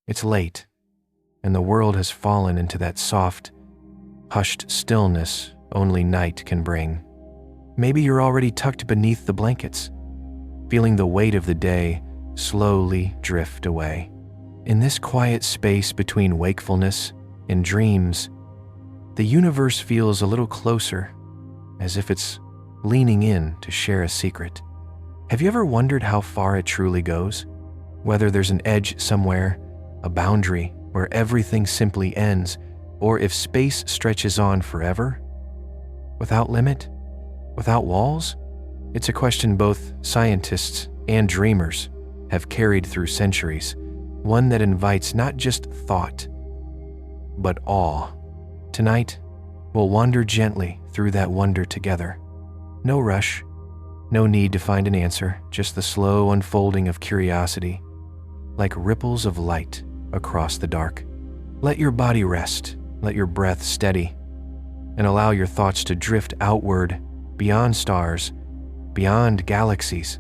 It's late, and the world has fallen into that soft, hushed stillness only night can bring. Maybe you're already tucked beneath the blankets, feeling the weight of the day slowly drift away. In this quiet space between wakefulness and dreams, the universe feels a little closer, as if it's leaning in to share a secret. Have you ever wondered how far it truly goes? Whether there's an edge somewhere, a boundary where everything simply ends, or if space stretches on forever? Without limit? Without walls? It's a question both scientists and dreamers have carried through centuries, one that invites not just thought, but awe. Tonight, we'll wander gently through that wonder together. No rush, no need to find an answer, just the slow unfolding of curiosity, like ripples of light across the dark. Let your body rest, let your breath steady, and allow your thoughts to drift outward, beyond stars, beyond galaxies,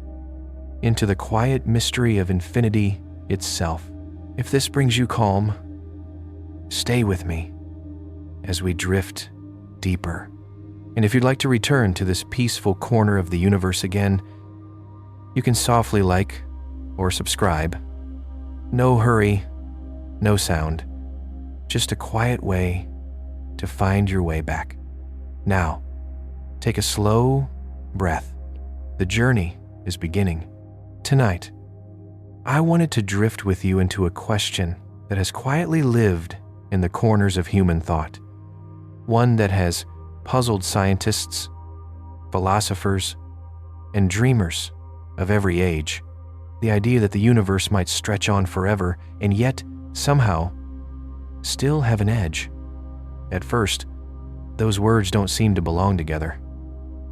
into the quiet mystery of infinity itself. If this brings you calm, stay with me as we drift deeper. And if you'd like to return to this peaceful corner of the universe again, you can softly like or subscribe. No hurry, no sound, just a quiet way to find your way back. Now, take a slow breath. The journey is beginning. Tonight, I wanted to drift with you into a question that has quietly lived in the corners of human thought. One that has puzzled scientists, philosophers, and dreamers of every age. The idea that the universe might stretch on forever and yet, somehow, still have an edge. At first, those words don't seem to belong together.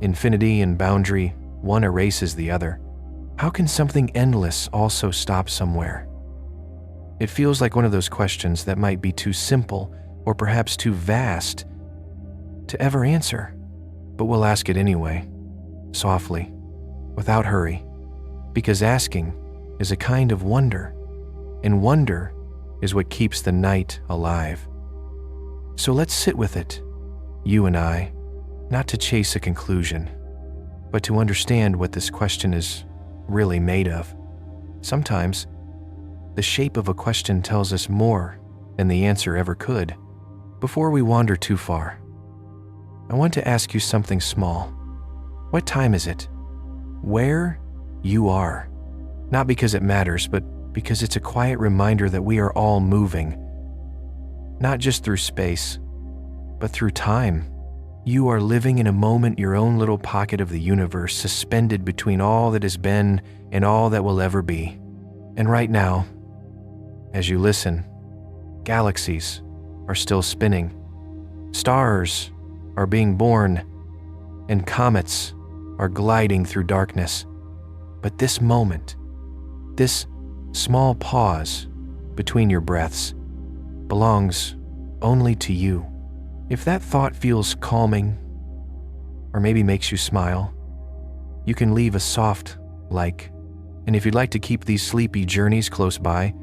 Infinity and boundary, one erases the other. How can something endless also stop somewhere? It feels like one of those questions that might be too simple or perhaps too vast to ever answer, but we'll ask it anyway, softly, without hurry, because asking is a kind of wonder, and wonder is what keeps the night alive. So let's sit with it, you and I, not to chase a conclusion, but to understand what this question is really made of. Sometimes, the shape of a question tells us more than the answer ever could. Before we wander too far, I want to ask you something small. What time is it? Where you are. Not because it matters, but because it's a quiet reminder that we are all moving. Not just through space, but through time. You are living in a moment, your own little pocket of the universe, suspended between all that has been and all that will ever be. And right now, as you listen, galaxies are still spinning. Stars are being born, and comets are gliding through darkness. But this moment, this small pause between your breaths, belongs only to you. If that thought feels calming, or maybe makes you smile, you can leave a soft like. And if you'd like to keep these sleepy journeys close by,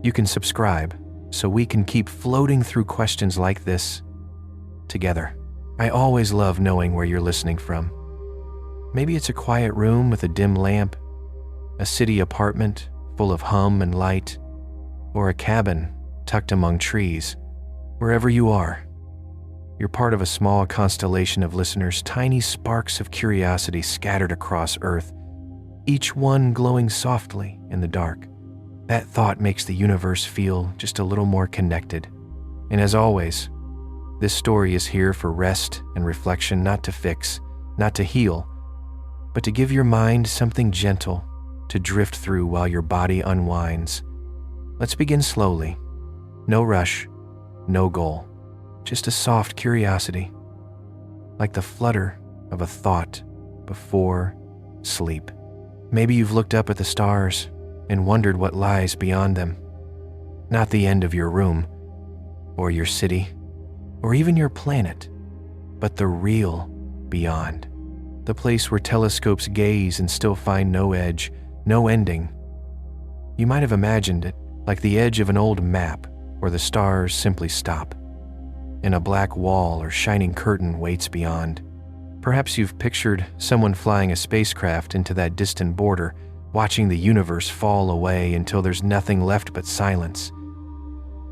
you can subscribe so we can keep floating through questions like this together. I always love knowing where you're listening from. Maybe it's a quiet room with a dim lamp, a city apartment full of hum and light, or a cabin tucked among trees. Wherever you are, you're part of a small constellation of listeners, tiny sparks of curiosity scattered across Earth, each one glowing softly in the dark. That thought makes the universe feel just a little more connected. And as always, this story is here for rest and reflection, not to fix, not to heal, but to give your mind something gentle to drift through while your body unwinds. Let's begin slowly. No rush, no goal, just a soft curiosity, like the flutter of a thought before sleep. Maybe you've looked up at the stars and wondered what lies beyond them. Not the end of your room, or your city, or even your planet, but the real beyond. The place where telescopes gaze and still find no edge, no ending. You might have imagined it like the edge of an old map where the stars simply stop, and a black wall or shining curtain waits beyond. Perhaps you've pictured someone flying a spacecraft into that distant border, watching the universe fall away until there's nothing left but silence.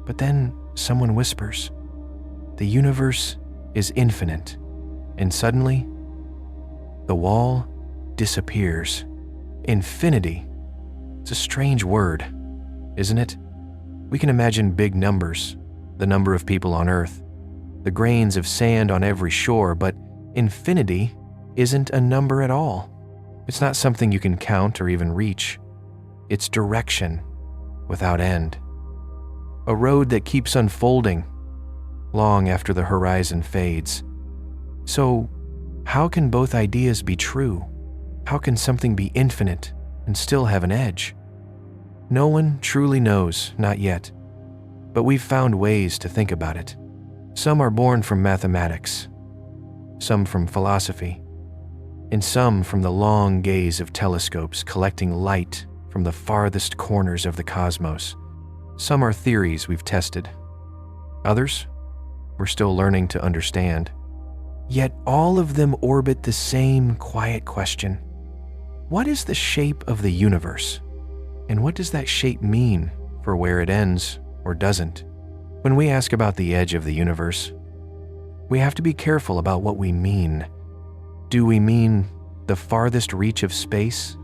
But then someone whispers, "The universe is infinite," and suddenly, the wall disappears. Infinity. It's a strange word, isn't it? We can imagine big numbers, the number of people on Earth, the grains of sand on every shore, but infinity isn't a number at all. It's not something you can count or even reach. It's direction without end. A road that keeps unfolding long after the horizon fades. So, how can both ideas be true? How can something be infinite and still have an edge? No one truly knows, not yet. But we've found ways to think about it. Some are born from mathematics, some from philosophy, and some from the long gaze of telescopes collecting light from the farthest corners of the cosmos. Some are theories we've tested. Others, we're still learning to understand. Yet all of them orbit the same quiet question. What is the shape of the universe? And what does that shape mean for where it ends or doesn't? When we ask about the edge of the universe, we have to be careful about what we mean. Do we mean the farthest reach of space?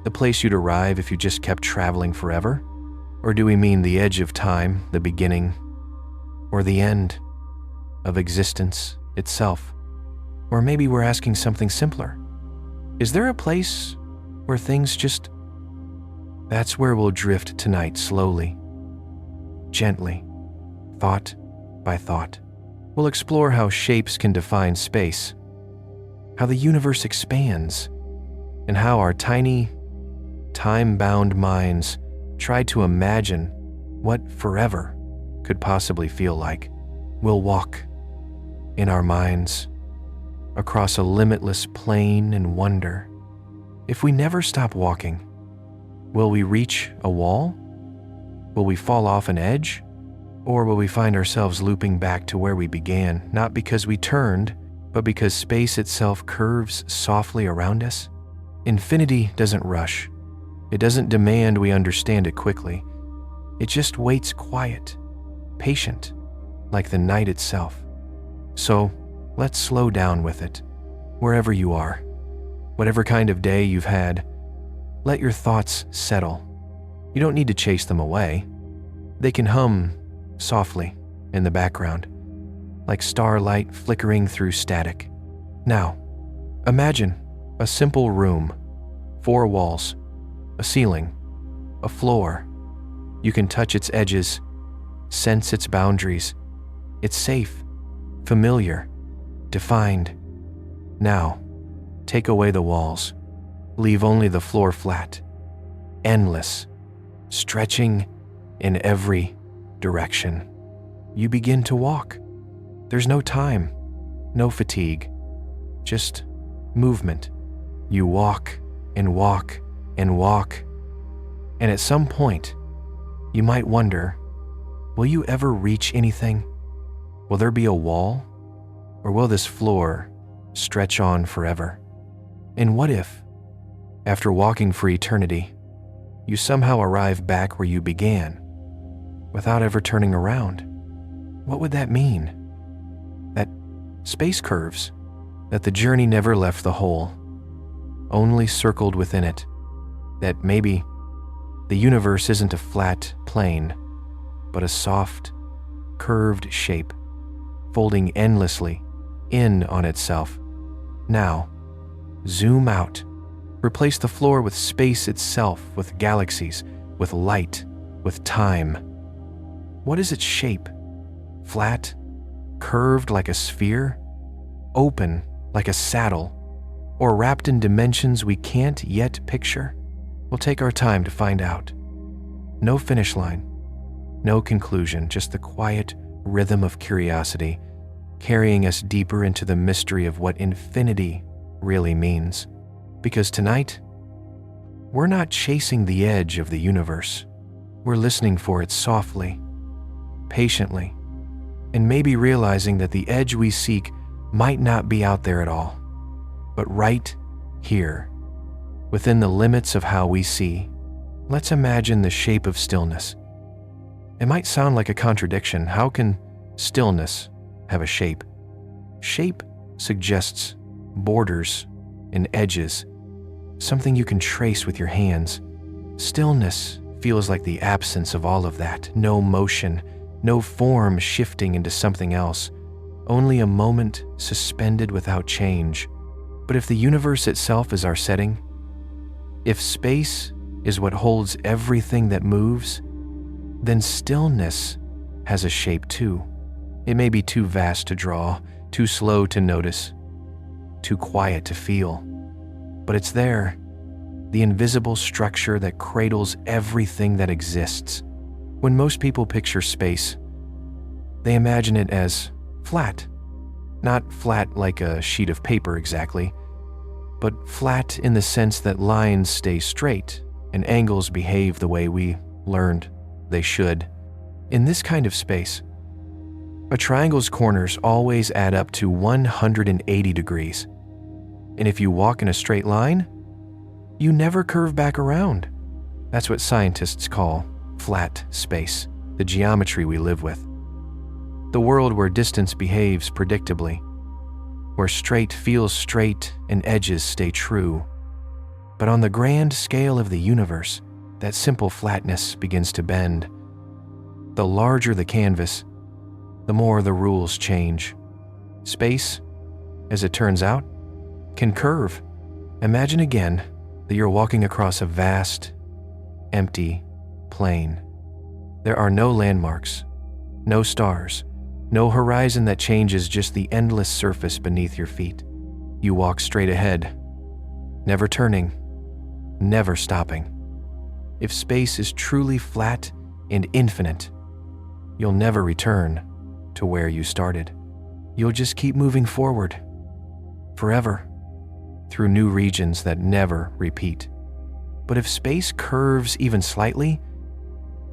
The place you'd arrive if you just kept traveling forever? Or do we mean the edge of time, the beginning, or the end of existence itself? Or maybe we're asking something simpler. Is there a place where things just... That's where we'll drift tonight, slowly, gently, thought by thought. We'll explore how shapes can define space, how the universe expands, and how our tiny, time-bound minds try to imagine what forever could possibly feel like. We'll walk in our minds across a limitless plain and wonder. If we never stop walking, will we reach a wall? Will we fall off an edge? Or will we find ourselves looping back to where we began, not because we turned, but because space itself curves softly around us? Infinity doesn't rush. It doesn't demand we understand it quickly. It just waits quiet, patient, like the night itself. So let's slow down with it, wherever you are. Whatever kind of day you've had, let your thoughts settle. You don't need to chase them away. They can hum softly in the background, like starlight flickering through static. Now, imagine a simple room, 4 walls, a ceiling, a floor. You can touch its edges, sense its boundaries. It's safe, familiar, defined. Now, take away the walls. Leave only the floor flat, endless, stretching in every direction. You begin to walk. There's no time, no fatigue, just movement. You walk and walk and walk. And at some point, you might wonder, will you ever reach anything? Will there be a wall? Or will this floor stretch on forever? And what if, after walking for eternity, you somehow arrive back where you began, without ever turning around? What would that mean? That space curves, that the journey never left the hole, only circled within it, that maybe the universe isn't a flat plane, but a soft, curved shape, folding endlessly in on itself. Now, zoom out. Replace the floor with space itself, with galaxies, with light, with time. What is its shape? Flat, curved like a sphere, open like a saddle, or wrapped in dimensions we can't yet picture? We'll take our time to find out. No finish line, no conclusion, just the quiet rhythm of curiosity, carrying us deeper into the mystery of what infinity really means. Because tonight, we're not chasing the edge of the universe. We're listening for it softly, patiently, and maybe realizing that the edge we seek might not be out there at all, but right here, within the limits of how we see. Let's imagine the shape of stillness. It might sound like a contradiction. How can stillness have a shape? Shape suggests borders and edges, something you can trace with your hands. Stillness feels like the absence of all of that. No motion, no form shifting into something else, only a moment suspended without change. But if the universe itself is our setting, if space is what holds everything that moves, then stillness has a shape too. It may be too vast to draw, too slow to notice, too quiet to feel, but it's there, the invisible structure that cradles everything that exists. When most people picture space, they imagine it as flat. Not flat like a sheet of paper exactly, but flat in the sense that lines stay straight and angles behave the way we learned they should. In this kind of space, a triangle's corners always add up to 180 degrees. And if you walk in a straight line, you never curve back around. That's what scientists call flat space, the geometry we live with. The world where distance behaves predictably, where straight feels straight and edges stay true. But on the grand scale of the universe, that simple flatness begins to bend. The larger the canvas, the more the rules change. Space, as it turns out, can curve. Imagine again that you're walking across a vast, empty plain. There are no landmarks, no stars, no horizon that changes, just the endless surface beneath your feet. You walk straight ahead, never turning, never stopping. If space is truly flat and infinite, you'll never return to where you started. You'll just keep moving forward, forever, through new regions that never repeat. But if space curves even slightly,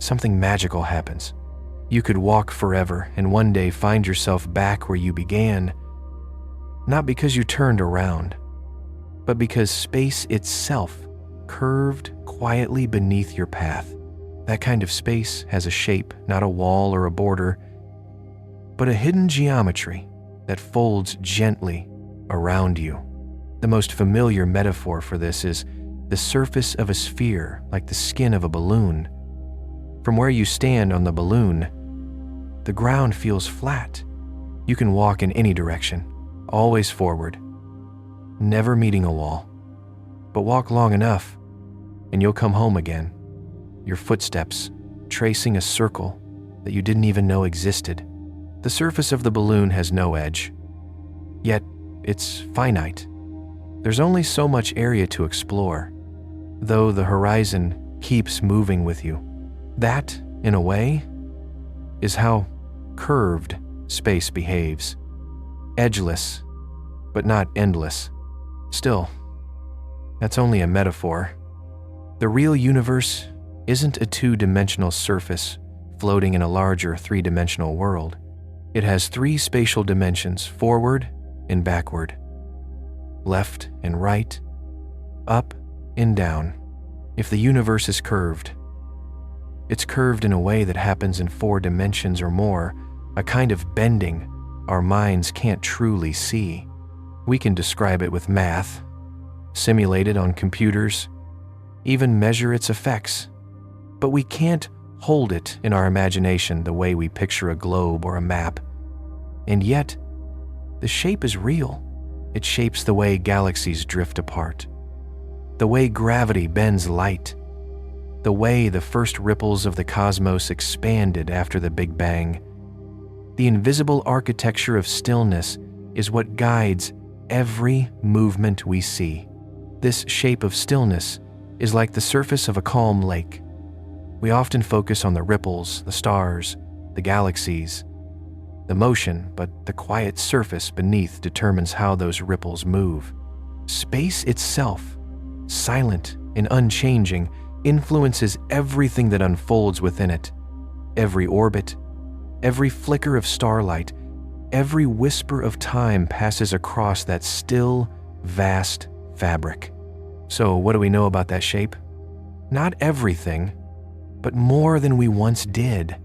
something magical happens. You could walk forever and one day find yourself back where you began, not because you turned around, but because space itself curved quietly beneath your path. That kind of space has a shape, not a wall or a border, but a hidden geometry that folds gently around you. The most familiar metaphor for this is the surface of a sphere, like the skin of a balloon. From where you stand on the balloon, the ground feels flat. You can walk in any direction, always forward, never meeting a wall. But walk long enough, and you'll come home again, your footsteps tracing a circle that you didn't even know existed. The surface of the balloon has no edge, yet it's finite. There's only so much area to explore, though the horizon keeps moving with you. That, in a way, is how curved space behaves. Edgeless, but not endless. Still, that's only a metaphor. The real universe isn't a two-dimensional surface floating in a larger three-dimensional world. It has three spatial dimensions: forward and backward, left and right, up and down. If the universe is curved, it's curved in a way that happens in 4 dimensions or more, a kind of bending our minds can't truly see. We can describe it with math, simulate it on computers, even measure its effects, but we can't hold it in our imagination the way we picture a globe or a map. And yet, the shape is real. It shapes the way galaxies drift apart, the way gravity bends light, the way the first ripples of the cosmos expanded after the Big Bang. The invisible architecture of stillness is what guides every movement we see. This shape of stillness is like the surface of a calm lake. We often focus on the ripples, the stars, the galaxies, the motion, but the quiet surface beneath determines how those ripples move. Space itself, silent and unchanging, influences everything that unfolds within it. Every orbit, every flicker of starlight, every whisper of time passes across that still, vast fabric. So what do we know about that shape? Not everything, but more than we once did.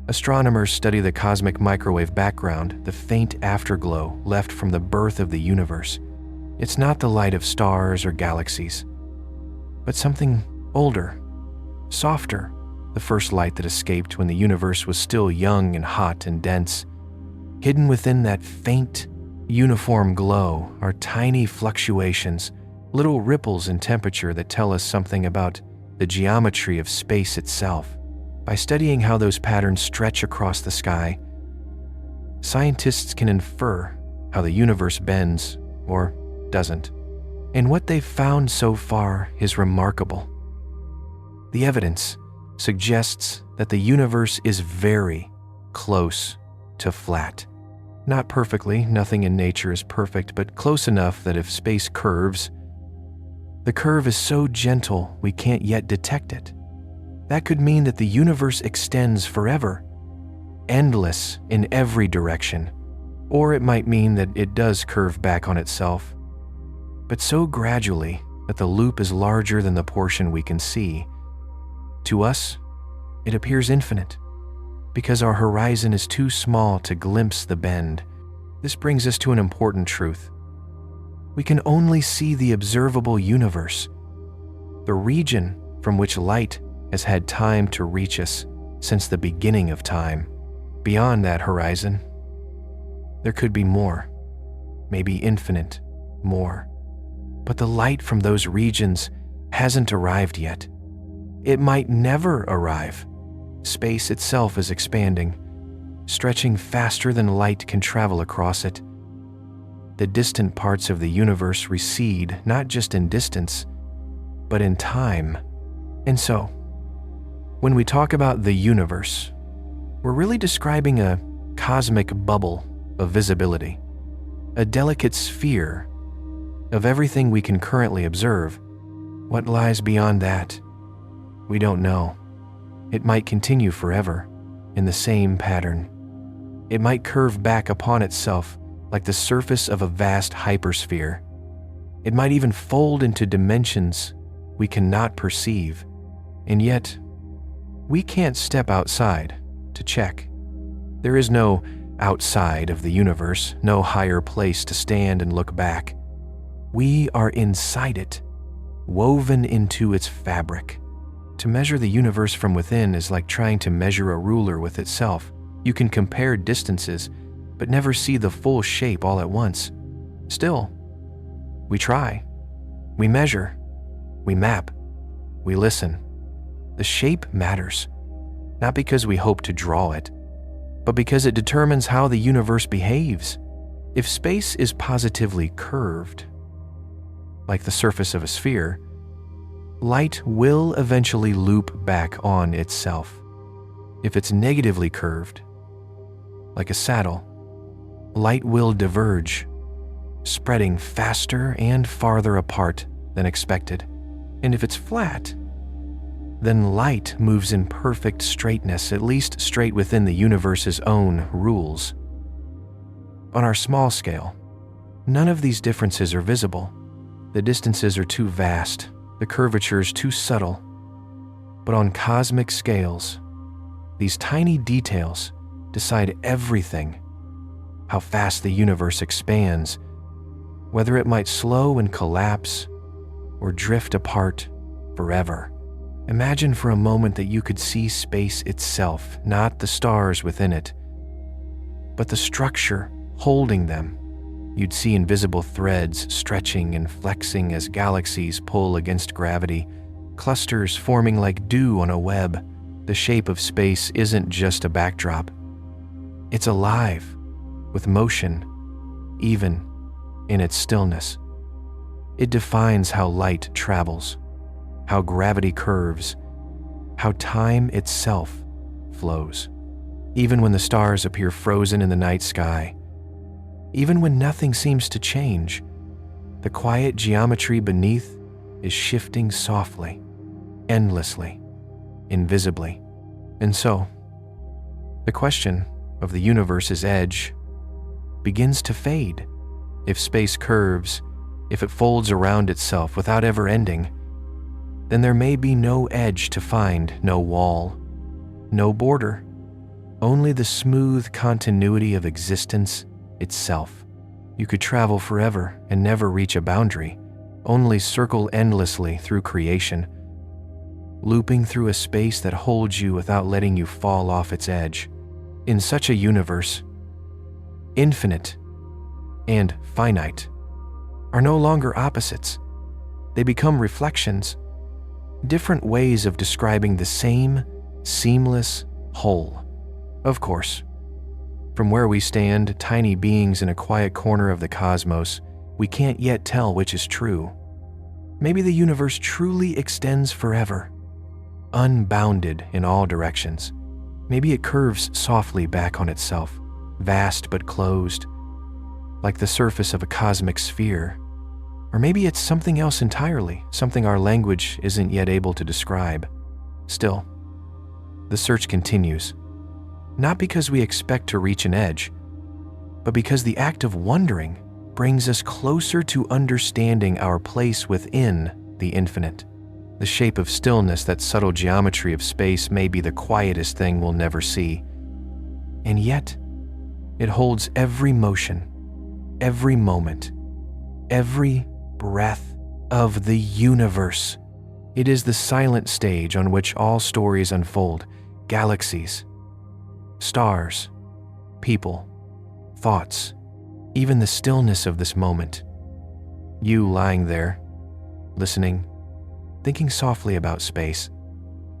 Astronomers study the cosmic microwave background, the faint afterglow left from the birth of the universe. It's not the light of stars or galaxies, but something older, softer, the first light that escaped when the universe was still young and hot and dense. Hidden within that faint, uniform glow are tiny fluctuations, little ripples in temperature that tell us something about the geometry of space itself. By studying how those patterns stretch across the sky, scientists can infer how the universe bends or doesn't. And what they've found so far is remarkable. The evidence suggests that the universe is very close to flat. Not perfectly, nothing in nature is perfect, but close enough that if space curves, the curve is so gentle we can't yet detect it. That could mean that the universe extends forever, endless in every direction, or it might mean that it does curve back on itself, but so gradually that the loop is larger than the portion we can see. To us, it appears infinite, because our horizon is too small to glimpse the bend. This brings us to an important truth. We can only see the observable universe, the region from which light has had time to reach us since the beginning of time. Beyond that horizon, there could be more, maybe infinite more. But the light from those regions hasn't arrived yet. It might never arrive. Space itself is expanding, stretching faster than light can travel across it. The distant parts of the universe recede not just in distance, but in time. And so, when we talk about the universe, we're really describing a cosmic bubble of visibility, a delicate sphere of everything we can currently observe. What lies beyond that? We don't know. It might continue forever in the same pattern. It might curve back upon itself like the surface of a vast hypersphere. It might even fold into dimensions we cannot perceive, and yet we can't step outside to check. There is no outside of the universe, no higher place to stand and look back. We are inside it, woven into its fabric. To measure the universe from within is like trying to measure a ruler with itself. You can compare distances, but never see the full shape all at once. Still, we try. We measure. We map. We listen. The shape matters, not because we hope to draw it, but because it determines how the universe behaves. If space is positively curved, like the surface of a sphere, light will eventually loop back on itself. If it's negatively curved, like a saddle, light will diverge, spreading faster and farther apart than expected. And if it's flat, then light moves in perfect straightness, at least straight within the universe's own rules. On our small scale, none of these differences are visible. The distances are too vast, the curvatures too subtle. But on cosmic scales, these tiny details decide everything. How fast the universe expands, whether it might slow and collapse or drift apart forever. Imagine for a moment that you could see space itself, not the stars within it, but the structure holding them. You'd see invisible threads stretching and flexing as galaxies pull against gravity, clusters forming like dew on a web. The shape of space isn't just a backdrop. It's alive, with motion, even in its stillness. It defines how light travels, how gravity curves, how time itself flows. Even when the stars appear frozen in the night sky, even when nothing seems to change, the quiet geometry beneath is shifting softly, endlessly, invisibly. And so, the question of the universe's edge begins to fade. If space curves, if it folds around itself without ever ending, then there may be no edge to find, no wall, no border, only the smooth continuity of existence itself. You could travel forever and never reach a boundary, only circle endlessly through creation, looping through a space that holds you without letting you fall off its edge. In such a universe, infinite and finite are no longer opposites. They become reflections, different ways of describing the same seamless whole. Of course, from where we stand, tiny beings in a quiet corner of the cosmos, we can't yet tell which is true. Maybe the universe truly extends forever, unbounded in all directions. Maybe it curves softly back on itself, vast but closed, like the surface of a cosmic sphere. Or maybe it's something else entirely, something our language isn't yet able to describe. Still, the search continues, not because we expect to reach an edge, but because the act of wondering brings us closer to understanding our place within the infinite. The shape of stillness, that subtle geometry of space, may be the quietest thing we'll never see. And yet, it holds every motion, every moment, every breath of the universe. It is the silent stage on which all stories unfold, galaxies, stars, people, thoughts, even the stillness of this moment. You lying there, listening, thinking softly about space.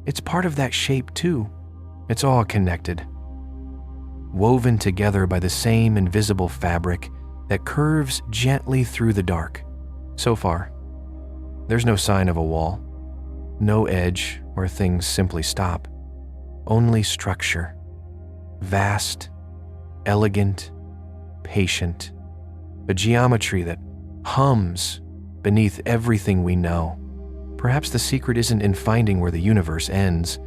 It's part of that shape too. It's all connected, woven together by the same invisible fabric that curves gently through the dark. So far, there's no sign of a wall, no edge where things simply stop, only structure, vast, elegant, patient, a geometry that hums beneath everything we know. Perhaps the secret isn't in finding where the universe ends,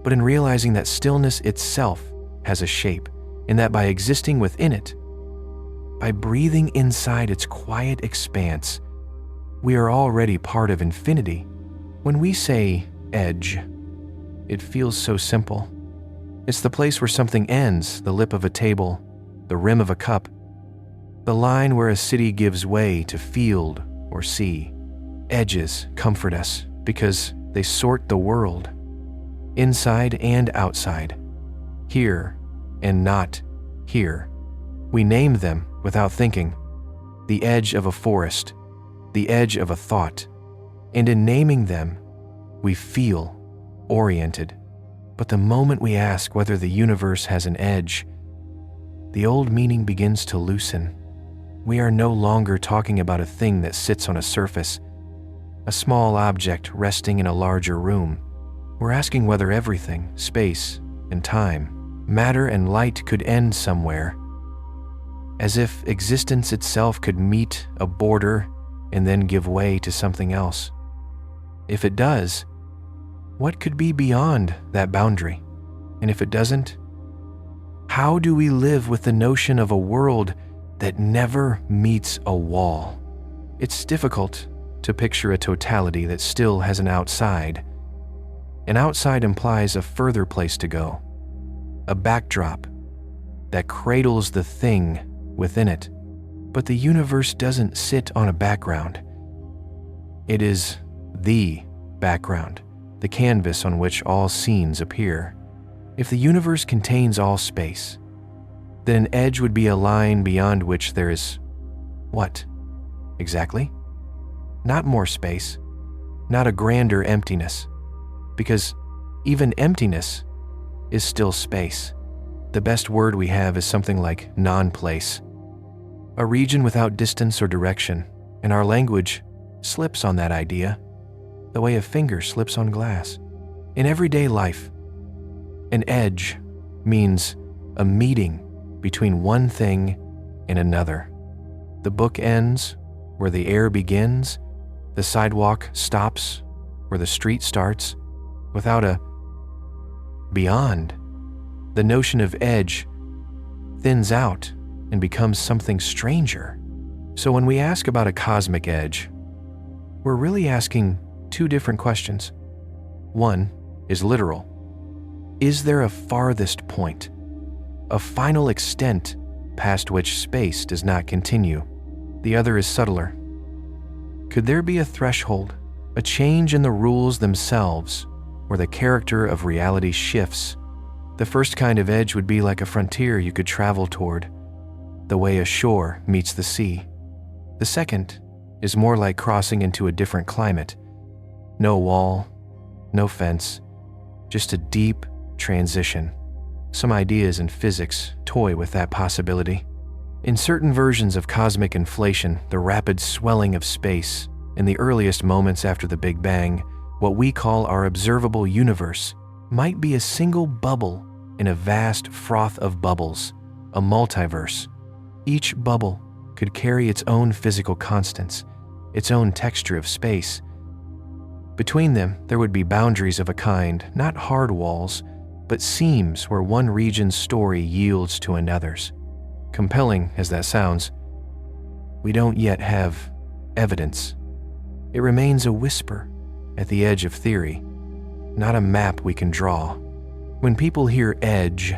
but in realizing that stillness itself has a shape, and that by existing within it, by breathing inside its quiet expanse, we are already part of infinity. When we say edge, it feels so simple. It's the place where something ends, the lip of a table, the rim of a cup, the line where a city gives way to field or sea. Edges comfort us because they sort the world, inside and outside, here and not here. We name them without thinking. The edge of a forest, the edge of a thought, and in naming them, we feel oriented. But the moment we ask whether the universe has an edge, the old meaning begins to loosen. We are no longer talking about a thing that sits on a surface, a small object resting in a larger room. We're asking whether everything, space and time, matter and light, could end somewhere, as if existence itself could meet a border and then give way to something else. If it does, what could be beyond that boundary? And if it doesn't, how do we live with the notion of a world that never meets a wall? It's difficult to picture a totality that still has an outside. An outside implies a further place to go, a backdrop that cradles the thing within it. But the universe doesn't sit on a background. It is the background, the canvas on which all scenes appear. If the universe contains all space, then an edge would be a line beyond which there is what, exactly? Not more space, not a grander emptiness, because even emptiness is still space. The best word we have is something like non-place, a region without distance or direction, and our language slips on that idea, the way a finger slips on glass. In everyday life, an edge means a meeting between one thing and another. The book ends where the air begins, the sidewalk stops where the street starts, without a beyond. The notion of edge thins out and becomes something stranger. So when we ask about a cosmic edge, we're really asking two different questions. One is literal. Is there a farthest point, a final extent past which space does not continue? The other is subtler. Could there be a threshold, a change in the rules themselves, where the character of reality shifts? The first kind of edge would be like a frontier you could travel toward, the way a shore meets the sea. The second is more like crossing into a different climate. No wall, no fence, just a deep transition. Some ideas in physics toy with that possibility. In certain versions of cosmic inflation, the rapid swelling of space, in the earliest moments after the Big Bang, what we call our observable universe, might be a single bubble in a vast froth of bubbles, a multiverse. Each bubble could carry its own physical constants, its own texture of space. Between them, there would be boundaries of a kind, not hard walls, but seams where one region's story yields to another's. Compelling as that sounds, we don't yet have evidence. It remains a whisper at the edge of theory, not a map we can draw. When people hear edge,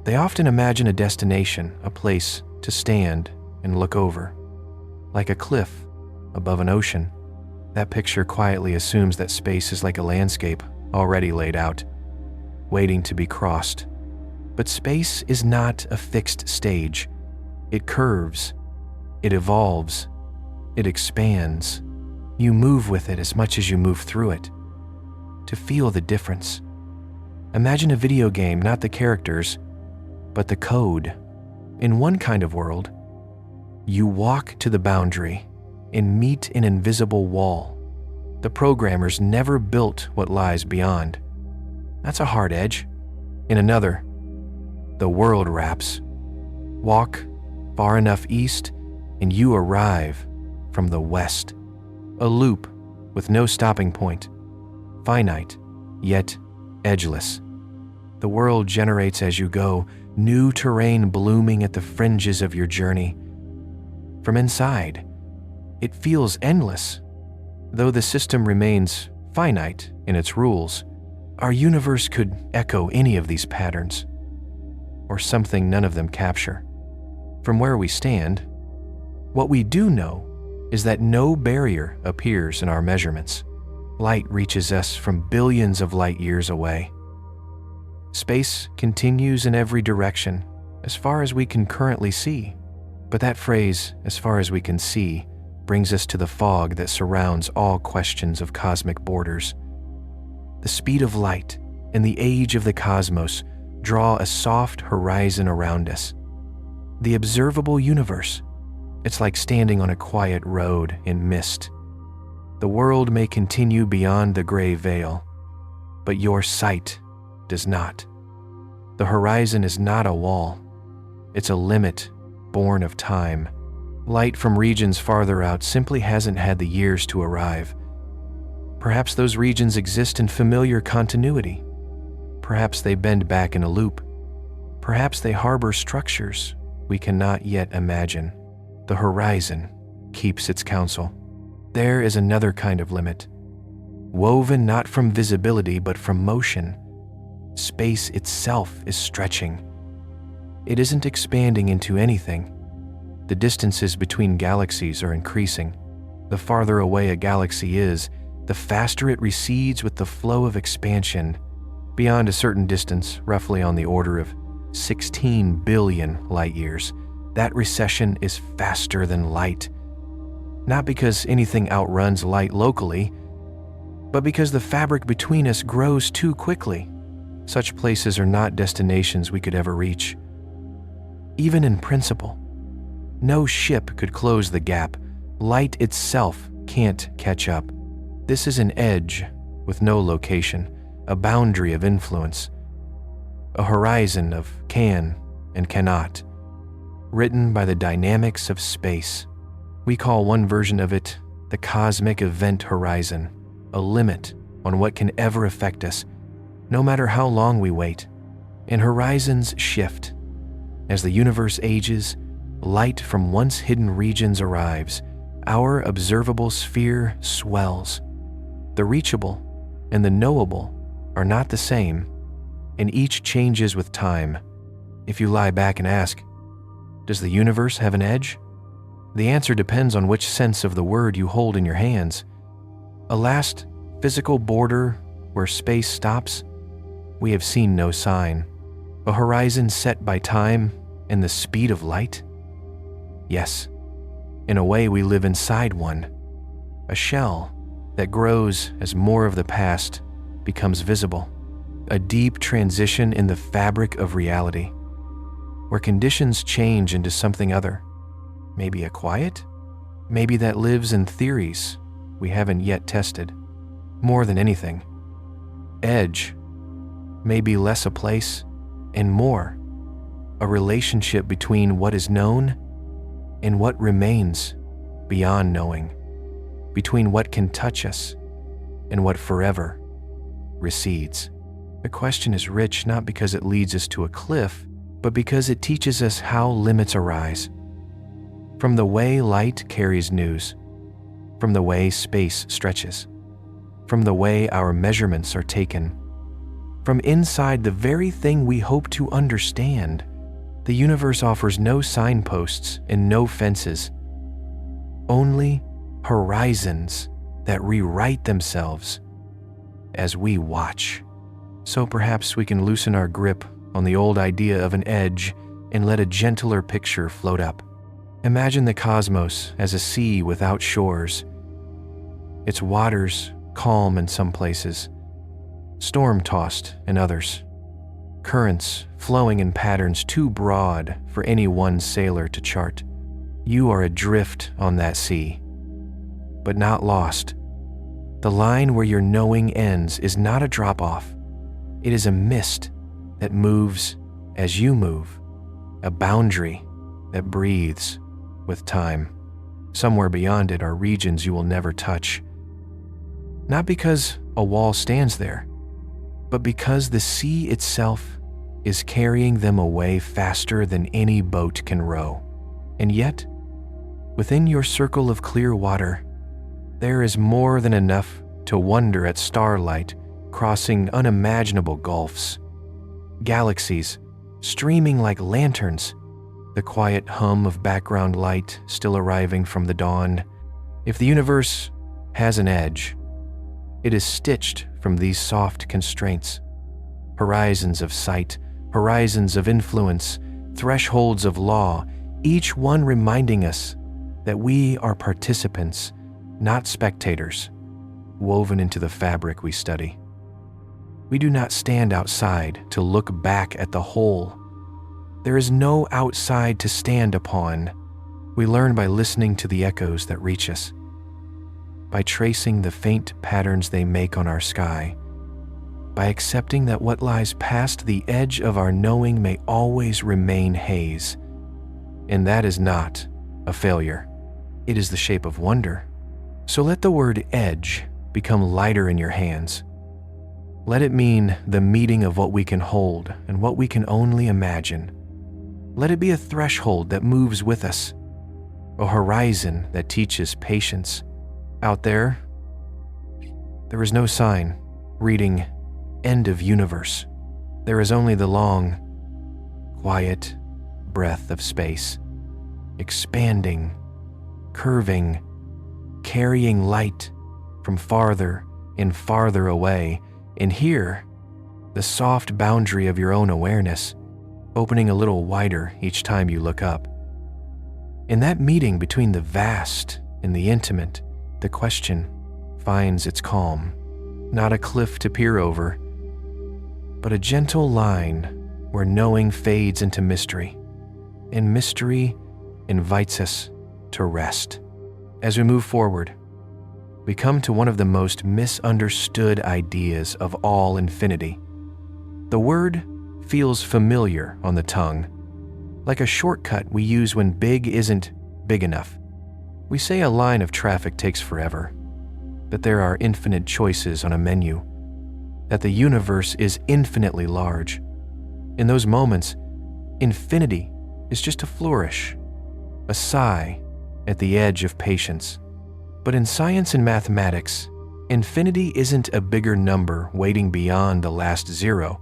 they often imagine a destination, a place to stand and look over. Like a cliff above an ocean, that picture quietly assumes that space is like a landscape already laid out, waiting to be crossed. But space is not a fixed stage. It curves, it evolves, it expands. You move with it as much as you move through it. To feel the difference, imagine a video game, not the characters, but the code. In one kind of world, you walk to the boundary and meet an invisible wall. The programmers never built what lies beyond. That's a hard edge. In another, the world wraps. Walk far enough east and you arrive from the west. A loop with no stopping point. Finite, yet edgeless. The world generates as you go, new terrain blooming at the fringes of your journey. From inside, it feels endless. Though the system remains finite in its rules, our universe could echo any of these patterns, or something none of them capture. From where we stand, what we do know is that no barrier appears in our measurements. Light reaches us from billions of light years away. Space continues in every direction, as far as we can currently see. But that phrase, as far as we can see, brings us to the fog that surrounds all questions of cosmic borders. The speed of light and the age of the cosmos draw a soft horizon around us. The observable universe, it's like standing on a quiet road in mist. The world may continue beyond the gray veil, but your sight does not. The horizon is not a wall. It's a limit born of time. Light from regions farther out simply hasn't had the years to arrive. Perhaps those regions exist in familiar continuity. Perhaps they bend back in a loop. Perhaps they harbor structures we cannot yet imagine. The horizon keeps its counsel. There is another kind of limit, woven not from visibility but from motion. Space itself is stretching. It isn't expanding into anything. The distances between galaxies are increasing. The farther away a galaxy is, the faster it recedes with the flow of expansion. Beyond a certain distance, roughly on the order of 16 billion light years, that recession is faster than light. Not because anything outruns light locally, but because the fabric between us grows too quickly. Such places are not destinations we could ever reach. Even in principle, no ship could close the gap. Light itself can't catch up. This is an edge with no location, a boundary of influence, a horizon of can and cannot, written by the dynamics of space. We call one version of it the cosmic event horizon, a limit on what can ever affect us, no matter how long we wait. And horizons shift. As the universe ages, light from once hidden regions arrives. Our observable sphere swells. The reachable and the knowable are not the same, and each changes with time. If you lie back and ask, does the universe have an edge? The answer depends on which sense of the word you hold in your hands. A last physical border where space stops? We have seen no sign. A horizon set by time and the speed of light? Yes, in a way we live inside one, a shell that grows as more of the past becomes visible, a deep transition in the fabric of reality, where conditions change into something other. Maybe a quiet? Maybe that lives in theories we haven't yet tested. More than anything, edge may be less a place and more a relationship between what is known and what remains beyond knowing, between what can touch us and what forever recedes. The question is rich not because it leads us to a cliff, but because it teaches us how limits arise. From the way light carries news, from the way space stretches, from the way our measurements are taken, from inside the very thing we hope to understand. The universe offers no signposts and no fences, only horizons that rewrite themselves as we watch. So perhaps we can loosen our grip on the old idea of an edge and let a gentler picture float up. Imagine the cosmos as a sea without shores, its waters calm in some places, storm-tossed in others, currents flowing in patterns too broad for any one sailor to chart. You are adrift on that sea, but not lost. The line where your knowing ends is not a drop-off. It is a mist that moves as you move, a boundary that breathes with time. Somewhere beyond it are regions you will never touch. Not because a wall stands there, but because the sea itself is carrying them away faster than any boat can row. And yet, within your circle of clear water, there is more than enough to wonder at starlight crossing unimaginable gulfs, galaxies streaming like lanterns, the quiet hum of background light still arriving from the dawn. If the universe has an edge, it is stitched from these soft constraints, horizons of sight, horizons of influence, thresholds of law, each one reminding us that we are participants, not spectators, woven into the fabric we study. We do not stand outside to look back at the whole. There is no outside to stand upon. We learn by listening to the echoes that reach us, by tracing the faint patterns they make on our sky, by accepting that what lies past the edge of our knowing may always remain haze. And that is not a failure. It is the shape of wonder. So let the word edge become lighter in your hands. Let it mean the meeting of what we can hold and what we can only imagine. Let it be a threshold that moves with us, a horizon that teaches patience. Out there is no sign reading end of universe. There is only the long, quiet breath of space, expanding, curving, carrying light from farther and farther away. And here, the soft boundary of your own awareness, opening a little wider each time you look up. In that meeting between the vast and the intimate, the question finds its calm, not a cliff to peer over, but a gentle line where knowing fades into mystery, and mystery invites us to rest. As we move forward, we come to one of the most misunderstood ideas of all infinity. The word feels familiar on the tongue, like a shortcut we use when big isn't big enough. We say a line of traffic takes forever. that there are infinite choices on a menu, that the universe is infinitely large. In those moments, infinity is just a flourish, a sigh at the edge of patience. But in science and mathematics, infinity isn't a bigger number waiting beyond the last zero.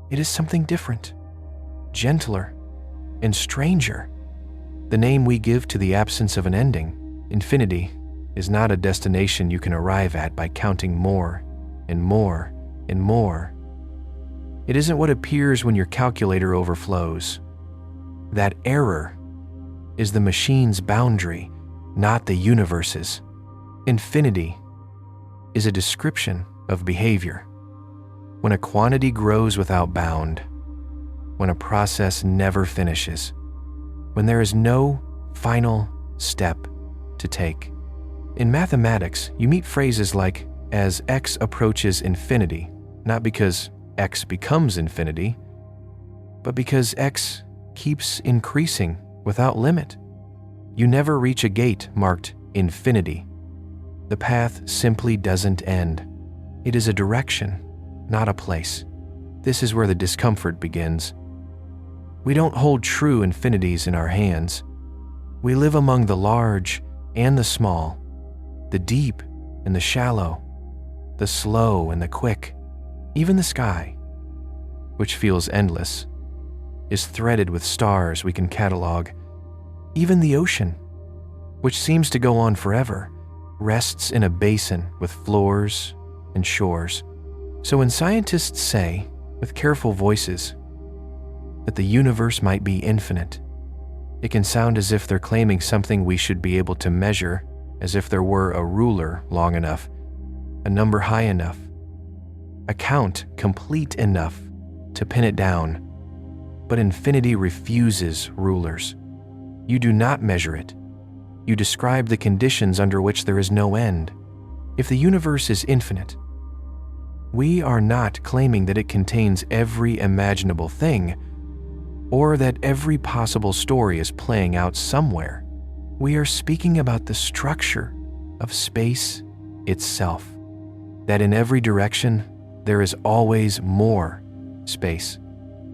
It is something different, gentler, and stranger. The name we give to the absence of an ending, infinity, is not a destination you can arrive at by counting more and more and more. It isn't what appears when your calculator overflows. That error is the machine's boundary, not the universe's. Infinity is a description of behavior. When a quantity grows without bound, when a process never finishes, when there is no final step to take. In mathematics, you meet phrases like, as x approaches infinity, not because x becomes infinity, but because x keeps increasing without limit. You never reach a gate marked infinity. The path simply doesn't end. It is a direction, not a place. This is where the discomfort begins. We don't hold true infinities in our hands. We live among the large and the small, the deep and the shallow, the slow and the quick. Even the sky, which feels endless, is threaded with stars we can catalog. Even the ocean, which seems to go on forever, rests in a basin with floors and shores. So when scientists say, with careful voices, that the universe might be infinite, it can sound as if they're claiming something we should be able to measure, as if there were a ruler long enough, a number high enough, a count complete enough to pin it down. But infinity refuses rulers. You do not measure it. You describe the conditions under which there is no end. If the universe is infinite, we are not claiming that it contains every imaginable thing, or that every possible story is playing out somewhere. We are speaking about the structure of space itself, that in every direction there is always more space,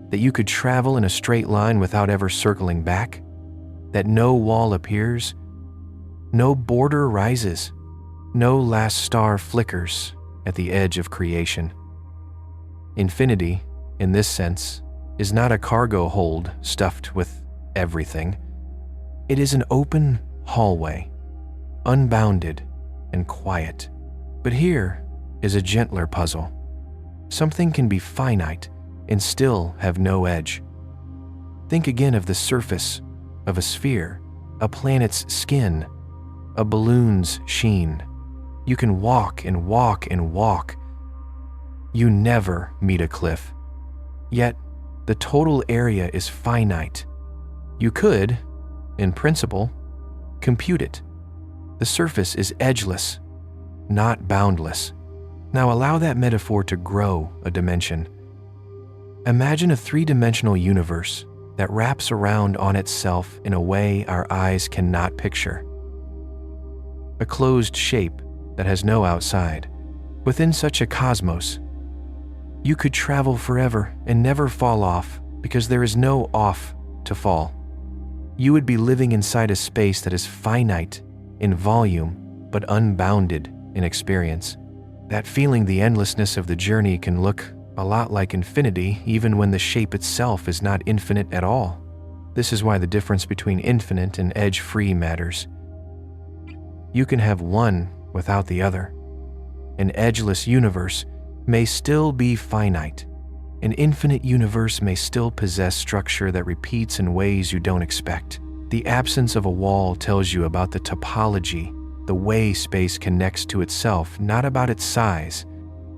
that you could travel in a straight line without ever circling back, that no wall appears, no border rises, no last star flickers at the edge of creation. Infinity, in this sense, is not a cargo hold stuffed with everything. It is an open hallway, unbounded and quiet. But here is a gentler puzzle. Something can be finite and still have no edge. Think again of the surface of a sphere, a planet's skin, a balloon's sheen. You can walk and walk and walk. You never meet a cliff. Yet, the total area is finite. You could, in principle, compute it. The surface is edgeless, not boundless. Now allow that metaphor to grow a dimension. Imagine a three-dimensional universe that wraps around on itself in a way our eyes cannot picture. A closed shape that has no outside. Within such a cosmos, you could travel forever and never fall off because there is no off to fall. You would be living inside a space that is finite in volume but unbounded in experience. That feeling, the endlessness of the journey, can look a lot like infinity even when the shape itself is not infinite at all. This is why the difference between infinite and edge-free matters. You can have one without the other. An edgeless universe may still be finite. An infinite universe may still possess structure that repeats in ways you don't expect. The absence of a wall tells you about the topology, the way space connects to itself, not about its size.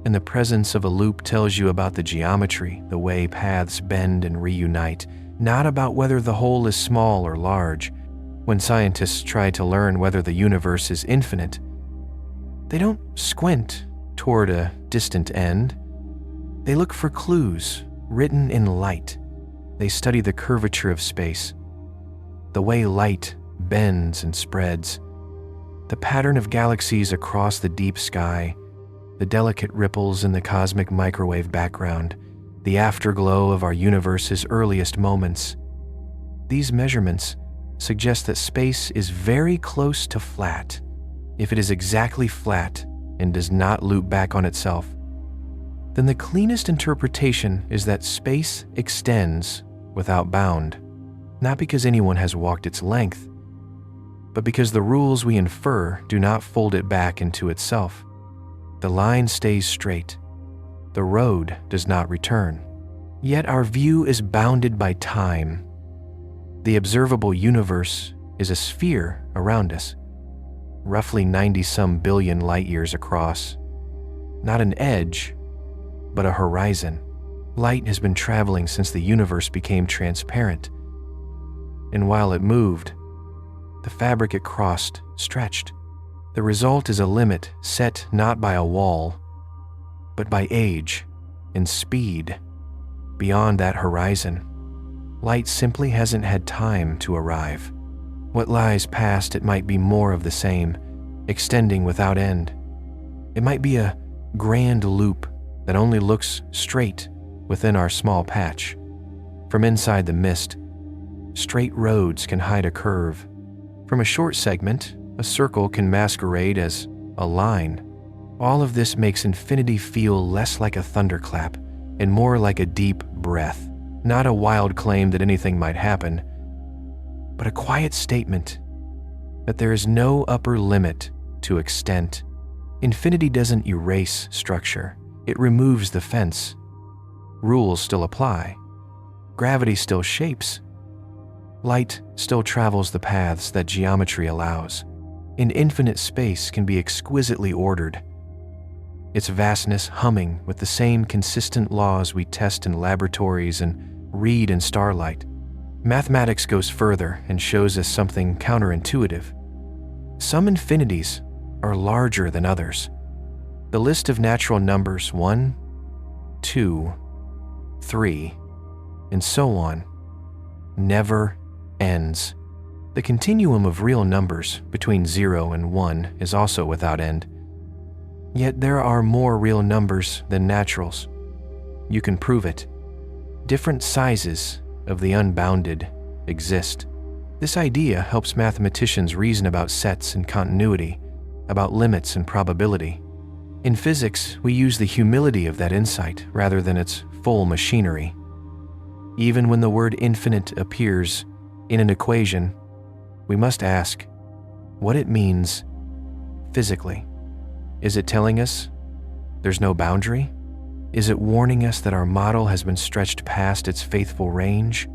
And the presence of a loop tells you about the geometry, the way paths bend and reunite, not about whether the whole is small or large. When scientists try to learn whether the universe is infinite, they don't squint toward a distant end. They look for clues written in light. They study the curvature of space, the way light bends and spreads, The pattern of galaxies across the deep sky, the delicate ripples in the cosmic microwave background, the afterglow of our universe's earliest moments. These measurements suggest that space is very close to flat. If it is exactly flat and does not loop back on itself, then the cleanest interpretation is that space extends without bound, not because anyone has walked its length, but because the rules we infer do not fold it back into itself. The line stays straight. The road does not return. Yet our view is bounded by time. The observable universe is a sphere around us, roughly 90-some billion light-years across. Not an edge, but a horizon. Light has been traveling since the universe became transparent. And while it moved, the fabric it crossed stretched. The result is a limit set not by a wall, but by age and speed. Beyond that horizon, light simply hasn't had time to arrive. What lies past it might be more of the same, extending without end. It might be a grand loop that only looks straight within our small patch. From inside the mist, straight roads can hide a curve. From a short segment, a circle can masquerade as a line. All of this makes infinity feel less like a thunderclap and more like a deep breath, not a wild claim that anything might happen, but a quiet statement that there is no upper limit to extent. Infinity doesn't erase structure. It removes the fence. Rules still apply. Gravity still shapes. Light still travels the paths that geometry allows. An infinite space can be exquisitely ordered, its vastness humming with the same consistent laws we test in laboratories and read in starlight. Mathematics goes further and shows us something counterintuitive. Some infinities are larger than others. The list of natural numbers 1, 2, 3, and so on never ends. The continuum of real numbers between 0 and 1 is also without end. Yet there are more real numbers than naturals. You can prove it. Different sizes of the unbounded exist. This idea helps mathematicians reason about sets and continuity, about limits and probability. In physics, we use the humility of that insight rather than its full machinery. Even when the word infinite appears in an equation, we must ask what it means physically. Is it telling us there's no boundary? Is it warning us that our model has been stretched past its faithful range?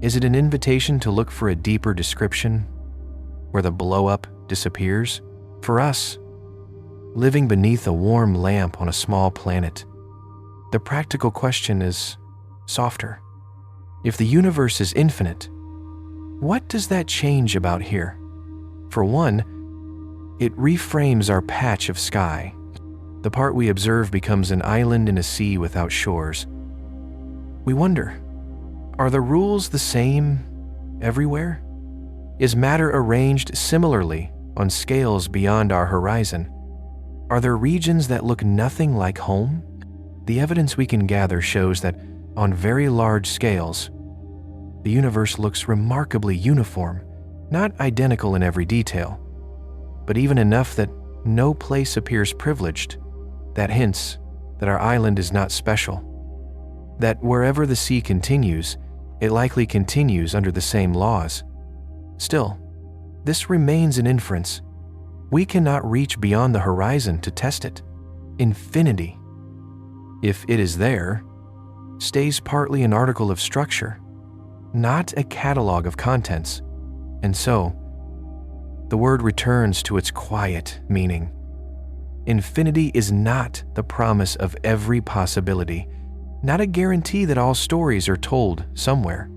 Is it an invitation to look for a deeper description where the blow-up disappears? For us, living beneath a warm lamp on a small planet, the practical question is softer. If the universe is infinite, what does that change about here? For one, it reframes our patch of sky. The part we observe becomes an island in a sea without shores. We wonder, are the rules the same everywhere? Is matter arranged similarly on scales beyond our horizon? Are there regions that look nothing like home? The evidence we can gather shows that on very large scales, the universe looks remarkably uniform, not identical in every detail, but even enough that no place appears privileged. That hints that our island is not special, that wherever the sea continues, it likely continues under the same laws. Still, this remains an inference. We cannot reach beyond the horizon to test it. Infinity, if it is there, stays partly an article of structure, not a catalog of contents, and so the word returns to its quiet meaning. Infinity is not the promise of every possibility, not a guarantee that all stories are told somewhere.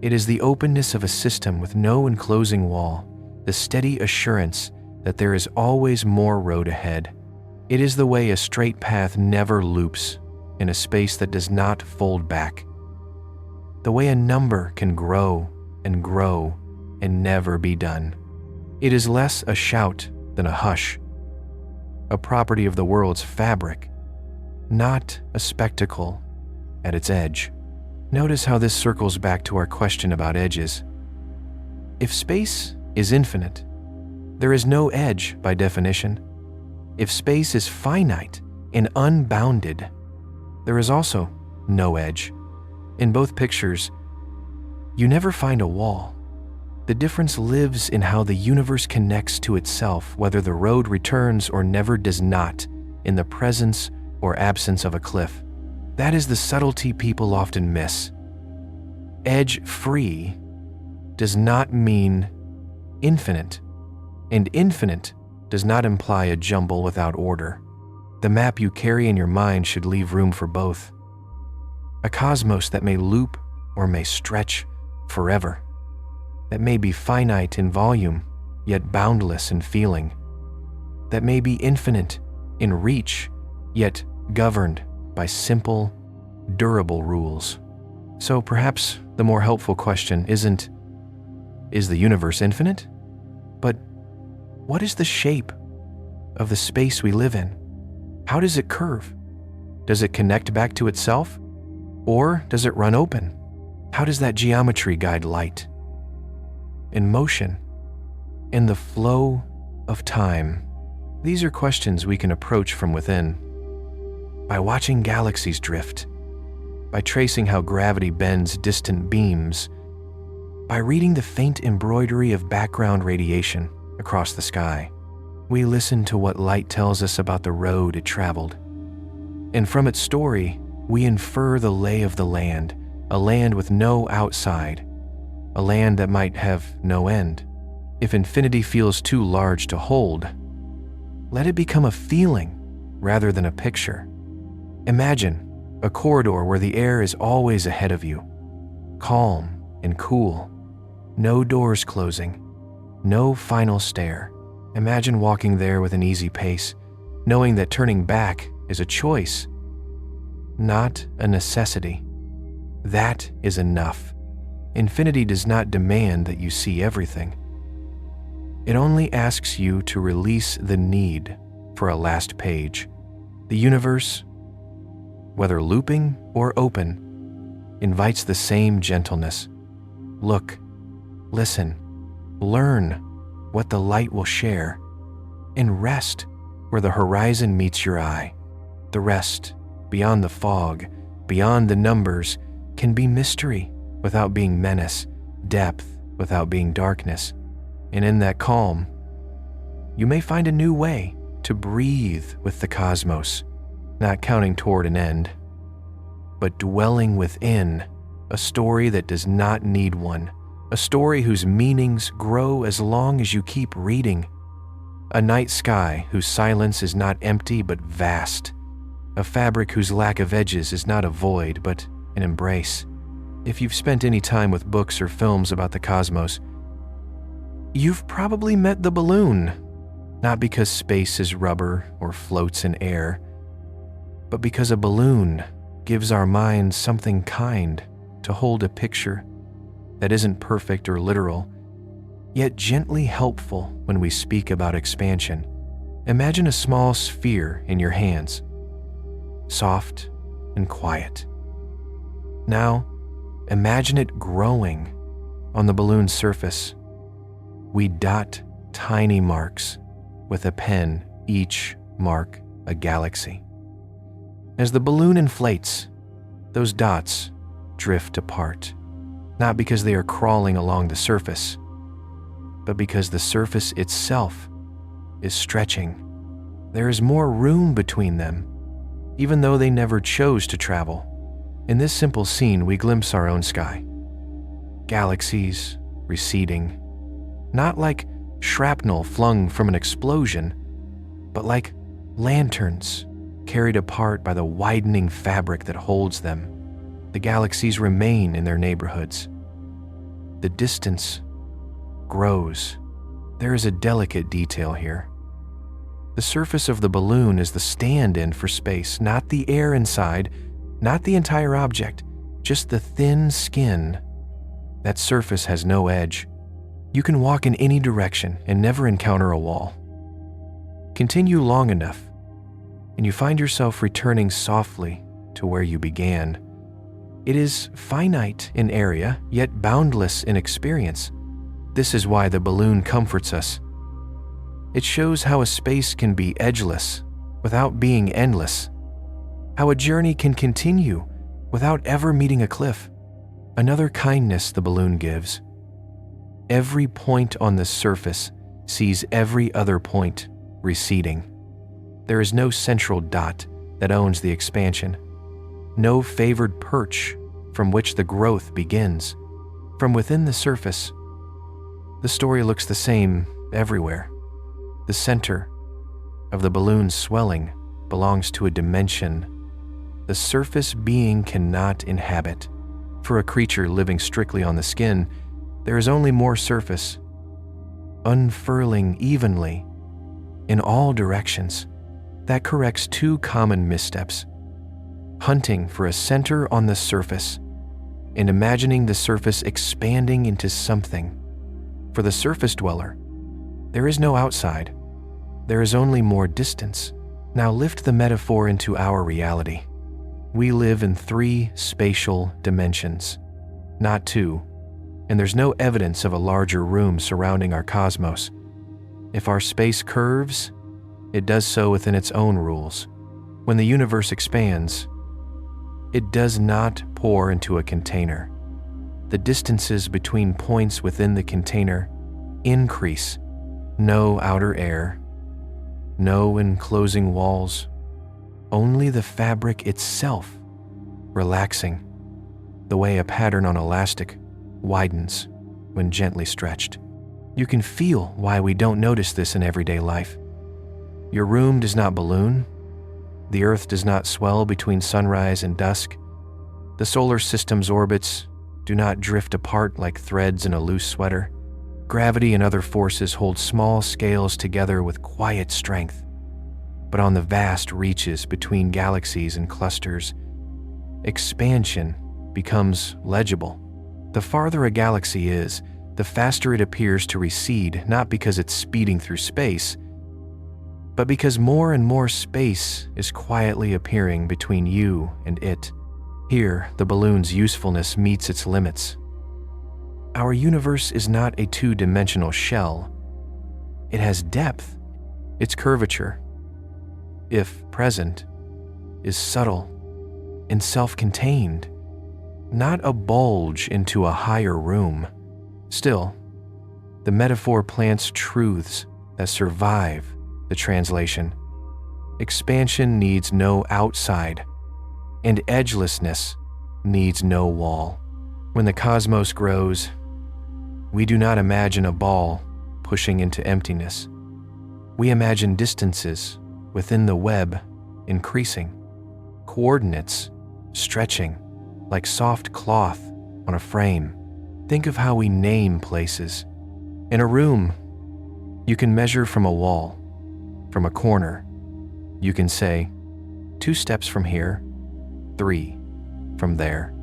It is the openness of a system with no enclosing wall, the steady assurance that there is always more road ahead. It is the way a straight path never loops in a space that does not fold back. The way a number can grow and never be done. It is less a shout than a hush, a property of the world's fabric, not a spectacle at its edge. Notice how this circles back to our question about edges. If space is infinite, there is no edge by definition. If space is finite and unbounded, there is also no edge. In both pictures, you never find a wall. The difference lives in how the universe connects to itself, whether the road returns or never does not, in the presence or absence of a cliff. That is the subtlety people often miss. Edge-free does not mean infinite, and infinite does not imply a jumble without order. The map you carry in your mind should leave room for both. A cosmos that may loop or may stretch forever, that may be finite in volume, yet boundless in feeling, that may be infinite in reach, yet governed by simple, durable rules. So perhaps the more helpful question isn't, is the universe infinite? But what is the shape of the space we live in? How does it curve? Does it connect back to itself? Or does it run open? How does that geometry guide light? In motion, in the flow of time, these are questions we can approach from within. By watching galaxies drift, by tracing how gravity bends distant beams, by reading the faint embroidery of background radiation across the sky, we listen to what light tells us about the road it traveled. And from its story, we infer the lay of the land, a land with no outside, a land that might have no end. If infinity feels too large to hold, let it become a feeling rather than a picture. Imagine a corridor where the air is always ahead of you, calm and cool, no doors closing, no final stare. Imagine walking there with an easy pace, knowing that turning back is a choice, not a necessity. That is enough. Infinity does not demand that you see everything. It only asks you to release the need for a last page. The universe, whether looping or open, invites the same gentleness. Look, listen, learn what the light will share, and rest where the horizon meets your eye. The rest, beyond the fog, beyond the numbers, can be mystery without being menace, depth without being darkness. And in that calm, you may find a new way to breathe with the cosmos, not counting toward an end, but dwelling within a story that does not need one, a story whose meanings grow as long as you keep reading, a night sky whose silence is not empty but vast, a fabric whose lack of edges is not a void but an embrace. If you've spent any time with books or films about the cosmos, you've probably met the balloon, not because space is rubber or floats in air, but because a balloon gives our minds something kind to hold a picture that isn't perfect or literal, yet gently helpful when we speak about expansion. Imagine a small sphere in your hands, soft and quiet. Now, imagine it growing on the balloon's surface. We dot tiny marks with a pen, each mark a galaxy. As the balloon inflates, those dots drift apart, not because they are crawling along the surface, but because the surface itself is stretching. There is more room between them, even though they never chose to travel. In this simple scene, we glimpse our own sky. Galaxies receding, not like shrapnel flung from an explosion, but like lanterns carried apart by the widening fabric that holds them. The galaxies remain in their neighborhoods. The distance grows. There is a delicate detail here. The surface of the balloon is the stand-in for space, not the air inside, not the entire object, just the thin skin. That surface has no edge, You can walk in any direction and never encounter a wall. Continue long enough, and you find yourself returning softly to where you began. It is finite in area, yet boundless in experience. This is why the balloon comforts us. It shows how a space can be edgeless without being endless, how a journey can continue without ever meeting a cliff. Another kindness the balloon gives. Every point on the surface sees every other point receding. There is no central dot that owns the expansion, no favored perch from which the growth begins. From within the surface, the story looks the same everywhere. The center of the balloon's swelling belongs to a dimension the surface being cannot inhabit. For a creature living strictly on the skin, there is only more surface, unfurling evenly in all directions. That corrects two common missteps: hunting for a center on the surface and imagining the surface expanding into something. For the surface dweller, there is no outside. There is only more distance. Now lift the metaphor into our reality. We live in 3 spatial dimensions, not 2, and there's no evidence of a larger room surrounding our cosmos. If our space curves, it does so within its own rules. When the universe expands, it does not pour into a container. The distances between points within the container increase. No outer air, no enclosing walls, only the fabric itself relaxing, the way a pattern on elastic widens when gently stretched. You can feel why we don't notice this in everyday life. Your room does not balloon. The Earth does not swell between sunrise and dusk. The solar system's orbits do not drift apart like threads in a loose sweater. Gravity and other forces hold small scales together with quiet strength. But on the vast reaches between galaxies and clusters, expansion becomes legible. The farther a galaxy is, the faster it appears to recede, not because it's speeding through space, but because more and more space is quietly appearing between you and it. Here, the balloon's usefulness meets its limits. Our universe is not a 2-dimensional shell. It has depth. Its curvature, if present, is subtle and self-contained, not a bulge into a higher room. Still, the metaphor plants truths that survive the translation. Expansion needs no outside, and edgelessness needs no wall. When the cosmos grows, we do not imagine a ball pushing into emptiness. We imagine distances within the web increasing, coordinates stretching like soft cloth on a frame. Think of how we name places. In a room, you can measure from a wall, from a corner. You can say, 2 steps from here, 3 from there.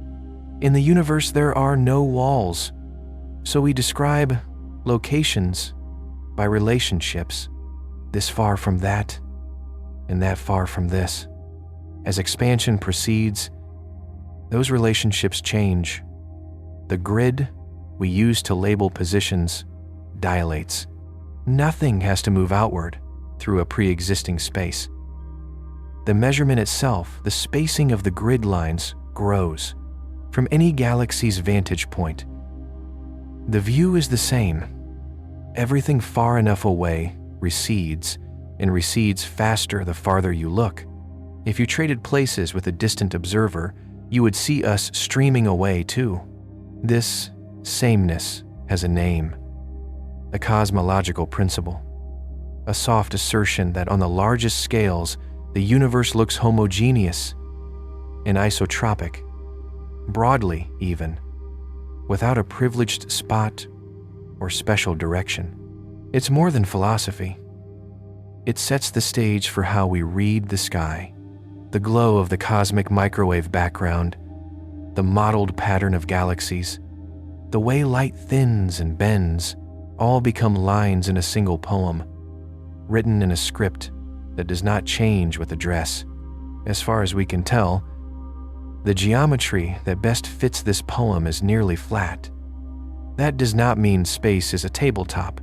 In the universe, there are no walls, so we describe locations by relationships, this far from that, and that far from this. As expansion proceeds, those relationships change. The grid we use to label positions dilates. Nothing has to move outward through a pre-existing space. The measurement itself, the spacing of the grid lines, grows. From any galaxy's vantage point, the view is the same. Everything far enough away recedes, and recedes faster the farther you look. If you traded places with a distant observer, you would see us streaming away too. This sameness has a name, a cosmological principle, a soft assertion that on the largest scales, the universe looks homogeneous and isotropic, broadly even, without a privileged spot or special direction. It's more than philosophy. It sets the stage for how we read the sky, the glow of the cosmic microwave background, the mottled pattern of galaxies, the way light thins and bends all become lines in a single poem, written in a script that does not change with the dress. As far as we can tell, the geometry that best fits this poem is nearly flat. That does not mean space is a tabletop.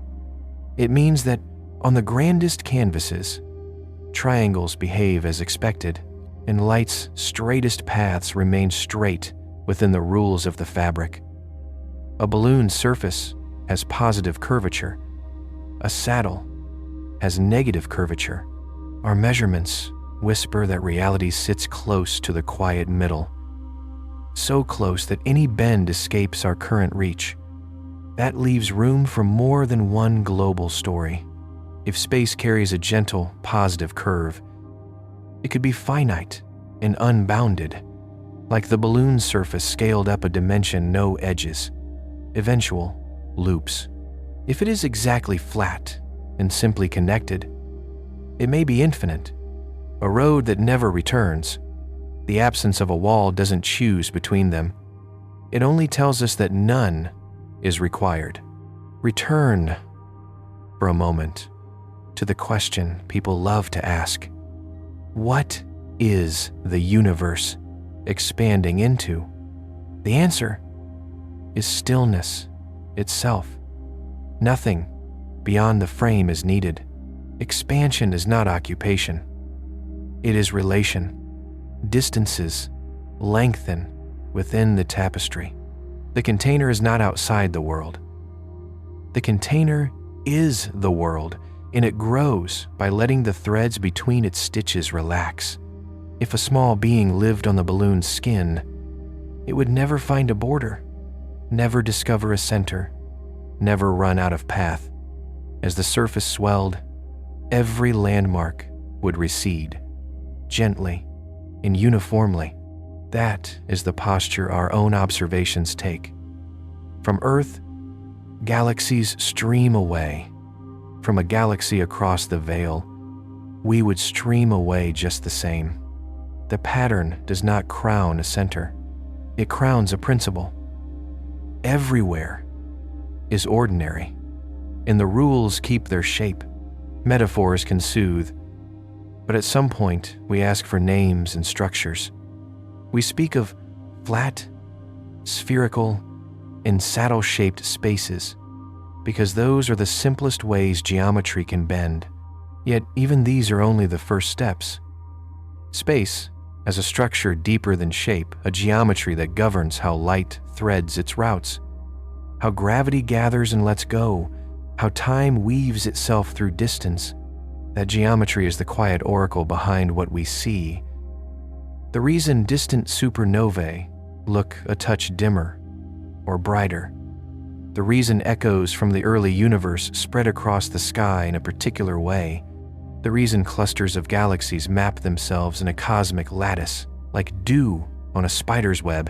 It means that on the grandest canvases, triangles behave as expected, and light's straightest paths remain straight within the rules of the fabric. A balloon's surface has positive curvature. A saddle has negative curvature. Our measurements whisper that reality sits close to the quiet middle, so close that any bend escapes our current reach. That leaves room for more than one global story. If space carries a gentle, positive curve, it could be finite and unbounded, like the balloon's surface scaled up a dimension no edges, eventual loops. If it is exactly flat and simply connected, it may be infinite, a road that never returns. The absence of a wall doesn't choose between them. It only tells us that none is required. Return for a moment to the question people love to ask. What is the universe expanding into? The answer is stillness itself. Nothing beyond the frame is needed. Expansion is not occupation. It is relation. Distances lengthen within the tapestry. The container is not outside the world. The container is the world, and it grows by letting the threads between its stitches relax. If a small being lived on the balloon's skin, it would never find a border, never discover a center, never run out of path. As the surface swelled, every landmark would recede, gently and uniformly. That is the posture our own observations take. From Earth, galaxies stream away. From a galaxy across the veil, we would stream away just the same. The pattern does not crown a center. It crowns a principle. Everywhere is ordinary, and the rules keep their shape. Metaphors can soothe, but at some point we ask for names and structures. We speak of flat, spherical, and saddle-shaped spaces because those are the simplest ways geometry can bend. Yet even these are only the first steps. Space, as a structure deeper than shape, a geometry that governs how light threads its routes, how gravity gathers and lets go, how time weaves itself through distance. That geometry is the quiet oracle behind what we see. The reason distant supernovae look a touch dimmer or brighter, the reason echoes from the early universe spread across the sky in a particular way, the reason clusters of galaxies map themselves in a cosmic lattice, like dew on a spider's web.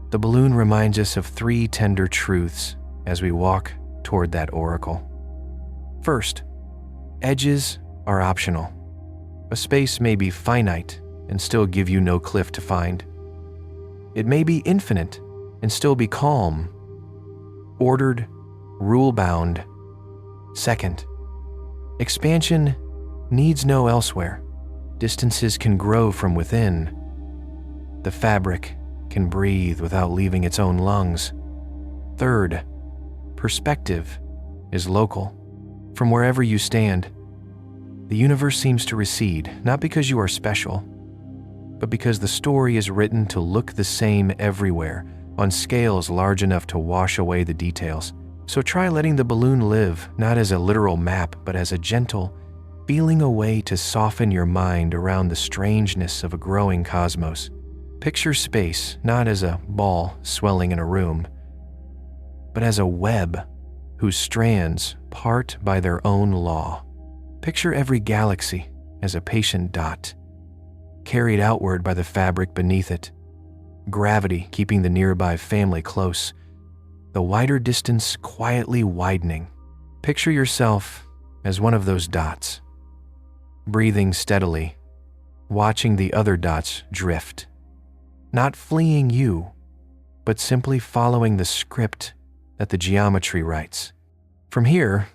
The balloon reminds us of three tender truths as we walk toward that oracle. First, edges are optional. A space may be finite and still give you no cliff to find. It may be infinite and still be calm, ordered, rule-bound. Second, expansion needs no elsewhere. Distances can grow from within. The fabric can breathe without leaving its own lungs. Third, perspective is local. From wherever you stand, the universe seems to recede, not because you are special, but because the story is written to look the same everywhere, on scales large enough to wash away the details. So try letting the balloon live, not as a literal map, but as a gentle, feeling a way to soften your mind around the strangeness of a growing cosmos. Picture space not as a ball swelling in a room, but as a web whose strands part by their own law. Picture every galaxy as a patient dot, carried outward by the fabric beneath it, gravity keeping the nearby family close, the wider distance quietly widening. Picture yourself as one of those dots, breathing steadily, watching the other dots drift, not fleeing you, but simply following the script that the geometry writes. From here,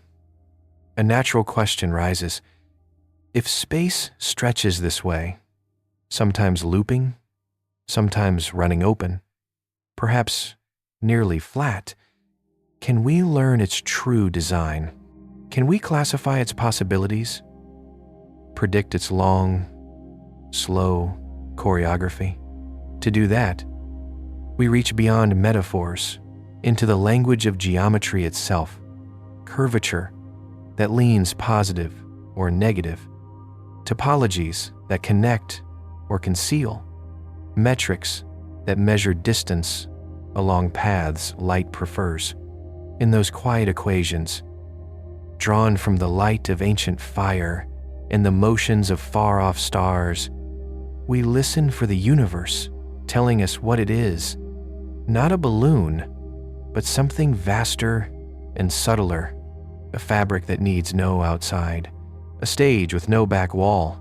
a natural question rises. If space stretches this way, sometimes looping, sometimes running open, perhaps nearly flat, can we learn its true design? Can we classify its possibilities? Predict its long, slow choreography? To do that, we reach beyond metaphors into the language of geometry itself, curvature that leans positive or negative, topologies that connect or conceal, metrics that measure distance along paths light prefers. In those quiet equations, drawn from the light of ancient fire and the motions of far-off stars, we listen for the universe telling us what it is, not a balloon, but something vaster and subtler, a fabric that needs no outside, a stage with no back wall,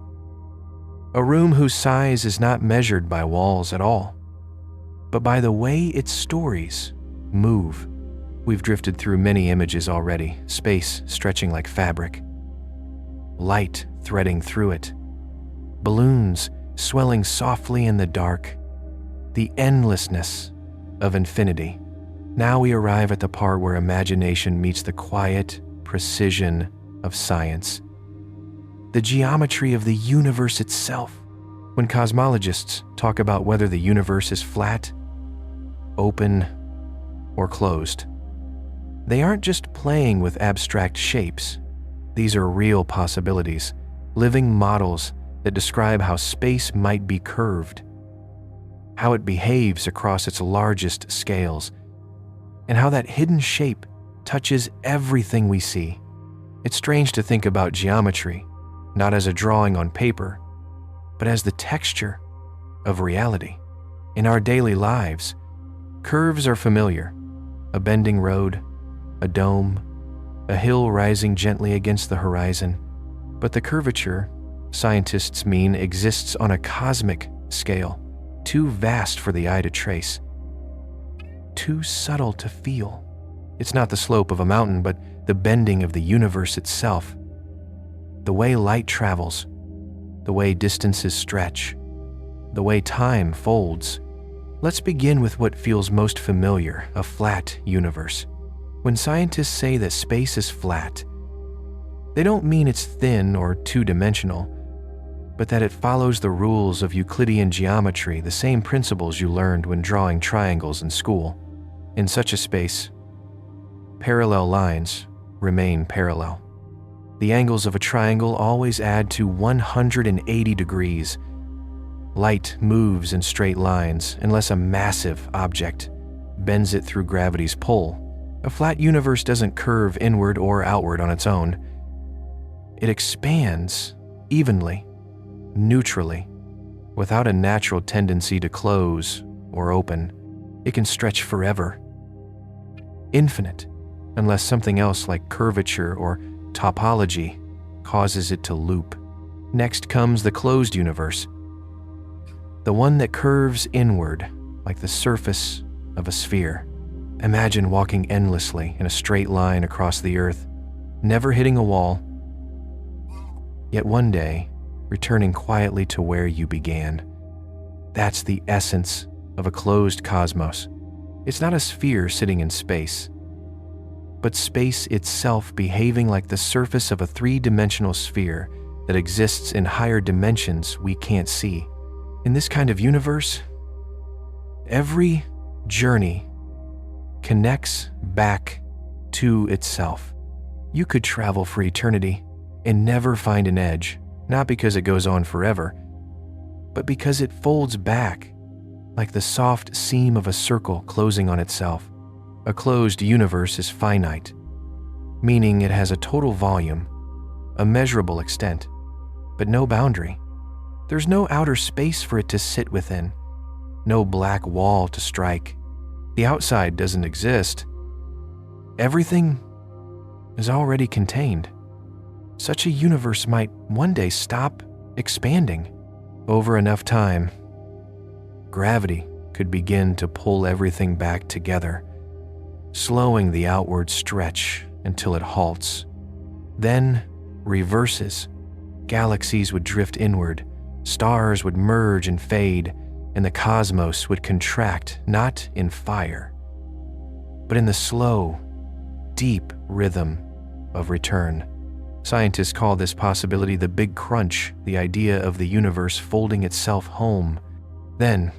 a room whose size is not measured by walls at all, but by the way its stories move. We've drifted through many images already, space stretching like fabric, light threading through it, balloons swelling softly in the dark, the endlessness of infinity. Now we arrive at the part where imagination meets the quiet precision of science, the geometry of the universe itself. When cosmologists talk about whether the universe is flat, open, or closed, they aren't just playing with abstract shapes. These are real possibilities, living models that describe how space might be curved, how it behaves across its largest scales, and how that hidden shape touches everything we see. It's strange to think about geometry not as a drawing on paper, but as the texture of reality. In our daily lives, curves are familiar: a bending road, a dome, a hill rising gently against the horizon. But the curvature, scientists mean, exists on a cosmic scale, too vast for the eye to trace, too subtle to feel. It's not the slope of a mountain, but the bending of the universe itself. The way light travels, the way distances stretch, the way time folds. Let's begin with what feels most familiar: a flat universe. When scientists say that space is flat, they don't mean it's thin or two-dimensional, but that it follows the rules of Euclidean geometry, the same principles you learned when drawing triangles in school. In such a space, parallel lines remain parallel. The angles of a triangle always add to 180 degrees. Light moves in straight lines unless a massive object bends it through gravity's pull. A flat universe doesn't curve inward or outward on its own. It expands evenly, neutrally, without a natural tendency to close or open. It can stretch forever, infinite, unless something else like curvature or topology causes it to loop. Next comes the closed universe, the one that curves inward like the surface of a sphere. Imagine walking endlessly in a straight line across the earth, never hitting a wall, yet one day returning quietly to where you began. That's the essence of a closed cosmos. It's not a sphere sitting in space, but space itself behaving like the surface of a three-dimensional sphere that exists in higher dimensions we can't see. In this kind of universe, every journey connects back to itself. You could travel for eternity and never find an edge, not because it goes on forever, but because it folds back like the soft seam of a circle closing on itself. A closed universe is finite, meaning it has a total volume, a measurable extent, but no boundary. There's no outer space for it to sit within, no black wall to strike. The outside doesn't exist. Everything is already contained. Such a universe might one day stop expanding. Over enough time, gravity could begin to pull everything back together, slowing the outward stretch until it halts, then reverses. Galaxies would drift inward, stars would merge and fade, and the cosmos would contract, not in fire, but in the slow, deep rhythm of return. Scientists call this possibility the Big Crunch, the idea of the universe folding itself home. Then,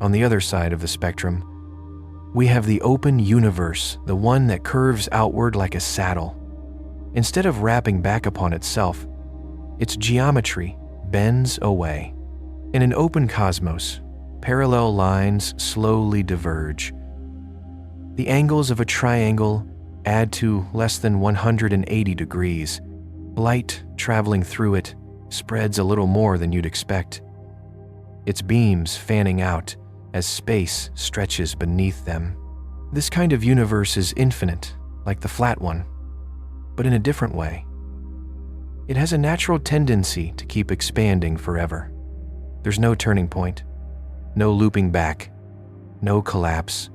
on the other side of the spectrum, we have the open universe, the one that curves outward like a saddle. Instead of wrapping back upon itself, its geometry bends away. In an open cosmos, parallel lines slowly diverge. The angles of a triangle add to less than 180 degrees. Light traveling through it spreads a little more than you'd expect, its beams fanning out as space stretches beneath them. This kind of universe is infinite, like the flat one, but in a different way. It has a natural tendency to keep expanding forever. There's no turning point, no looping back, no collapse.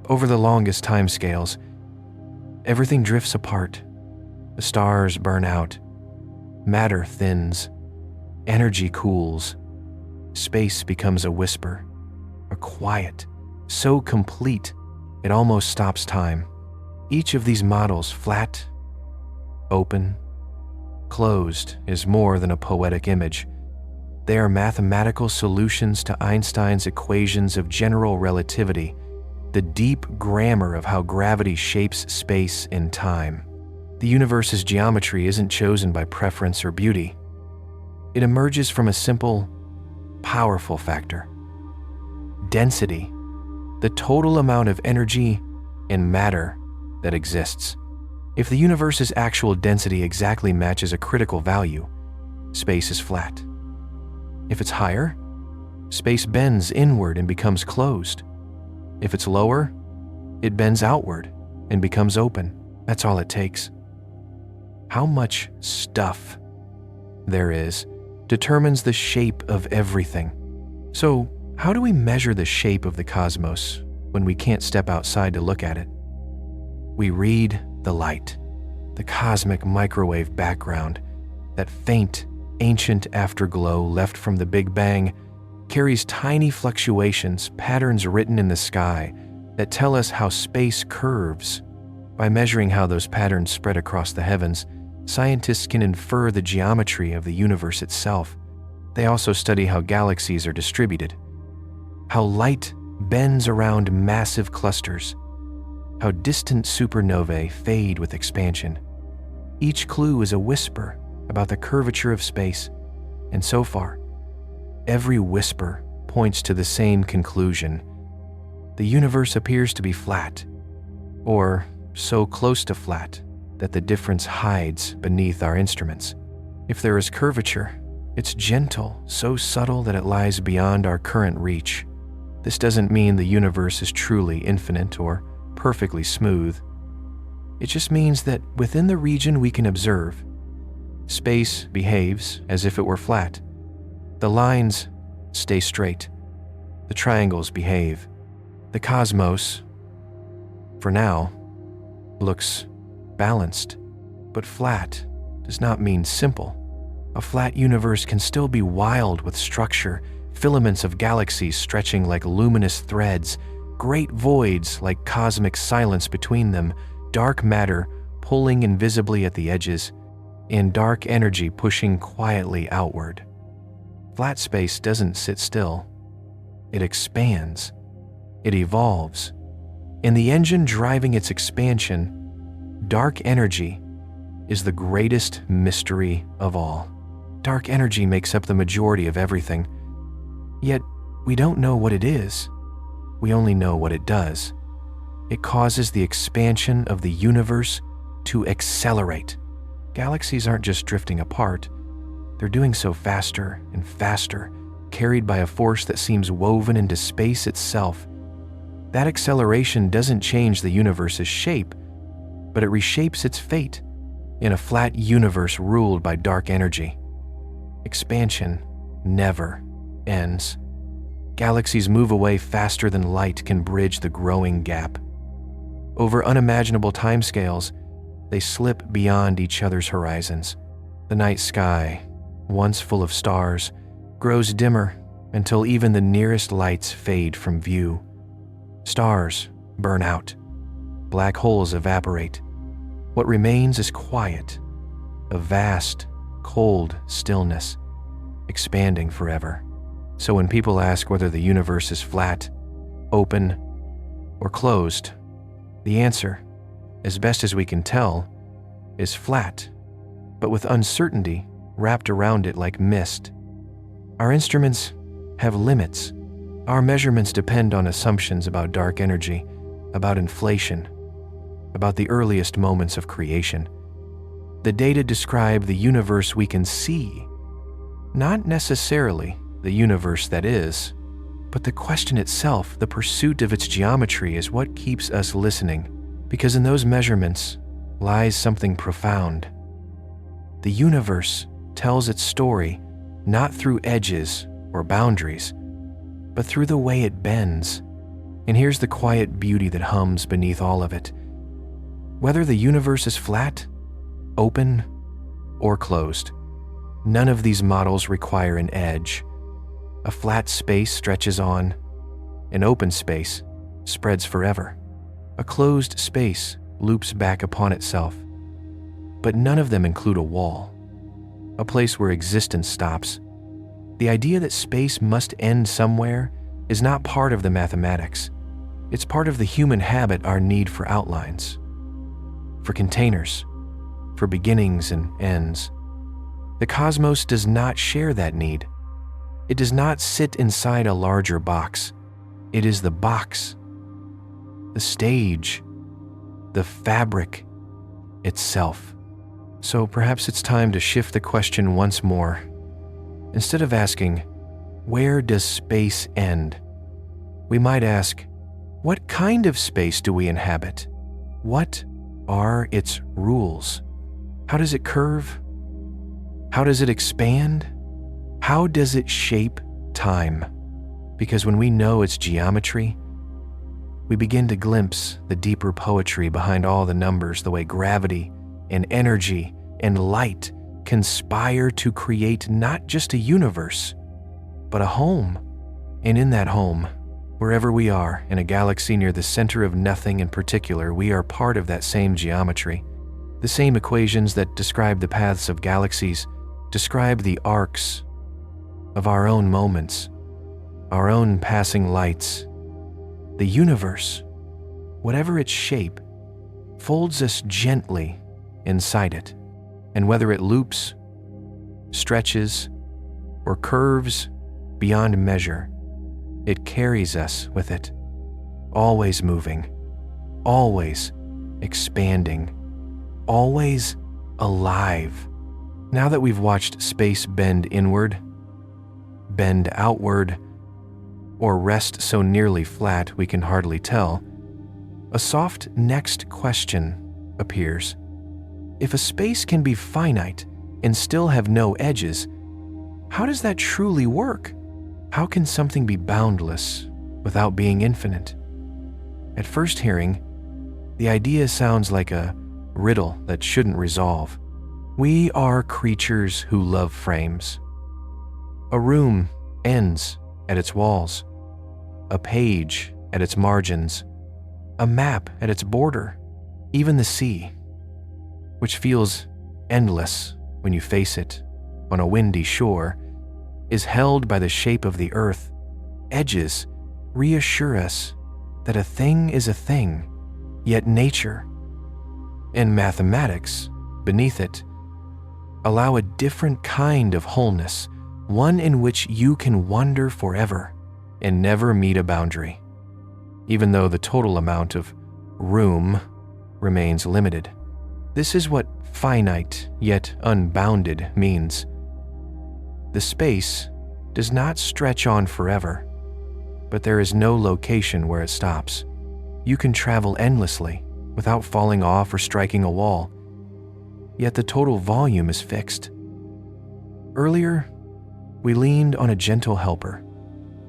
Over the longest timescales, everything drifts apart. The stars burn out, matter thins, energy cools, space becomes a whisper, a quiet, so complete it almost stops time. Each of these models, flat, open, closed, is more than a poetic image. They are mathematical solutions to Einstein's equations of general relativity, the deep grammar of how gravity shapes space and time. The universe's geometry isn't chosen by preference or beauty. It emerges from a simple, powerful factor: density, the total amount of energy and matter that exists. If the universe's actual density exactly matches a critical value, space is flat. If it's higher, space bends inward and becomes closed. If it's lower, it bends outward and becomes open. That's all it takes. How much stuff there is determines the shape of everything. So, how do we measure the shape of the cosmos when we can't step outside to look at it? We read the light, the cosmic microwave background, that faint, ancient afterglow left from the Big Bang carries tiny fluctuations, patterns written in the sky that tell us how space curves. By measuring how those patterns spread across the heavens, scientists can infer the geometry of the universe itself. They also study how galaxies are distributed, how light bends around massive clusters, how distant supernovae fade with expansion. Each clue is a whisper about the curvature of space, and so far, every whisper points to the same conclusion. The universe appears to be flat, or so close to flat that the difference hides beneath our instruments. If there is curvature, it's gentle, so subtle that it lies beyond our current reach. This doesn't mean the universe is truly infinite or perfectly smooth. It just means that within the region we can observe, space behaves as if it were flat. The lines stay straight. The triangles behave. The cosmos, for now, looks balanced, but flat does not mean simple. A flat universe can still be wild with structure, filaments of galaxies stretching like luminous threads, great voids like cosmic silence between them, dark matter pulling invisibly at the edges, and dark energy pushing quietly outward. Flat space doesn't sit still. It expands. It evolves. And the engine driving its expansion, dark energy, is the greatest mystery of all. Dark energy makes up the majority of everything, yet we don't know what it is. We only know what it does. It causes the expansion of the universe to accelerate. Galaxies aren't just drifting apart. They're doing so faster and faster, carried by a force that seems woven into space itself. That acceleration doesn't change the universe's shape, but it reshapes its fate in a flat universe ruled by dark energy. Expansion never ends. Galaxies move away faster than light can bridge the growing gap. Over unimaginable timescales, they slip beyond each other's horizons. The night sky, once full of stars, grows dimmer until even the nearest lights fade from view. Stars burn out. Black holes evaporate. What remains is quiet, a vast, cold stillness, expanding forever. So when people ask whether the universe is flat, open, or closed, the answer, as best as we can tell, is flat, but with uncertainty wrapped around it like mist. Our instruments have limits. Our measurements depend on assumptions about dark energy, about inflation, about the earliest moments of creation. The data describe the universe we can see, not necessarily the universe that is, but the question itself, the pursuit of its geometry, is what keeps us listening, because in those measurements lies something profound. The universe tells its story not through edges or boundaries, but through the way it bends. And here's the quiet beauty that hums beneath all of it. Whether the universe is flat, open, or closed, none of these models require an edge. A flat space stretches on. An open space spreads forever. A closed space loops back upon itself. But none of them include a wall, a place where existence stops. The idea that space must end somewhere is not part of the mathematics. It's part of the human habit, our need for outlines, for containers, for beginnings and ends. The cosmos does not share that need. It does not sit inside a larger box. It is the box, the stage, the fabric itself. So perhaps it's time to shift the question once more. Instead of asking, where does space end? We might ask, what kind of space do we inhabit? What are its rules? How does it curve? How does it expand? How does it shape time? Because when we know its geometry, we begin to glimpse the deeper poetry behind all the numbers, the way gravity and energy and light conspire to create not just a universe, but a home. And in that home, wherever we are, in a galaxy near the center of nothing in particular, we are part of that same geometry. The same equations that describe the paths of galaxies describe the arcs of our own moments, our own passing lights. The universe, whatever its shape, folds us gently inside it. And whether it loops, stretches, or curves beyond measure, it carries us with it, always moving, always expanding, always alive. Now that we've watched space bend inward, bend outward, or rest so nearly flat we can hardly tell, a soft next question appears. If a space can be finite and still have no edges, how does that truly work? How can something be boundless without being infinite? At first hearing, the idea sounds like a riddle that shouldn't resolve. We are creatures who love frames. A room ends at its walls, a page at its margins, a map at its border, even the sea, which feels endless when you face it on a windy shore, is held by the shape of the earth. Edges reassure us that a thing is a thing, yet nature and mathematics beneath it allow a different kind of wholeness, one in which you can wander forever and never meet a boundary, even though the total amount of room remains limited. This is what finite yet unbounded means. The space does not stretch on forever, but there is no location where it stops. You can travel endlessly without falling off or striking a wall, yet the total volume is fixed. Earlier, we leaned on a gentle helper,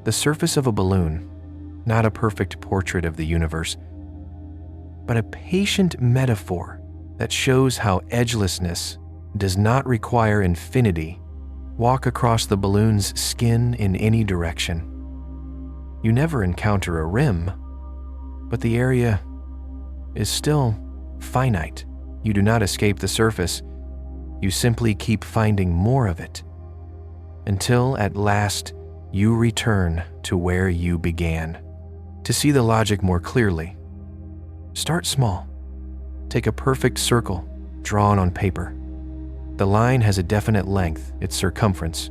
the surface of a balloon, not a perfect portrait of the universe, but a patient metaphor that shows how edgelessness does not require infinity. Walk across the balloon's skin in any direction. You never encounter a rim, but the area is still finite. You do not escape the surface. You simply keep finding more of it, until at last you return to where you began. To see the logic more clearly, start small. Take a perfect circle drawn on paper. The line has a definite length, its circumference,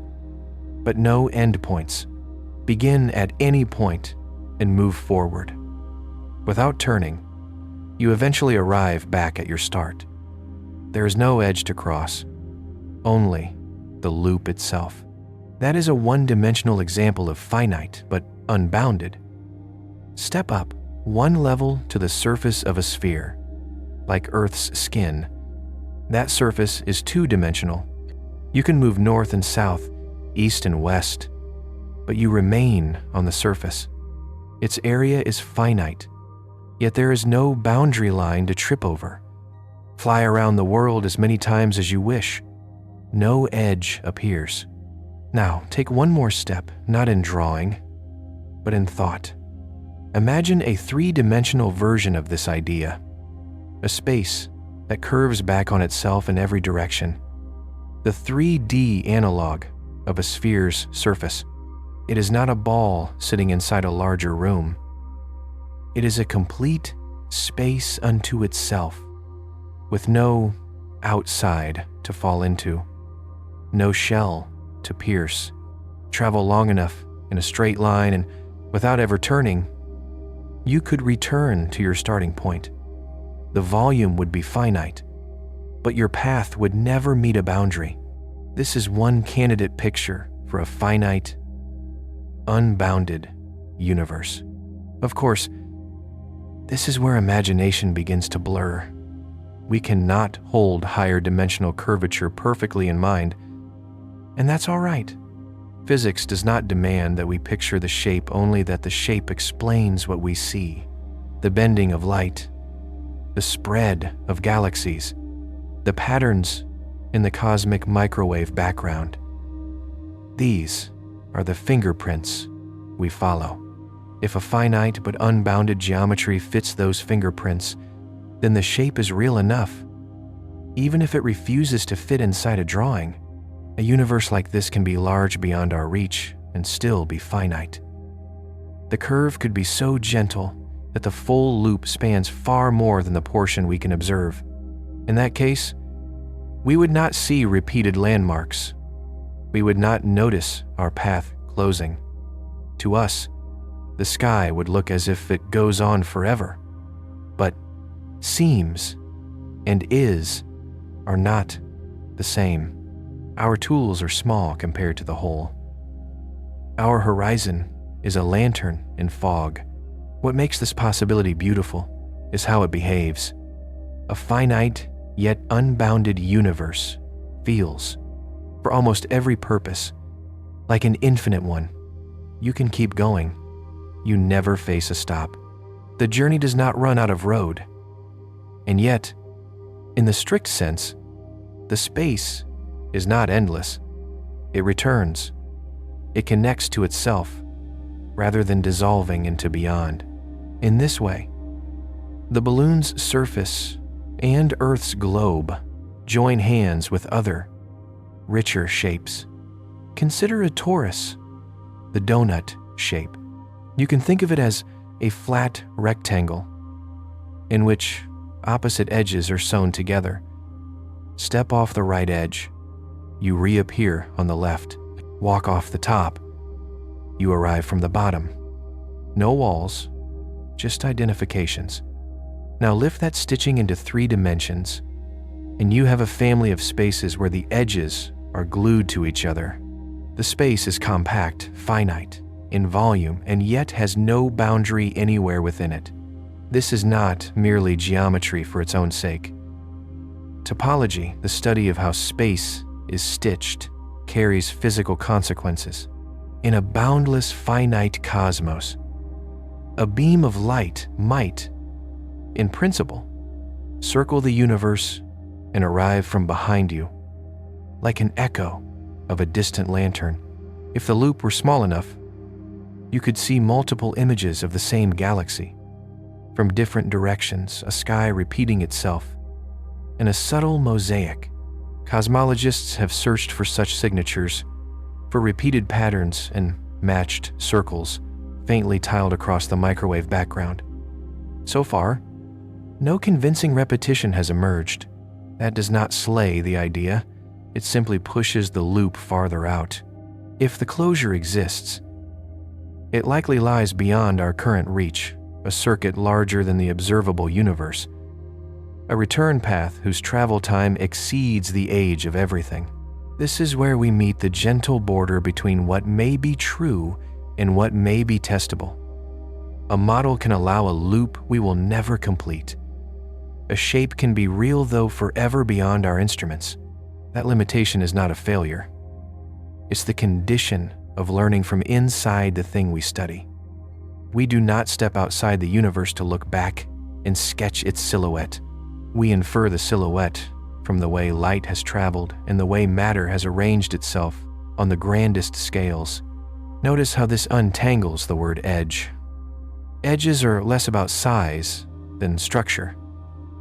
but no endpoints. Begin at any point and move forward. Without turning, you eventually arrive back at your start. There is no edge to cross, only the loop itself. That is a one-dimensional example of finite but unbounded. Step up one level to the surface of a sphere, like Earth's skin. That surface is two-dimensional. You can move north and south, east and west, but you remain on the surface. Its area is finite, yet there is no boundary line to trip over. Fly around the world as many times as you wish. No edge appears. Now, take one more step, not in drawing, but in thought. Imagine a three-dimensional version of this idea, a space that curves back on itself in every direction, the 3D analog of a sphere's surface. It is not a ball sitting inside a larger room. It is a complete space unto itself, with no outside to fall into, no shell to pierce. Travel long enough in a straight line, and without ever turning, you could return to your starting point. The volume would be finite, but your path would never meet a boundary. This is one candidate picture for a finite, unbounded universe. Of course, this is where imagination begins to blur. We cannot hold higher dimensional curvature perfectly in mind, and that's all right. Physics does not demand that we picture the shape, only that the shape explains what we see. The bending of light, the spread of galaxies, the patterns in the cosmic microwave background. These are the fingerprints we follow. If a finite but unbounded geometry fits those fingerprints, then the shape is real enough. Even if it refuses to fit inside a drawing, a universe like this can be large beyond our reach and still be finite. The curve could be so gentle that the full loop spans far more than the portion we can observe. In that case, we would not see repeated landmarks. We would not notice our path closing. To us, the sky would look as if it goes on forever. But seems and is are not the same. Our tools are small compared to the whole. Our horizon is a lantern in fog. What makes this possibility beautiful is how it behaves. A finite yet unbounded universe feels, for almost every purpose, like an infinite one. You can keep going. You never face a stop. The journey does not run out of road. And yet, in the strict sense, the space is not endless. It returns. It connects to itself, rather than dissolving into beyond. In this way, the balloon's surface and Earth's globe join hands with other, richer shapes. Consider a torus, the donut shape. You can think of it as a flat rectangle in which opposite edges are sewn together. Step off the right edge, you reappear on the left. Walk off the top, you arrive from the bottom. No walls, just identifications. Now lift that stitching into 3 dimensions, and you have a family of spaces where the edges are glued to each other. The space is compact, finite, in volume, and yet has no boundary anywhere within it. This is not merely geometry for its own sake. Topology, the study of how space is stitched, carries physical consequences. In a boundless, finite cosmos, a beam of light might, in principle, circle the universe, and arrive from behind you, like an echo of a distant lantern. If the loop were small enough, you could see multiple images of the same galaxy, from different directions, a sky repeating itself, and a subtle mosaic. Cosmologists have searched for such signatures, for repeated patterns and matched circles faintly tiled across the microwave background. So far, no convincing repetition has emerged. That does not slay the idea, it simply pushes the loop farther out. If the closure exists, it likely lies beyond our current reach, a circuit larger than the observable universe, a return path whose travel time exceeds the age of everything. This is where we meet the gentle border between what may be true and what may be testable. A model can allow a loop we will never complete. A shape can be real, though forever beyond our instruments. That limitation is not a failure. It's the condition of learning from inside the thing we study. We do not step outside the universe to look back and sketch its silhouette. We infer the silhouette from the way light has traveled and the way matter has arranged itself on the grandest scales. Notice how this untangles the word edge. Edges are less about size than structure.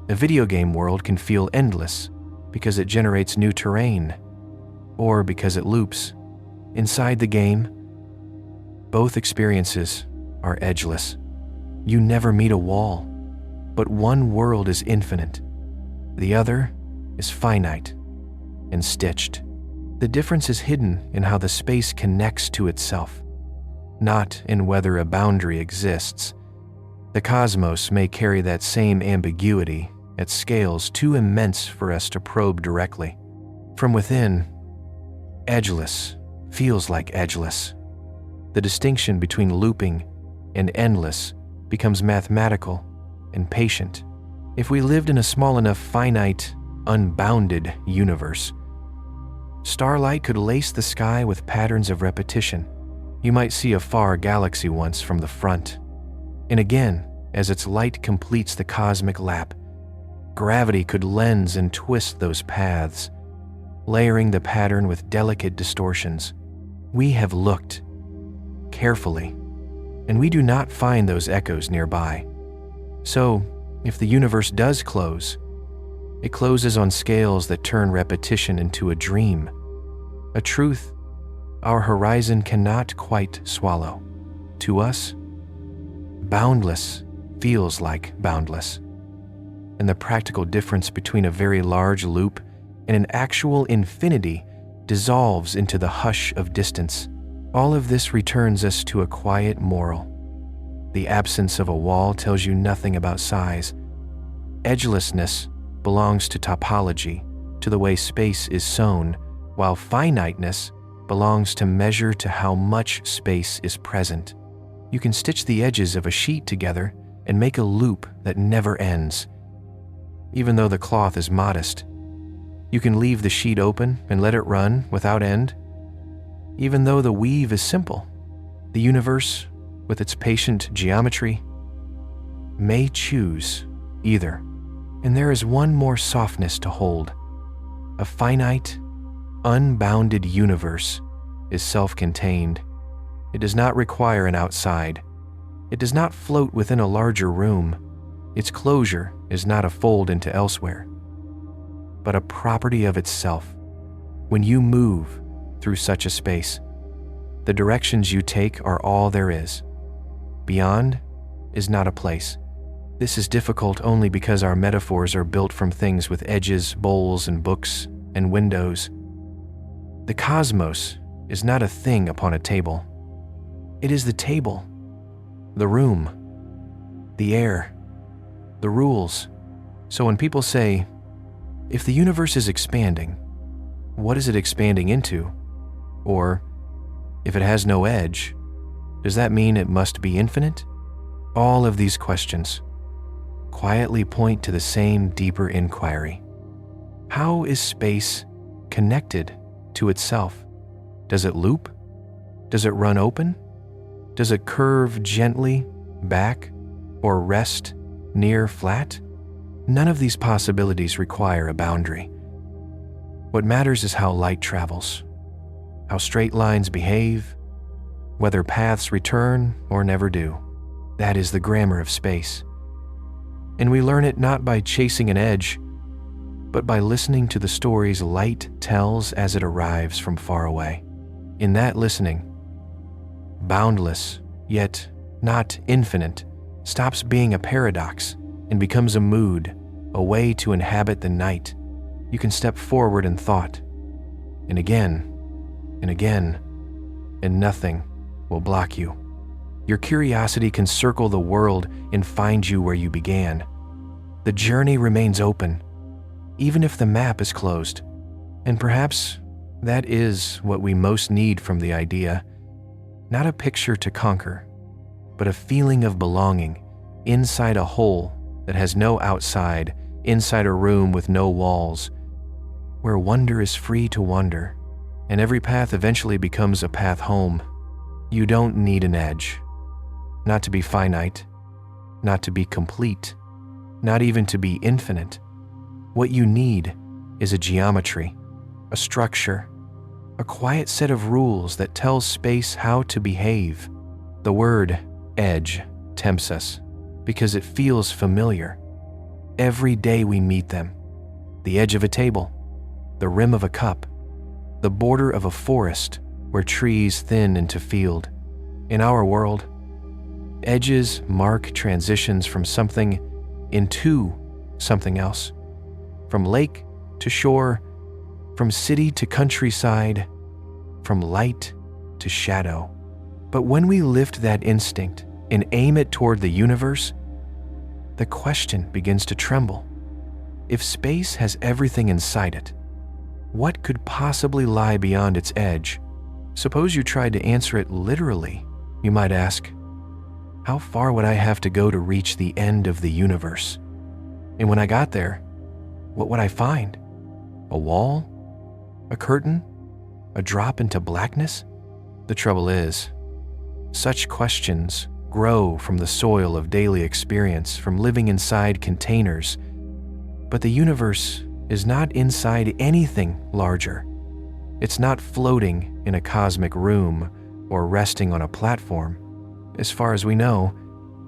A video game world can feel endless because it generates new terrain, or because it loops. Inside the game, both experiences are edgeless. You never meet a wall, but one world is infinite. The other is finite and stitched. The difference is hidden in how the space connects to itself, not in whether a boundary exists. The cosmos may carry that same ambiguity at scales too immense for us to probe directly. From within, edgeless feels like edgeless. The distinction between looping and endless becomes mathematical and patient. If we lived in a small enough, finite, unbounded universe, starlight could lace the sky with patterns of repetition. You might see a far galaxy once from the front, and again as its light completes the cosmic lap. Gravity could lens and twist those paths, layering the pattern with delicate distortions. We have looked carefully, and we do not find those echoes nearby. So, if the universe does close, it closes on scales that turn repetition into a dream, a truth our horizon cannot quite swallow. To us, boundless feels like boundless, and the practical difference between a very large loop and an actual infinity dissolves into the hush of distance. All of this returns us to a quiet moral. The absence of a wall tells you nothing about size. Edgelessness belongs to topology, to the way space is sewn, while finiteness belongs to measure, to how much space is present. You can stitch the edges of a sheet together and make a loop that never ends. Even though the cloth is modest, you can leave the sheet open and let it run without end. Even though the weave is simple, the universe, with its patient geometry, may choose either. And there is one more softness to hold. A finite, unbounded universe is self-contained. It does not require an outside. It does not float within a larger room. Its closure is not a fold into elsewhere, but a property of itself. When you move through such a space, the directions you take are all there is. Beyond is not a place. This is difficult only because our metaphors are built from things with edges, bowls, and books, and windows. The cosmos is not a thing upon a table. It is the table, the room, the air, the rules. So when people say, if the universe is expanding, what is it expanding into? Or, if it has no edge, does that mean it must be infinite? All of these questions quietly point to the same deeper inquiry. How is space connected to itself? Does it loop? Does it run open? Does it curve gently back or rest near flat? None of these possibilities require a boundary. What matters is how light travels, how straight lines behave, whether paths return or never do. That is the grammar of space. And we learn it not by chasing an edge, but by listening to the stories light tells as it arrives from far away. In that listening, boundless, yet not infinite, stops being a paradox and becomes a mood, a way to inhabit the night. You can step forward in thought, and again, and nothing will block you. Your curiosity can circle the world and find you where you began. The journey remains open, even if the map is closed. And perhaps that is what we most need from the idea. Not a picture to conquer, but a feeling of belonging inside a hole that has no outside, inside a room with no walls, where wonder is free to wander, and every path eventually becomes a path home. You don't need an edge. Not to be finite, not to be complete, not even to be infinite. What you need is a geometry, a structure, a quiet set of rules that tells space how to behave. The word edge tempts us because it feels familiar. Every day we meet them. The edge of a table, the rim of a cup, the border of a forest where trees thin into field. In our world, edges mark transitions from something into something else, from lake to shore, from city to countryside, from light to shadow. But when we lift that instinct and aim it toward the universe, the question begins to tremble. If space has everything inside it, what could possibly lie beyond its edge? Suppose you tried to answer it literally. You might ask, how far would I have to go to reach the end of the universe? And when I got there, what would I find? A wall? A curtain? A drop into blackness? The trouble is, such questions grow from the soil of daily experience, from living inside containers. But the universe is not inside anything larger. It's not floating in a cosmic room or resting on a platform. As far as we know,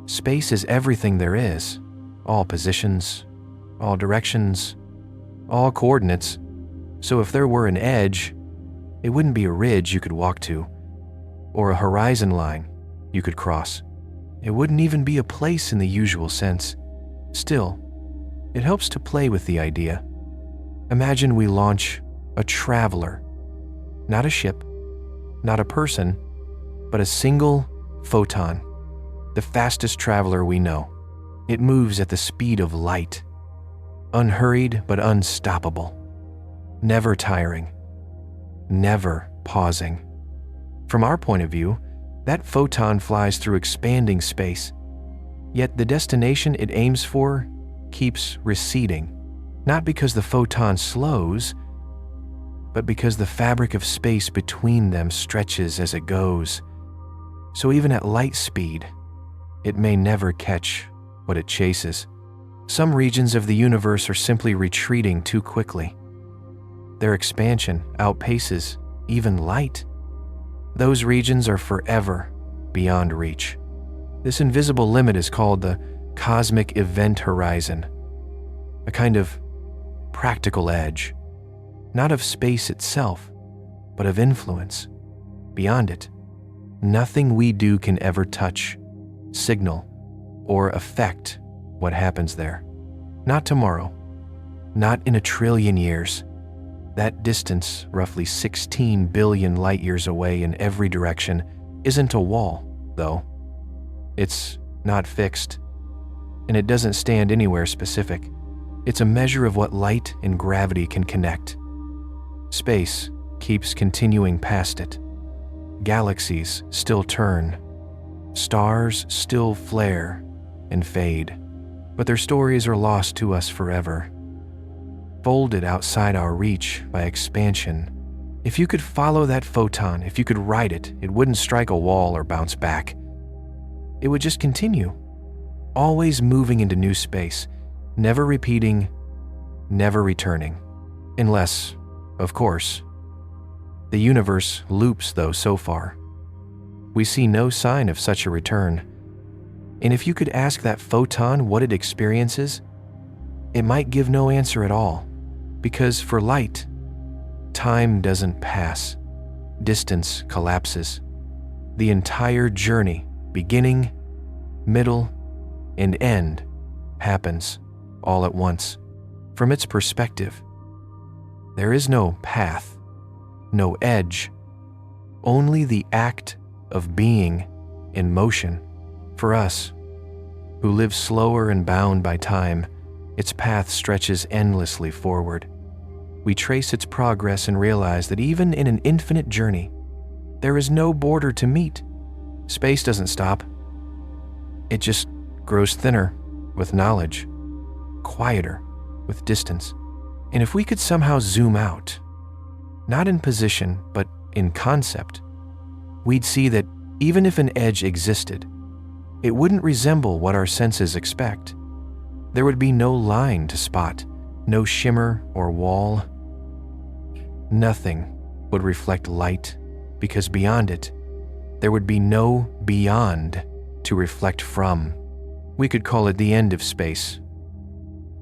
space is everything there is, all positions, all directions, all coordinates. So if there were an edge, it wouldn't be a ridge you could walk to, or a horizon line you could cross. It wouldn't even be a place in the usual sense. Still, it helps to play with the idea. Imagine we launch a traveler, not a ship, not a person, but a single photon, the fastest traveler we know. It moves at the speed of light, unhurried but unstoppable, never tiring, never pausing. From our point of view, that photon flies through expanding space, yet the destination it aims for keeps receding, not because the photon slows, but because the fabric of space between them stretches as it goes. So even at light speed, it may never catch what it chases. Some regions of the universe are simply retreating too quickly. Their expansion outpaces even light. Those regions are forever beyond reach. This invisible limit is called the cosmic event horizon, a kind of practical edge, not of space itself, but of influence. Beyond it, nothing we do can ever touch, signal, or affect what happens there. Not tomorrow, not in 1 trillion years. That distance, roughly 16 billion light years away in every direction, isn't a wall, though. It's not fixed, and it doesn't stand anywhere specific. It's a measure of what light and gravity can connect. Space keeps continuing past it. Galaxies still turn. Stars still flare and fade, but their stories are lost to us forever, folded outside our reach by expansion. If you could follow that photon, if you could ride it, it wouldn't strike a wall or bounce back. It would just continue, always moving into new space, never repeating, never returning. Unless, of course, the universe loops though so far. We see no sign of such a return. And if you could ask that photon what it experiences, it might give no answer at all, because for light, time doesn't pass, distance collapses. The entire journey, beginning, middle, and end, happens all at once. From its perspective, there is no path, no edge, only the act of being in motion. For us, who live slower and bound by time, its path stretches endlessly forward. We trace its progress and realize that even in an infinite journey, there is no border to meet. Space doesn't stop. It just grows thinner with knowledge, quieter with distance. And if we could somehow zoom out, not in position, but in concept, we'd see that even if an edge existed, it wouldn't resemble what our senses expect. There would be no line to spot, no shimmer or wall. Nothing would reflect light, because beyond it, there would be no beyond to reflect from. We could call it the end of space.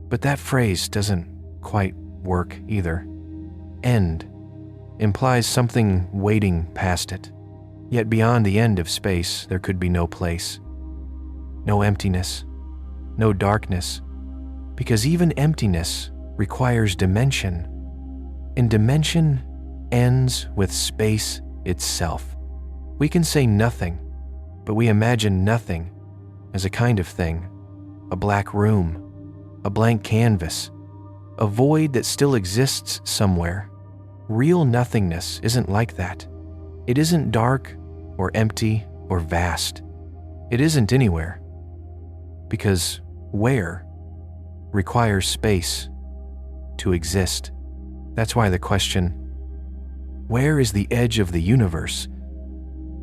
But that phrase doesn't quite work either. End implies something waiting past it. Yet beyond the end of space, there could be no place, no emptiness, no darkness, because even emptiness requires dimension, and dimension ends with space itself. We can say nothing, but we imagine nothing as a kind of thing, a black room, a blank canvas, a void that still exists somewhere. Real nothingness isn't like that. It isn't dark or empty or vast. It isn't anywhere. Because where requires space to exist. That's why the question, where is the edge of the universe,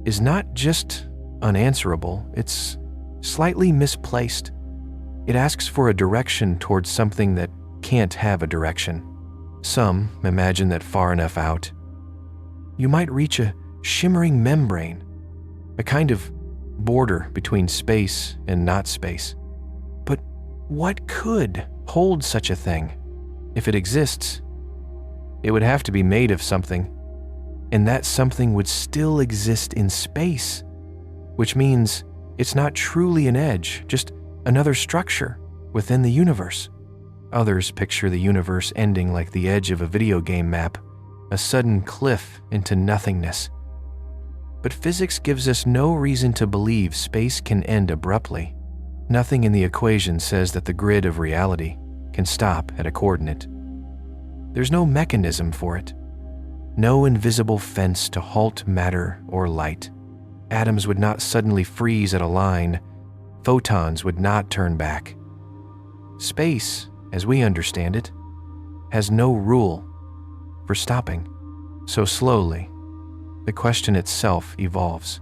is not just unanswerable, it's slightly misplaced. It asks for a direction towards something that can't have a direction. Some imagine that far enough out, you might reach a shimmering membrane, a kind of border between space and not space. But what could hold such a thing? If it exists, it would have to be made of something, and that something would still exist in space, which means it's not truly an edge, just another structure within the universe. Others picture the universe ending like the edge of a video game map, a sudden cliff into nothingness. But physics gives us no reason to believe space can end abruptly. Nothing in the equation says that the grid of reality can stop at a coordinate. There's no mechanism for it, no invisible fence to halt matter or light. Atoms would not suddenly freeze at a line, photons would not turn back. Space, as we understand it, has no rule for stopping. So slowly, the question itself evolves.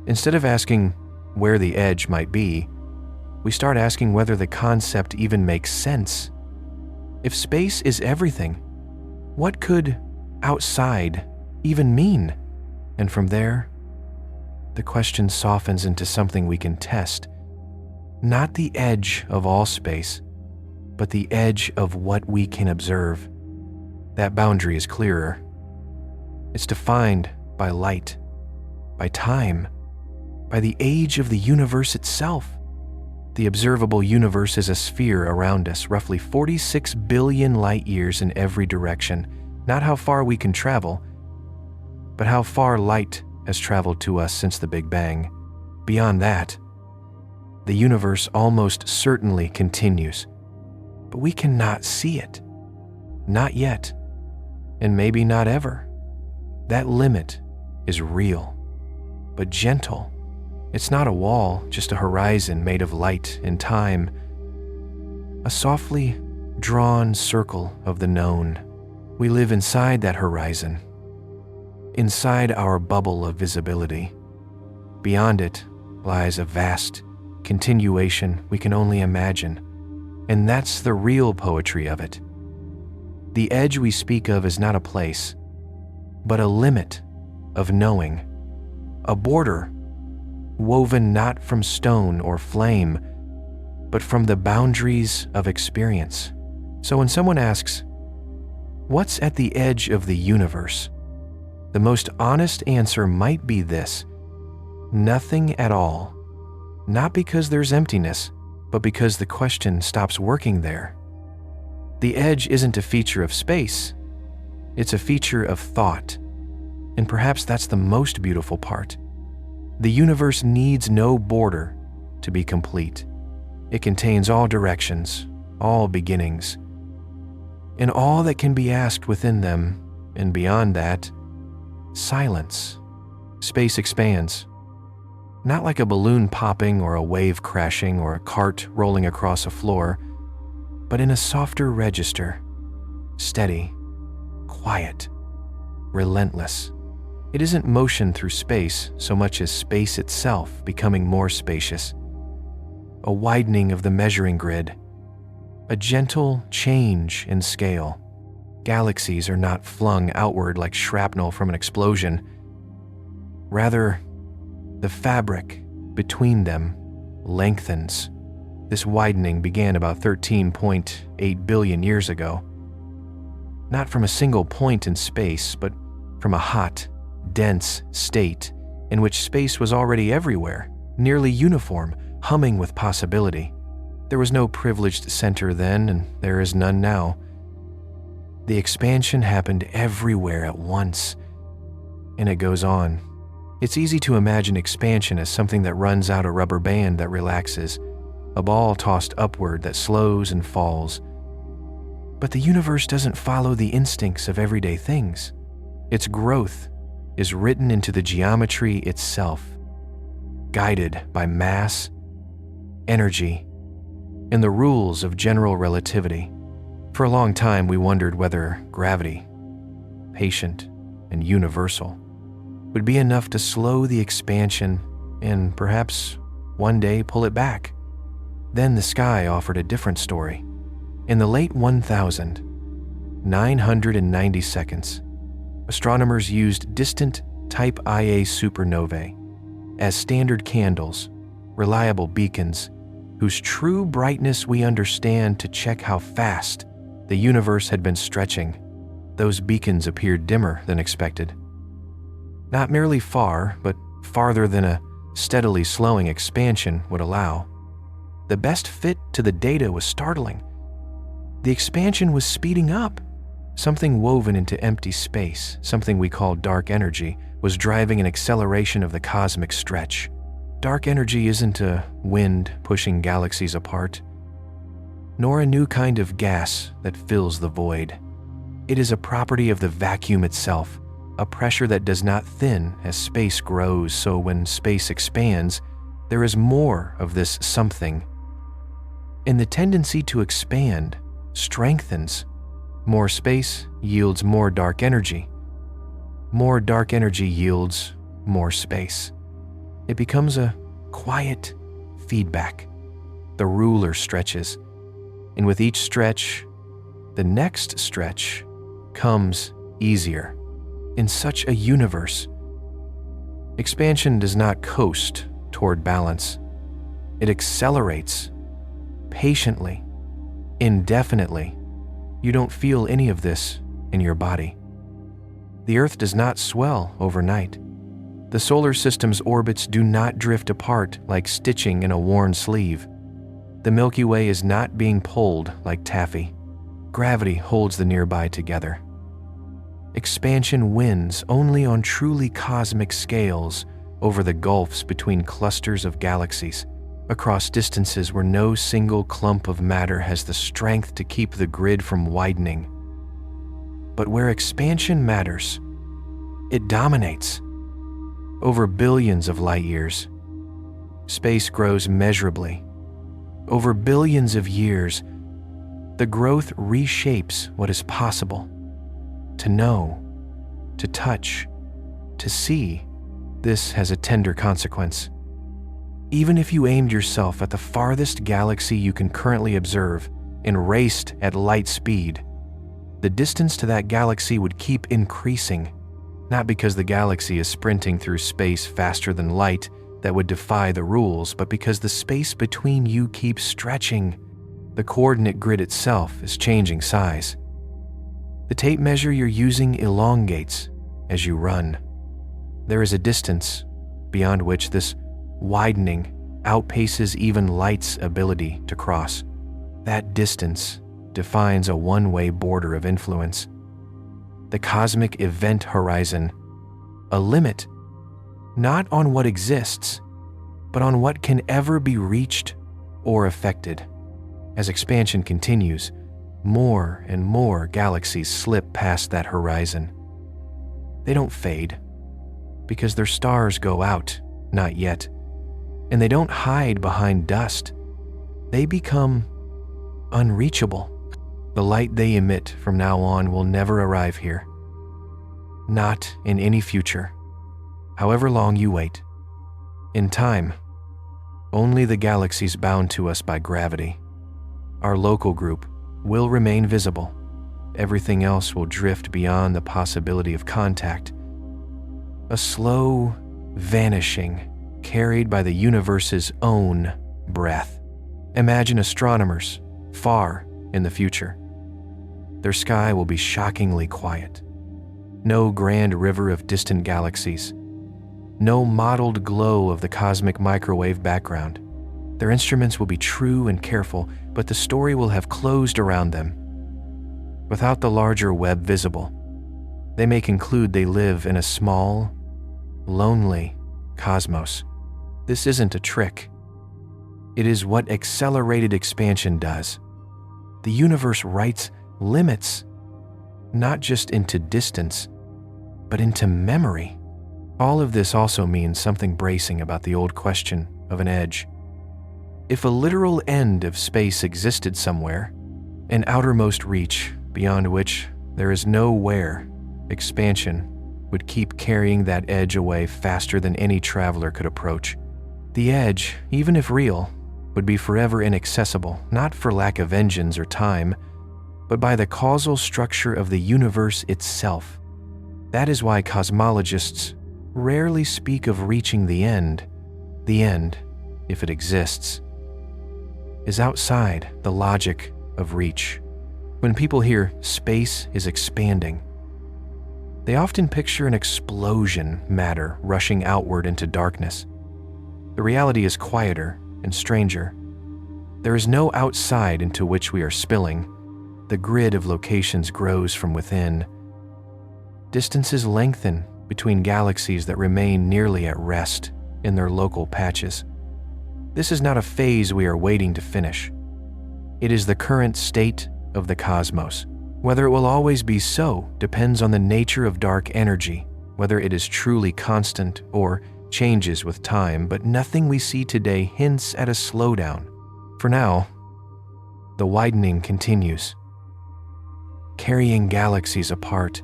Instead of asking where the edge might be, we start asking whether the concept even makes sense. If space is everything, what could outside even mean? And from there, the question softens into something we can test. Not the edge of all space, but the edge of what we can observe. That boundary is clearer. It's defined by light, by time, by the age of the universe itself. The observable universe is a sphere around us, roughly 46 billion light years in every direction. Not how far we can travel, but how far light has traveled to us since the Big Bang. Beyond that, the universe almost certainly continues, but we cannot see it. Not yet, and maybe not ever. That limit is real, but gentle. It's not a wall, just a horizon made of light and time. A softly drawn circle of the known. We live inside that horizon, inside our bubble of visibility. Beyond it lies a vast continuation we can only imagine. And that's the real poetry of it. The edge we speak of is not a place, but a limit of knowing, a border woven not from stone or flame, but from the boundaries of experience. So when someone asks, "What's at the edge of the universe?" the most honest answer might be this: nothing at all. Not because there's emptiness, but because the question stops working there. The edge isn't a feature of space, it's a feature of thought. And perhaps that's the most beautiful part. The universe needs no border to be complete. It contains all directions, all beginnings, and all that can be asked within them, and beyond that, silence. Space expands, not like a balloon popping or a wave crashing or a cart rolling across a floor, but in a softer register, steady, quiet, relentless. It isn't motion through space so much as space itself becoming more spacious, a widening of the measuring grid, a gentle change in scale. Galaxies are not flung outward like shrapnel from an explosion. Rather, the fabric between them lengthens. This widening began about 13.8 billion years ago. Not from a single point in space, but from a hot, dense state in which space was already everywhere, nearly uniform, humming with possibility. There was no privileged center then, and there is none now. The expansion happened everywhere at once, and it goes on. It's easy to imagine expansion as something that runs out a rubber band that relaxes, a ball tossed upward that slows and falls. But the universe doesn't follow the instincts of everyday things. Its growth is written into the geometry itself, guided by mass, energy, and the rules of general relativity. For a long time, we wondered whether gravity, patient and universal, would be enough to slow the expansion and perhaps one day pull it back. Then the sky offered a different story. In the late 1990 seconds, astronomers used distant Type Ia supernovae as standard candles, reliable beacons, whose true brightness we understand to check how fast the universe had been stretching. Those beacons appeared dimmer than expected. Not merely far, but farther than a steadily slowing expansion would allow. The best fit to the data was startling. The expansion was speeding up. Something woven into empty space, something we call dark energy, was driving an acceleration of the cosmic stretch. Dark energy isn't a wind pushing galaxies apart, nor a new kind of gas that fills the void. It is a property of the vacuum itself, a pressure that does not thin as space grows, so when space expands, there is more of this something. And the tendency to expand strengthens. More space yields more dark energy. More dark energy yields more space. It becomes a quiet feedback. The ruler stretches, and with each stretch, the next stretch comes easier. In such a universe, expansion does not coast toward balance. It accelerates patiently, indefinitely. You don't feel any of this in your body. The Earth does not swell overnight. The solar system's orbits do not drift apart like stitching in a worn sleeve. The Milky Way is not being pulled like taffy. Gravity holds the nearby together. Expansion wins only on truly cosmic scales over the gulfs between clusters of galaxies, across distances where no single clump of matter has the strength to keep the grid from widening. But where expansion matters, it dominates. Over billions of light years, space grows measurably. Over billions of years, the growth reshapes what is possible. To know, to touch, to see, this has a tender consequence. Even if you aimed yourself at the farthest galaxy you can currently observe and raced at light speed, the distance to that galaxy would keep increasing, not because the galaxy is sprinting through space faster than light that would defy the rules, but because the space between you keeps stretching. The coordinate grid itself is changing size. The tape measure you're using elongates as you run. There is a distance beyond which this widening outpaces even light's ability to cross. That distance defines a one-way border of influence. The cosmic event horizon, a limit not on what exists, but on what can ever be reached or affected. As expansion continues, more and more galaxies slip past that horizon. They don't fade, because their stars go out, not yet. And they don't hide behind dust. They become unreachable. The light they emit from now on will never arrive here. Not in any future, however long you wait. In time, only the galaxies bound to us by gravity, our local group, will remain visible. Everything else will drift beyond the possibility of contact. A slow vanishing carried by the universe's own breath. Imagine astronomers far in the future. Their sky will be shockingly quiet. No grand river of distant galaxies. No mottled glow of the cosmic microwave background. Their instruments will be true and careful, but the story will have closed around them. Without the larger web visible, they may conclude they live in a small, lonely cosmos. This isn't a trick. It is what accelerated expansion does. The universe writes limits, not just into distance, but into memory. All of this also means something bracing about the old question of an edge. If a literal end of space existed somewhere, an outermost reach beyond which there is no where, expansion would keep carrying that edge away faster than any traveler could approach. The edge, even if real, would be forever inaccessible, not for lack of engines or time, but by the causal structure of the universe itself. That is why cosmologists rarely speak of reaching the end. The end, if it exists, is outside the logic of reach. When people hear space is expanding, they often picture an explosion, matter rushing outward into darkness. The reality is quieter and stranger. There is no outside into which we are spilling. The grid of locations grows from within. Distances lengthen between galaxies that remain nearly at rest in their local patches. This is not a phase we are waiting to finish. It is the current state of the cosmos. Whether it will always be so depends on the nature of dark energy, whether it is truly constant or changes with time, but nothing we see today hints at a slowdown. For now, the widening continues, carrying galaxies apart,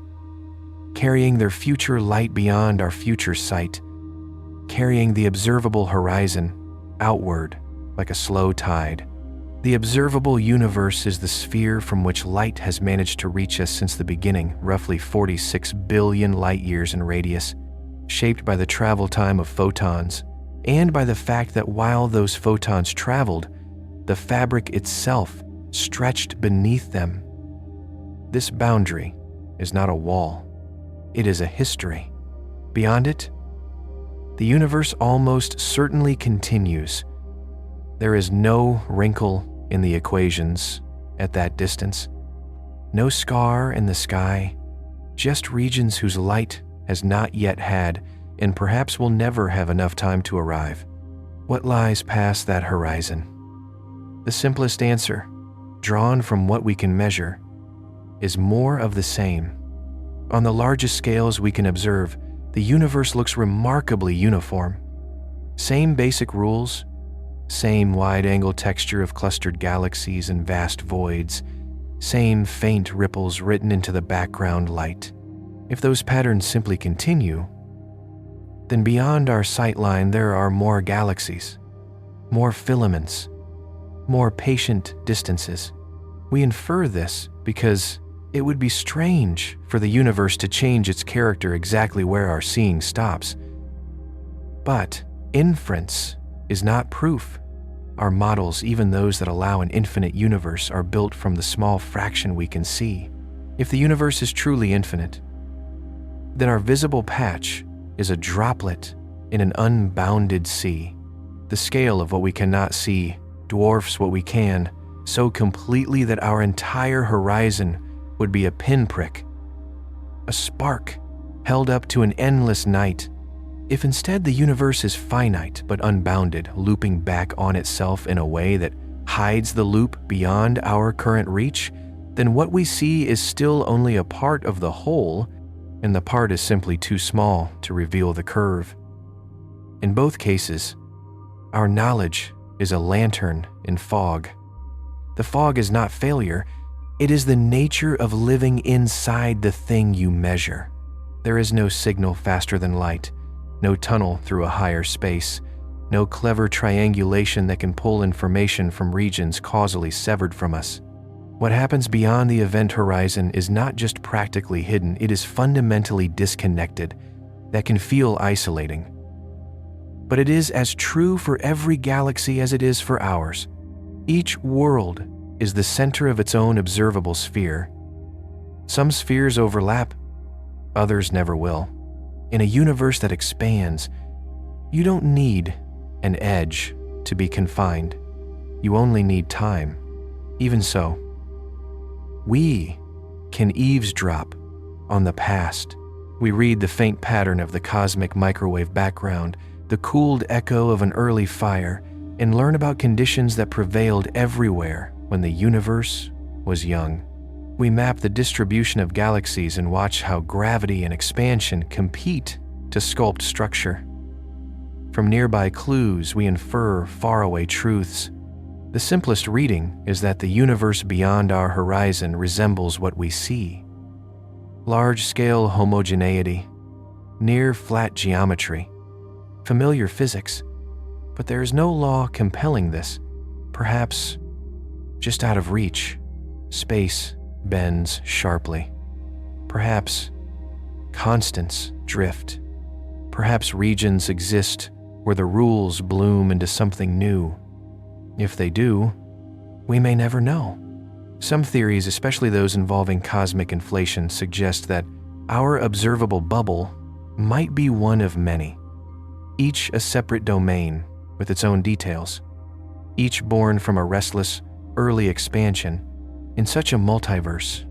carrying their future light beyond our future sight, carrying the observable horizon outward like a slow tide. The observable universe is the sphere from which light has managed to reach us since the beginning, roughly 46 billion light-years in radius, shaped by the travel time of photons, and by the fact that while those photons traveled, the fabric itself stretched beneath them. This boundary is not a wall. It is a history. Beyond it, the universe almost certainly continues. There is no wrinkle in the equations at that distance, no scar in the sky, just regions whose light has not yet had and perhaps will never have enough time to arrive. What lies past that horizon? The simplest answer, drawn from what we can measure, is more of the same. On the largest scales we can observe, the universe looks remarkably uniform. Same basic rules, same wide-angle texture of clustered galaxies and vast voids, same faint ripples written into the background light. If those patterns simply continue, then beyond our sightline there are more galaxies, more filaments, more patient distances. We infer this because it would be strange for the universe to change its character exactly where our seeing stops. But inference is not proof. Our models, even those that allow an infinite universe, are built from the small fraction we can see. If the universe is truly infinite, then our visible patch is a droplet in an unbounded sea. The scale of what we cannot see dwarfs what we can so completely that our entire horizon would be a pinprick, a spark held up to an endless night. If instead the universe is finite but unbounded, looping back on itself in a way that hides the loop beyond our current reach, then what we see is still only a part of the whole, and the part is simply too small to reveal the curve. In both cases, our knowledge is a lantern in fog. The fog is not failure, it is the nature of living inside the thing you measure. There is no signal faster than light, no tunnel through a higher space, no clever triangulation that can pull information from regions causally severed from us. What happens beyond the event horizon is not just practically hidden, it is fundamentally disconnected, that can feel isolating. But it is as true for every galaxy as it is for ours. Each world is the center of its own observable sphere. Some spheres overlap, others never will. In a universe that expands, you don't need an edge to be confined. You only need time. Even so, we can eavesdrop on the past. We read the faint pattern of the cosmic microwave background, the cooled echo of an early fire, and learn about conditions that prevailed everywhere when the universe was young. We map the distribution of galaxies and watch how gravity and expansion compete to sculpt structure. From nearby clues, we infer faraway truths. The simplest reading is that the universe beyond our horizon resembles what we see. Large-scale homogeneity, near-flat geometry, familiar physics, but there is no law compelling this. Perhaps just out of reach, space bends sharply. Perhaps constants drift. Perhaps regions exist where the rules bloom into something new. If they do, we may never know. Some theories, especially those involving cosmic inflation, suggest that our observable bubble might be one of many, each a separate domain with its own details, each born from a restless, early expansion. In such a multiverse,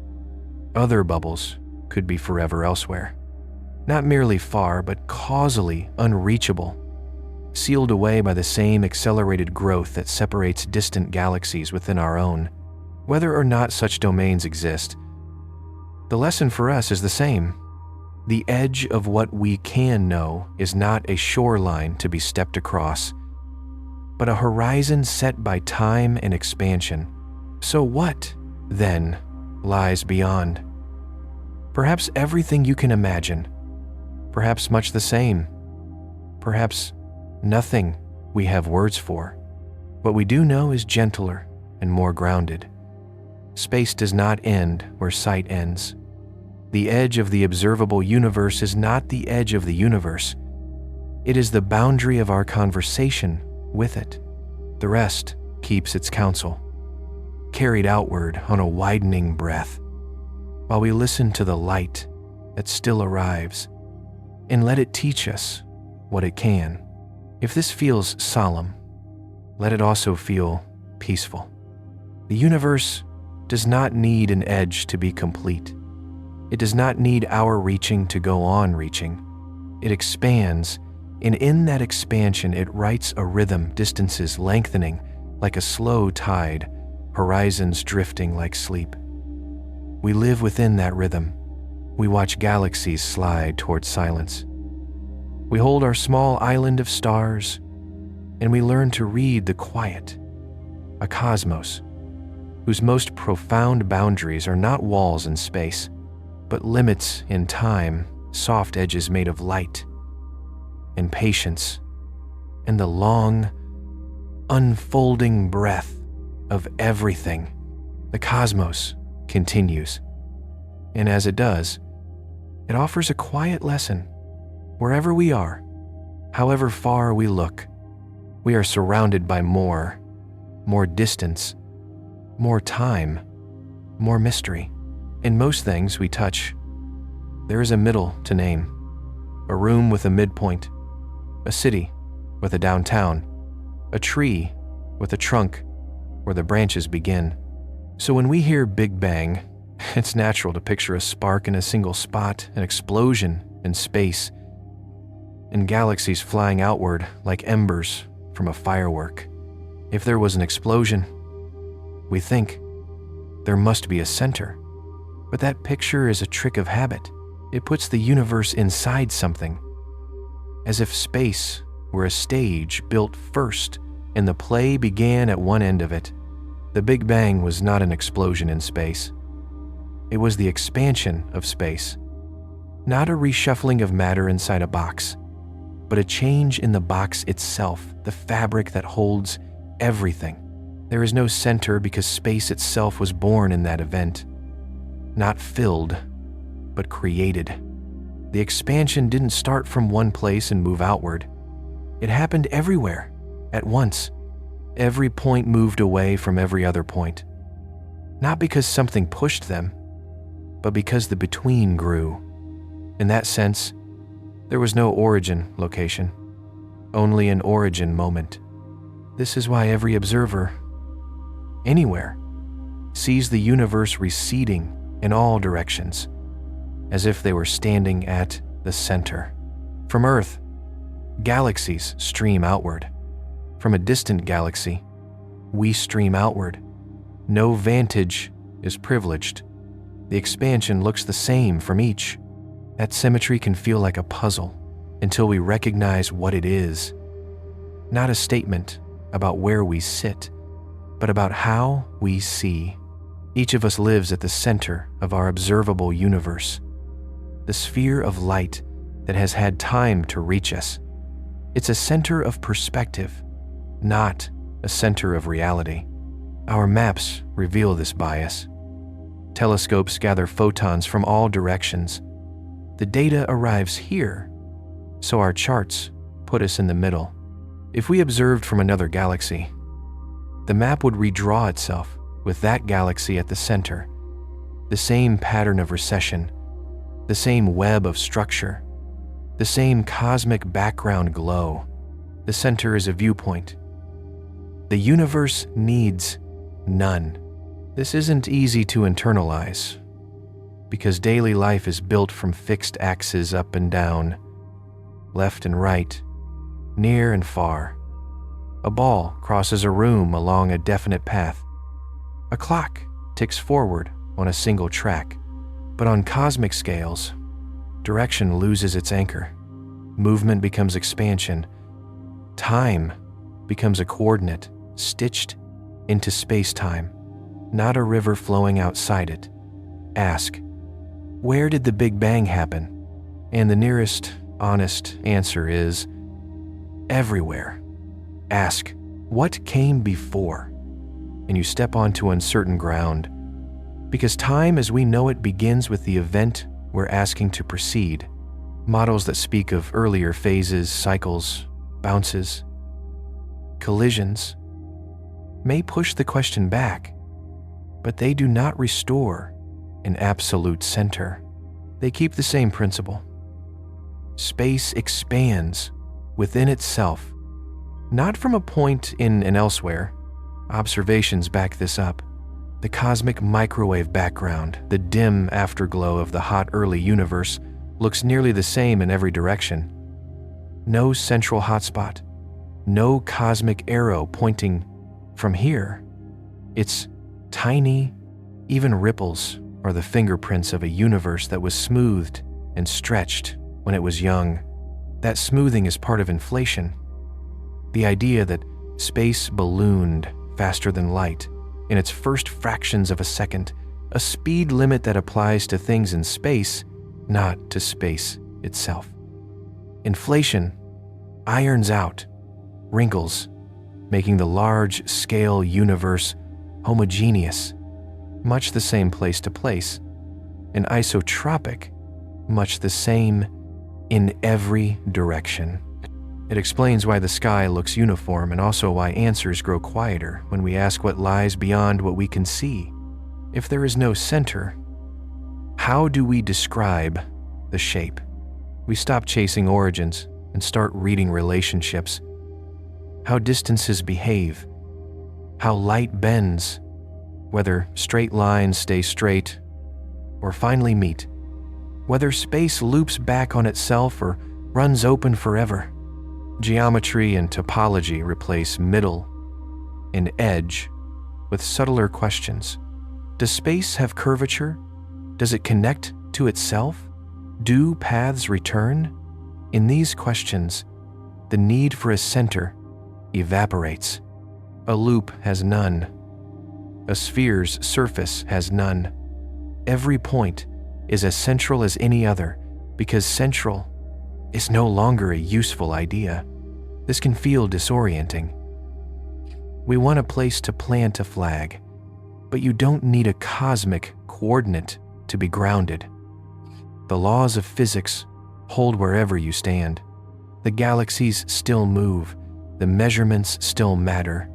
other bubbles could be forever elsewhere, not merely far, but causally unreachable, sealed away by the same accelerated growth that separates distant galaxies within our own. Whether or not such domains exist, the lesson for us is the same. The edge of what we can know is not a shoreline to be stepped across, but a horizon set by time and expansion. So what, then, lies beyond? Perhaps everything you can imagine, perhaps much the same, perhaps nothing we have words for. What we do know is gentler and more grounded. Space does not end where sight ends. The edge of the observable universe is not the edge of the universe. It is the boundary of our conversation with it. The rest keeps its counsel, carried outward on a widening breath, while we listen to the light that still arrives and let it teach us what it can. If this feels solemn, let it also feel peaceful. The universe does not need an edge to be complete. It does not need our reaching to go on reaching. It expands, and in that expansion it writes a rhythm, distances lengthening like a slow tide, horizons drifting like sleep. We live within that rhythm. We watch galaxies slide towards silence. We hold our small island of stars, and we learn to read the quiet, a cosmos whose most profound boundaries are not walls in space, but limits in time, soft edges made of light and patience, and the long, unfolding breath of everything. The cosmos continues. And as it does, it offers a quiet lesson. Wherever we are, however far we look, we are surrounded by more distance, more time, more mystery. In most things we touch, there is a middle to name, a room with a midpoint, a city with a downtown, a tree with a trunk where the branches begin. So when we hear Big Bang, it's natural to picture a spark in a single spot, an explosion in space, and galaxies flying outward like embers from a firework. If there was an explosion, we think there must be a center. But that picture is a trick of habit. It puts the universe inside something, as if space were a stage built first and the play began at one end of it. The Big Bang was not an explosion in space. It was the expansion of space, not a reshuffling of matter inside a box, but a change in the box itself, the fabric that holds everything. There is no center because space itself was born in that event, not filled, but created. The expansion didn't start from one place and move outward. It happened everywhere, at once. Every point moved away from every other point. Not because something pushed them, but because the between grew. In that sense, there was no origin location, only an origin moment. This is why every observer, anywhere, sees the universe receding in all directions, as if they were standing at the center. From Earth, galaxies stream outward. From a distant galaxy, we stream outward. No vantage is privileged. The expansion looks the same from each. That symmetry can feel like a puzzle until we recognize what it is. Not a statement about where we sit, but about how we see. Each of us lives at the center of our observable universe, the sphere of light that has had time to reach us. It's a center of perspective, not a center of reality. Our maps reveal this bias. Telescopes gather photons from all directions. The data arrives here, so our charts put us in the middle. If we observed from another galaxy, the map would redraw itself with that galaxy at the center. The same pattern of recession, the same web of structure, the same cosmic background glow. The center is a viewpoint. The universe needs none. This isn't easy to internalize, because daily life is built from fixed axes up and down, left and right, near and far. A ball crosses a room along a definite path. A clock ticks forward on a single track. But on cosmic scales, direction loses its anchor. Movement becomes expansion. Time becomes a coordinate stitched into space-time, not a river flowing outside it. Ask, where did the Big Bang happen? And the nearest honest answer is everywhere. Ask, what came before? And you step onto uncertain ground, because time as we know it begins with the event we're asking to proceed. Models that speak of earlier phases, cycles, bounces, collisions may push the question back, but they do not restore an absolute center. They keep the same principle. Space expands within itself, not from a point in and elsewhere. Observations back this up. The cosmic microwave background, the dim afterglow of the hot early universe, looks nearly the same in every direction. No central hotspot, no cosmic arrow pointing from here. It's tiny, even ripples are the fingerprints of a universe that was smoothed and stretched when it was young. That smoothing is part of inflation. The idea that space ballooned faster than light in its first fractions of a second, a speed limit that applies to things in space, not to space itself. Inflation irons out wrinkles making the large-scale universe homogeneous, much the same place to place, and isotropic, much the same in every direction. It explains why the sky looks uniform and also why answers grow quieter when we ask what lies beyond what we can see. If there is no center, how do we describe the shape? We stop chasing origins and start reading relationships. How distances behave, how light bends, whether straight lines stay straight or finally meet, whether space loops back on itself or runs open forever. Geometry and topology replace middle and edge with subtler questions. Does space have curvature? Does it connect to itself? Do paths return? In these questions, the need for a center evaporates. A loop has none. A sphere's surface has none. Every point is as central as any other because central is no longer a useful idea. This can feel disorienting. We want a place to plant a flag, but you don't need a cosmic coordinate to be grounded. The laws of physics hold wherever you stand. The galaxies still move. The measurements still matter.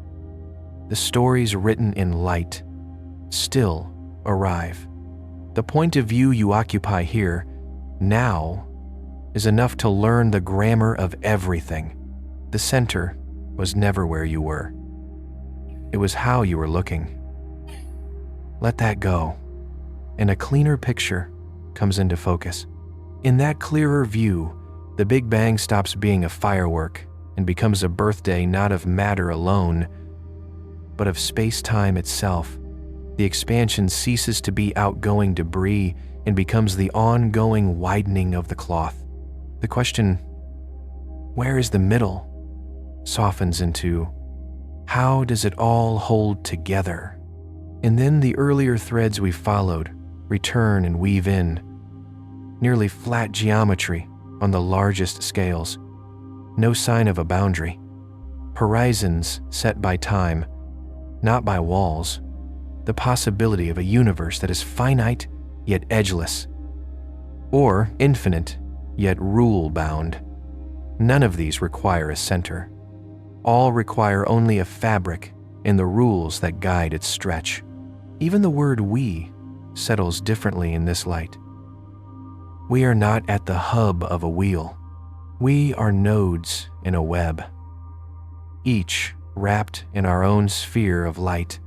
The stories written in light still arrive. The point of view you occupy here, now, is enough to learn the grammar of everything. The center was never where you were. It was how you were looking. Let that go, and a cleaner picture comes into focus. In that clearer view, the Big Bang stops being a firework and becomes a birthday not of matter alone, but of space-time itself. The expansion ceases to be outgoing debris and becomes the ongoing widening of the cloth. The question, where is the middle, softens into, how does it all hold together? And then the earlier threads we followed return and weave in, nearly flat geometry on the largest scales, no sign of a boundary, horizons set by time, not by walls, the possibility of a universe that is finite yet edgeless, or infinite yet rule-bound. None of these require a center. All require only a fabric and the rules that guide its stretch. Even the word "we" settles differently in this light. We are not at the hub of a wheel. We are nodes in a web, each wrapped in our own sphere of light,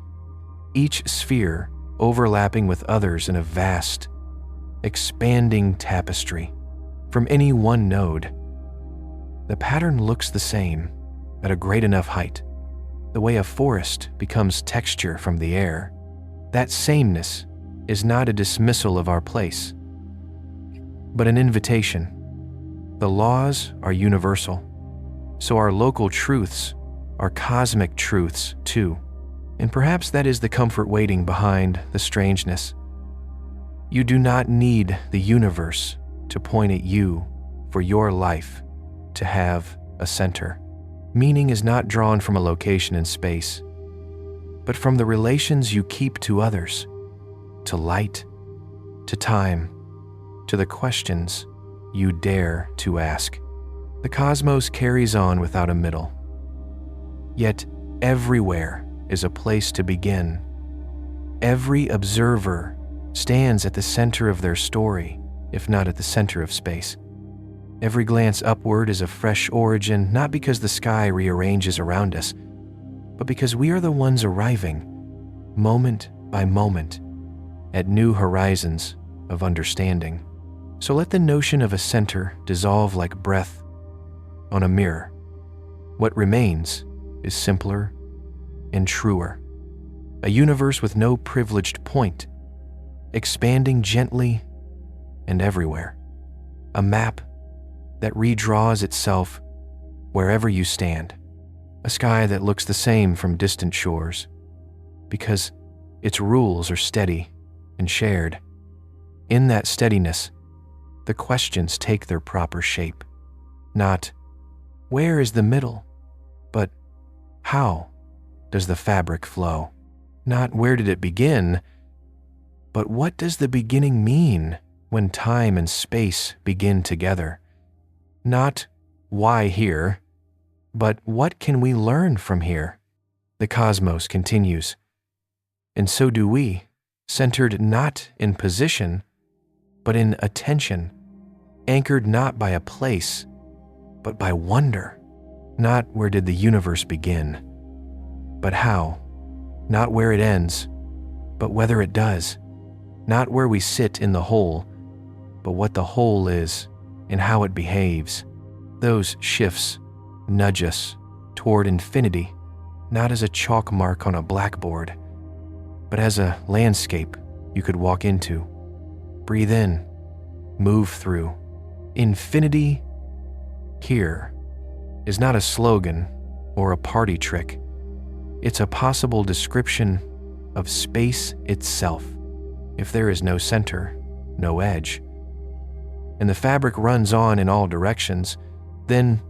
each sphere overlapping with others in a vast, expanding tapestry. From any one node, the pattern looks the same at a great enough height, the way a forest becomes texture from the air. That sameness is not a dismissal of our place, but an invitation. The laws are universal, so our local truths are cosmic truths too. And perhaps that is the comfort waiting behind the strangeness. You do not need the universe to point at you for your life to have a center. Meaning is not drawn from a location in space, but from the relations you keep to others, to light, to time, to the questions you dare to ask. The cosmos carries on without a middle. Yet everywhere is a place to begin. Every observer stands at the center of their story, if not at the center of space. Every glance upward is a fresh origin, not because the sky rearranges around us, but because we are the ones arriving, moment by moment, at new horizons of understanding. So let the notion of a center dissolve like breath on a mirror. What remains is simpler and truer. A universe with no privileged point, expanding gently and everywhere. A map that redraws itself wherever you stand. A sky that looks the same from distant shores, because its rules are steady and shared. In that steadiness, the questions take their proper shape. Not, where is the middle? But, How does the fabric flow? Not where did it begin, but what does the beginning mean when time and space begin together? Not why here, but what can we learn from here? The cosmos continues, and so do we, centered not in position, but in attention, anchored not by a place, but by wonder. Not where did the universe begin, but how. Not where it ends, but whether it does. Not where we sit in the whole, but what the whole is and how it behaves. Those shifts nudge us toward infinity, not as a chalk mark on a blackboard, but as a landscape you could walk into, breathe in, move through. Infinity here is not a slogan or a party trick. It's a possible description of space itself. If there is no center, no edge, and the fabric runs on in all directions, then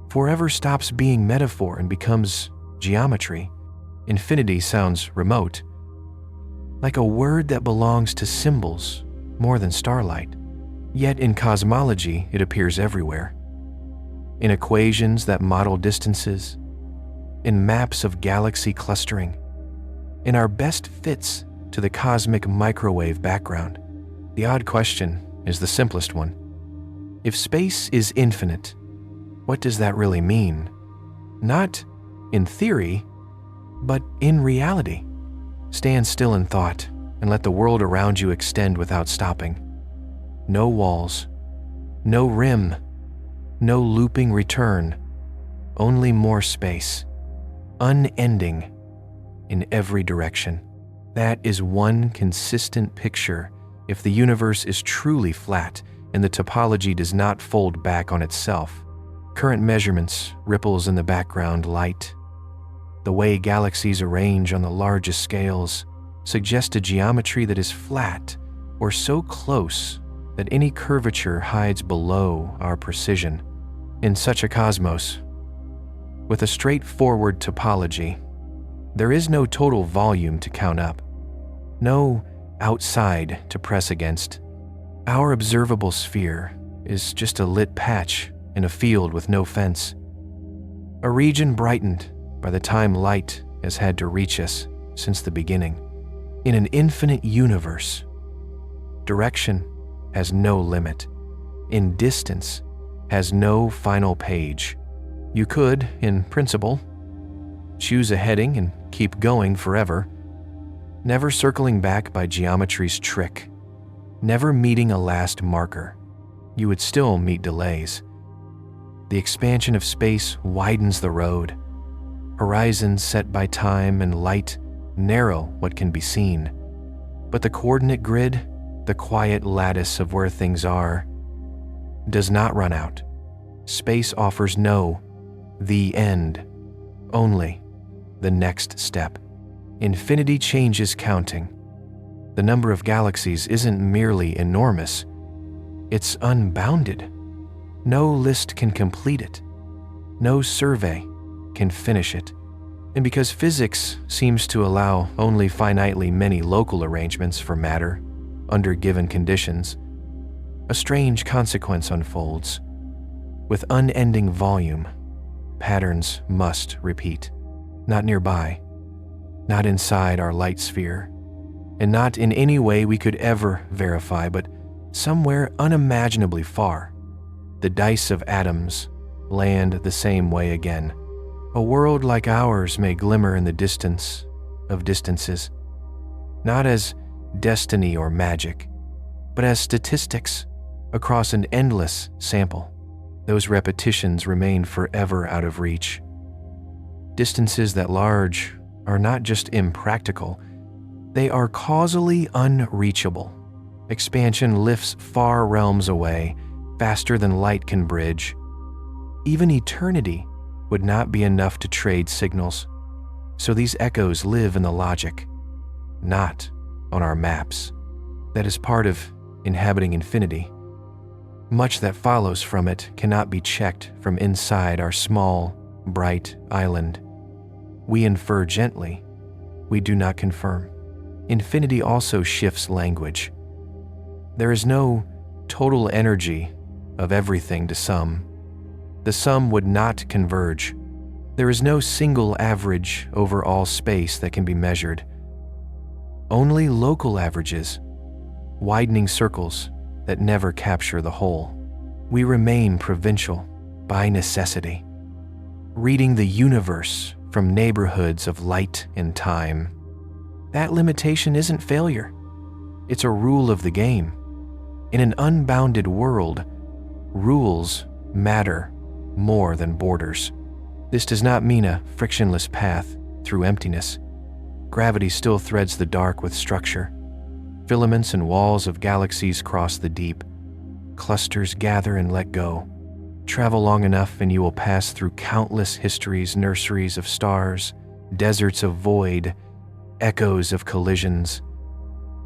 forever stops being metaphor and becomes geometry. Infinity sounds remote, like a word that belongs to symbols more than starlight. Yet in cosmology, it appears everywhere. In equations that model distances, in maps of galaxy clustering, in our best fits to the cosmic microwave background. The odd question is the simplest one. If space is infinite, what does that really mean? Not in theory, but in reality. Stand still in thought and let the world around you extend without stopping. No walls, no rim, no looping return, only more space, unending in every direction. That is one consistent picture if the universe is truly flat and the topology does not fold back on itself. Current measurements, ripples in the background light, the way galaxies arrange on the largest scales suggest a geometry that is flat or so close that any curvature hides below our precision. In such a cosmos, with a straightforward topology, there is no total volume to count up, no outside to press against. Our observable sphere is just a lit patch in a field with no fence, a region brightened by the time light has had to reach us since the beginning. In an infinite universe, direction has no limit, in distance has no final page. You could, in principle, choose a heading and keep going forever, never circling back by geometry's trick, never meeting a last marker. You would still meet delays. The expansion of space widens the road. Horizons set by time and light narrow what can be seen. But the coordinate grid, the quiet lattice of where things are, does not run out. Space offers no the end, only the next step. Infinity changes counting. The number of galaxies isn't merely enormous, it's unbounded. No list can complete it. No survey can finish it. And because physics seems to allow only finitely many local arrangements for matter under given conditions, a strange consequence unfolds. With unending volume, patterns must repeat. Not nearby, not inside our light sphere, and not in any way we could ever verify, but somewhere unimaginably far. The dice of atoms land the same way again. A world like ours may glimmer in the distance of distances, not as destiny or magic, but as statistics across an endless sample. Those repetitions remain forever out of reach. Distances that large are not just impractical, they are causally unreachable. Expansion lifts far realms away, faster than light can bridge. Even eternity would not be enough to trade signals. So these echoes live in the logic, not on our maps. That is part of inhabiting infinity. Much that follows from it cannot be checked from inside our small, bright island. We infer gently, we do not confirm. Infinity also shifts language. There is no total energy of everything to sum. The sum would not converge. There is no single average over all space that can be measured. Only local averages, widening circles that never capture the whole. We remain provincial by necessity, reading the universe from neighborhoods of light and time. That limitation isn't failure. It's a rule of the game. In an unbounded world, rules matter more than borders. This does not mean a frictionless path through emptiness. Gravity still threads the dark with structure. Filaments and walls of galaxies cross the deep. Clusters gather and let go. Travel long enough and you will pass through countless histories, nurseries of stars, deserts of void, echoes of collisions.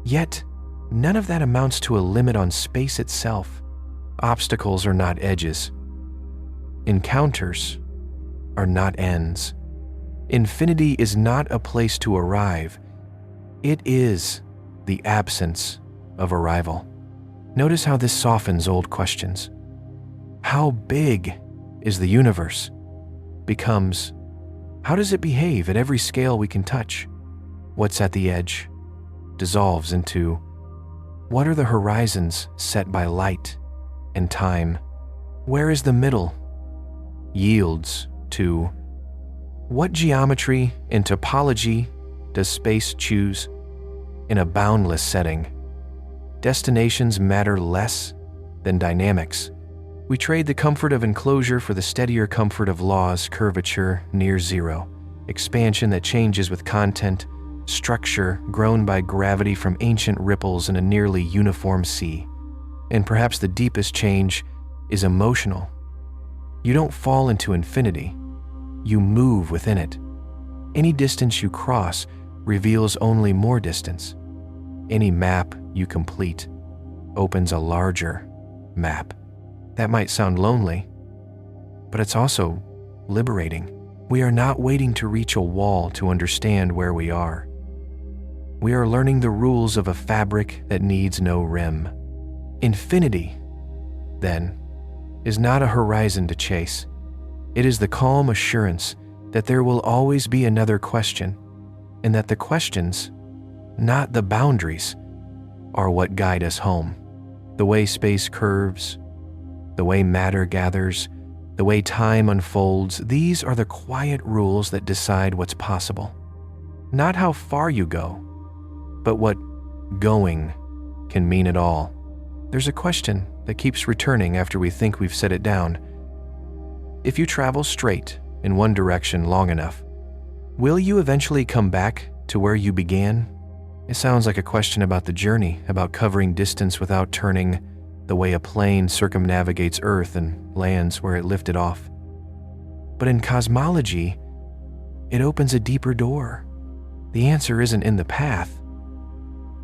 Yet, none of that amounts to a limit on space itself. Obstacles are not edges. Encounters are not ends. Infinity is not a place to arrive. It is the absence of arrival. Notice how this softens old questions. How big is the universe? Becomes, how does it behave at every scale we can touch? What's at the edge dissolves into, what are the horizons set by light and time? Where is the middle? Yields to, what geometry and topology does space choose in a boundless setting? Destinations matter less than dynamics. We trade the comfort of enclosure for the steadier comfort of laws, curvature near zero, expansion that changes with content, structure grown by gravity from ancient ripples in a nearly uniform sea. And perhaps the deepest change is emotional. You don't fall into infinity. You move within it. Any distance you cross reveals only more distance. Any map you complete opens a larger map. That might sound lonely, but it's also liberating. We are not waiting to reach a wall to understand where we are. We are learning the rules of a fabric that needs no rim. Infinity, then, is not a horizon to chase. It is the calm assurance that there will always be another question, and that the questions, not the boundaries, are what guide us home. The way space curves, the way matter gathers, the way time unfolds, these are the quiet rules that decide what's possible. Not how far you go, but what going can mean at all. There's a question that keeps returning after we think we've set it down. If you travel straight in one direction long enough, will you eventually come back to where you began? It sounds like a question about the journey, about covering distance without turning, the way a plane circumnavigates Earth and lands where it lifted off. But in cosmology, it opens a deeper door. The answer isn't in the path.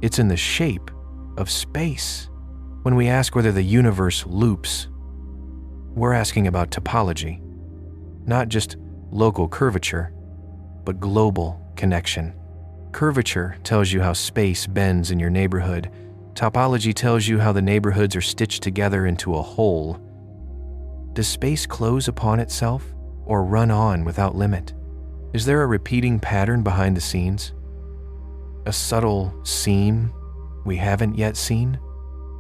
It's in the shape of space. When we ask whether the universe loops, we're asking about topology, not just local curvature, but global connection. Curvature tells you how space bends in your neighborhood. Topology tells you how the neighborhoods are stitched together into a whole. Does space close upon itself or run on without limit? Is there a repeating pattern behind the scenes? A subtle seam we haven't yet seen?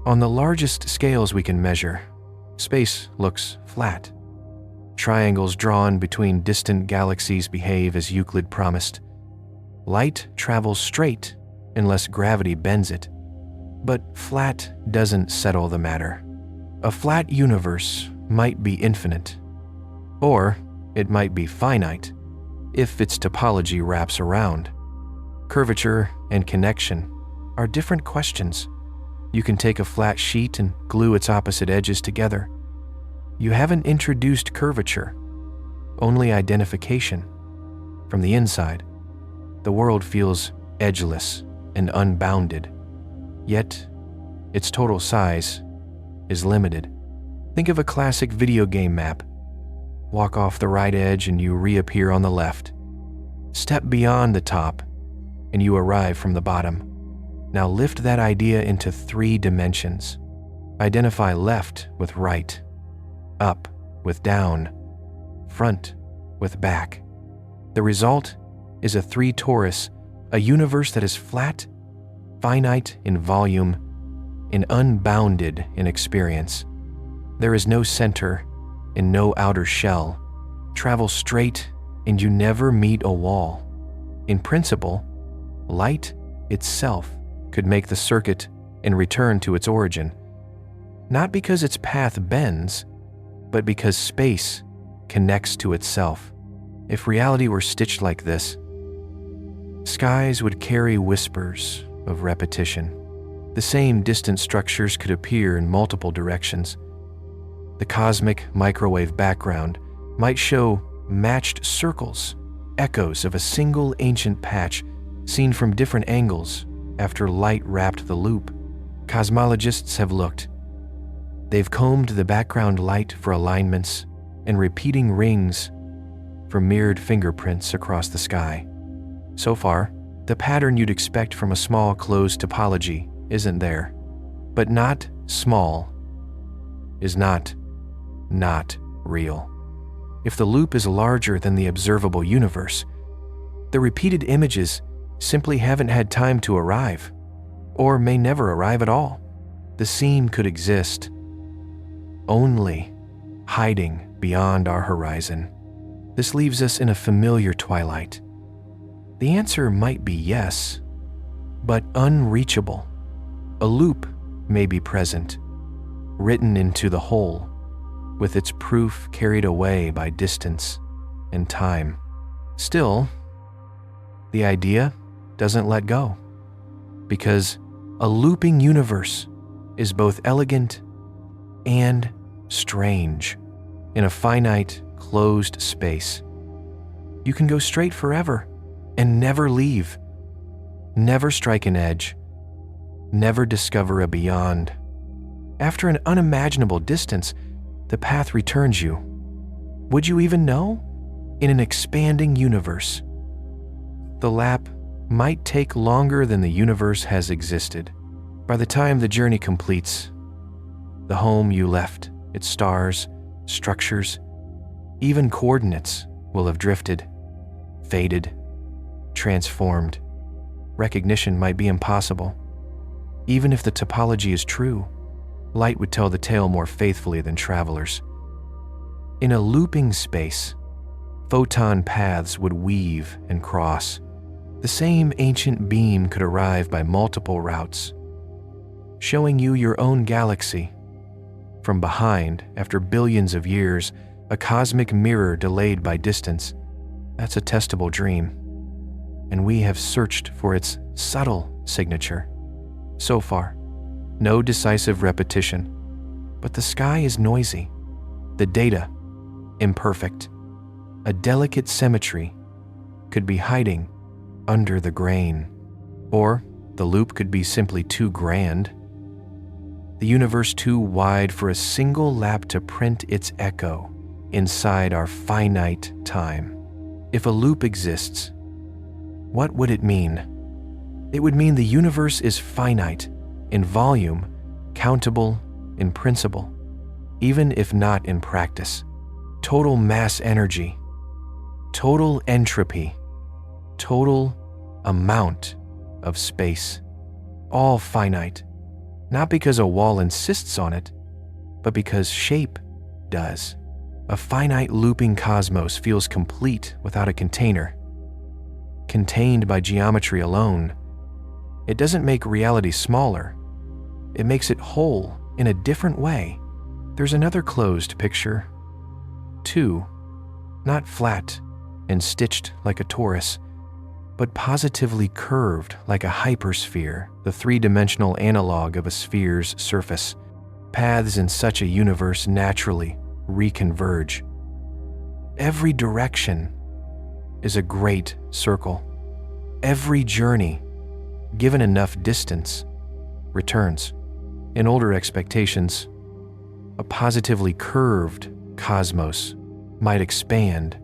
On the largest scales we can measure, space looks flat. Triangles drawn between distant galaxies behave as Euclid promised. Light travels straight unless gravity bends it. But flat doesn't settle the matter. A flat universe might be infinite, or it might be finite if its topology wraps around. Curvature and connection are different questions. You can take a flat sheet and glue its opposite edges together. You haven't introduced curvature, only identification. From the inside, the world feels edgeless and unbounded, yet its total size is limited. Think of a classic video game map. Walk off the right edge and you reappear on the left. Step beyond the top, and you arrive from the bottom. Now lift that idea into 3 dimensions. Identify left with right, up with down, front with back. The result is a 3 torus, a universe that is flat, finite in volume, and unbounded in experience. There is no center and no outer shell. Travel straight and you never meet a wall. In principle, light itself could make the circuit and return to its origin, not because its path bends, but because space connects to itself. If reality were stitched like this, skies would carry whispers of repetition. The same distant structures could appear in multiple directions. The cosmic microwave background might show matched circles, echoes of a single ancient patch seen from different angles after light wrapped the loop. Cosmologists have looked. They've combed the background light for alignments and repeating rings for mirrored fingerprints across the sky. So far, the pattern you'd expect from a small closed topology isn't there. But not small is not real. If the loop is larger than the observable universe, the repeated images simply haven't had time to arrive, or may never arrive at all. The seam could exist, only hiding beyond our horizon. This leaves us in a familiar twilight. The answer might be yes, but unreachable. A loop may be present, written into the whole, with its proof carried away by distance and time. Still, the idea doesn't let go, because a looping universe is both elegant and strange. In a finite, closed space, you can go straight forever and never leave, never strike an edge, never discover a beyond. After an unimaginable distance, the path returns you. Would you even know? In an expanding universe, the lap might take longer than the universe has existed. By the time the journey completes, the home you left, its stars, structures, even coordinates will have drifted, faded, transformed. Recognition might be impossible. Even if the topology is true, light would tell the tale more faithfully than travelers. In a looping space, photon paths would weave and cross. The same ancient beam could arrive by multiple routes, showing you your own galaxy. From behind, after billions of years, a cosmic mirror delayed by distance. That's a testable dream, and we have searched for its subtle signature. So far, no decisive repetition, but the sky is noisy, the data imperfect. A delicate symmetry could be hiding under the grain, or the loop could be simply too grand, the universe too wide for a single lap to print its echo inside our finite time. If a loop exists, what would it mean? It would mean the universe is finite in volume, countable in principle, even if not in practice. Total mass energy, total entropy, total amount of space, all finite, not because a wall insists on it, but because shape does. A finite looping cosmos feels complete without a container. Contained by geometry alone, it doesn't make reality smaller. It makes it whole in a different way. There's another closed picture, too, not flat and stitched like a torus, but positively curved like a hypersphere, the three-dimensional analog of a sphere's surface. Paths in such a universe naturally reconverge. Every direction is a great circle. Every journey, given enough distance, returns. In older expectations, a positively curved cosmos might expand,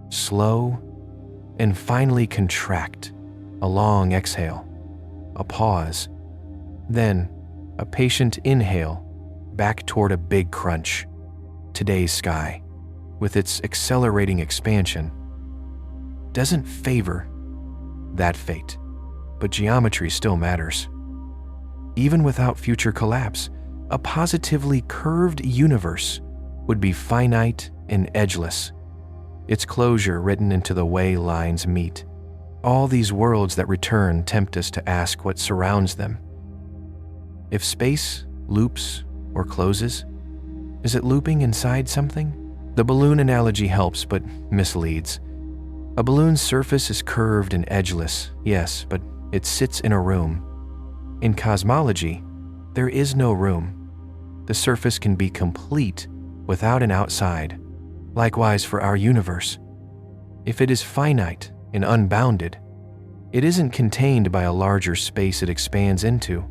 slow and finally contract. A long exhale, a pause, then a patient inhale back toward a big crunch. Today's sky, with its accelerating expansion, doesn't favor that fate, but geometry still matters. Even without future collapse, a positively curved universe would be finite and edgeless, its closure written into the way lines meet. All these worlds that return tempt us to ask what surrounds them. If space loops or closes, is it looping inside something? The balloon analogy helps but misleads. A balloon's surface is curved and edgeless, yes, but it sits in a room. In cosmology, there is no room. The surface can be complete without an outside. Likewise for our universe. If it is finite and unbounded, it isn't contained by a larger space it expands into.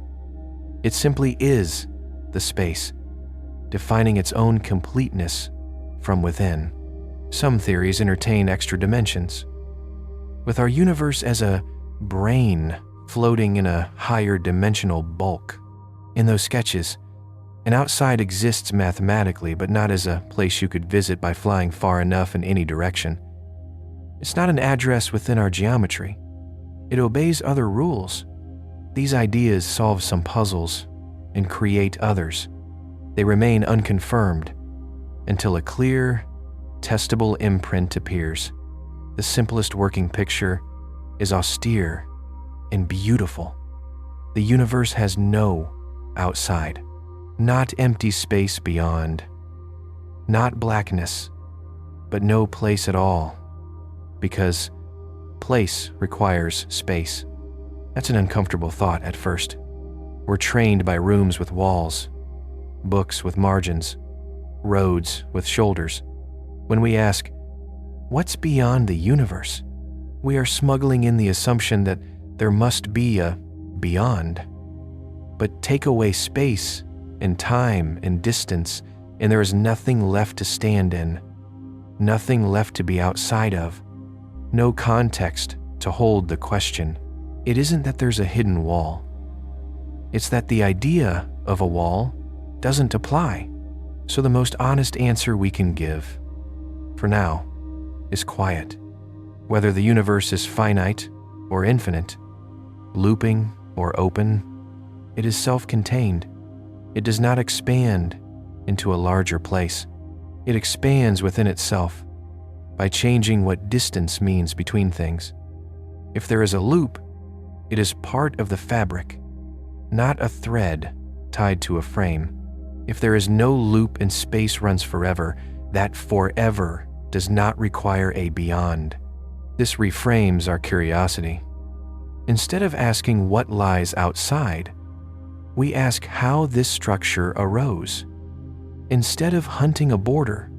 It simply is the space, defining its own completeness from within. Some theories entertain extra dimensions, with our universe as a brain floating in a higher dimensional bulk. In those sketches, an outside exists mathematically, but not as a place you could visit by flying far enough in any direction. It's not an address within our geometry. It obeys other rules. These ideas solve some puzzles and create others. They remain unconfirmed until a clear, testable imprint appears. The simplest working picture is austere and beautiful. The universe has no outside, not empty space beyond, not blackness, but no place at all, because place requires space. That's an uncomfortable thought at first. We're trained by rooms with walls, books with margins, roads with shoulders. When we ask, what's beyond the universe? We are smuggling in the assumption that there must be a beyond. But take away space and time and distance, and there is nothing left to stand in, nothing left to be outside of, no context to hold the question. It isn't that there's a hidden wall. It's that the idea of a wall doesn't apply. So the most honest answer we can give, for now, is quiet. Whether the universe is finite or infinite, looping or open, it is self-contained. It does not expand into a larger place. It expands within itself by changing what distance means between things. If there is a loop, it is part of the fabric, not a thread tied to a frame. If there is no loop and space runs forever, that forever does not require a beyond. This reframes our curiosity. Instead of asking what lies outside, we ask how this structure arose. Instead of hunting a border,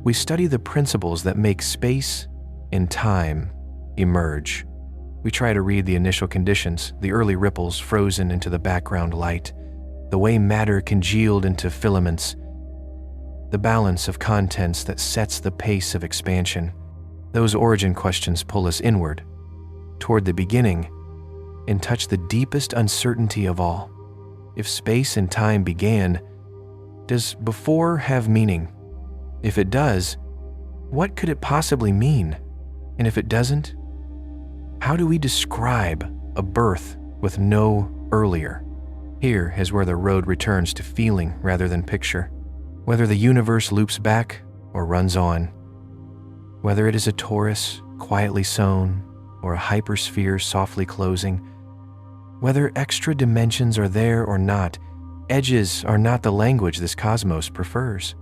we study the principles that make space and time emerge. We try to read the initial conditions, the early ripples frozen into the background light, the way matter congealed into filaments, the balance of contents that sets the pace of expansion. Those origin questions pull us inward, toward the beginning, and touch the deepest uncertainty of all. If space and time began, does before have meaning? If it does, what could it possibly mean? And if it doesn't, how do we describe a birth with no earlier? Here is where the road returns to feeling rather than picture. Whether the universe loops back or runs on, whether it is a torus quietly sown or a hypersphere softly closing, whether extra dimensions are there or not, edges are not the language this cosmos prefers.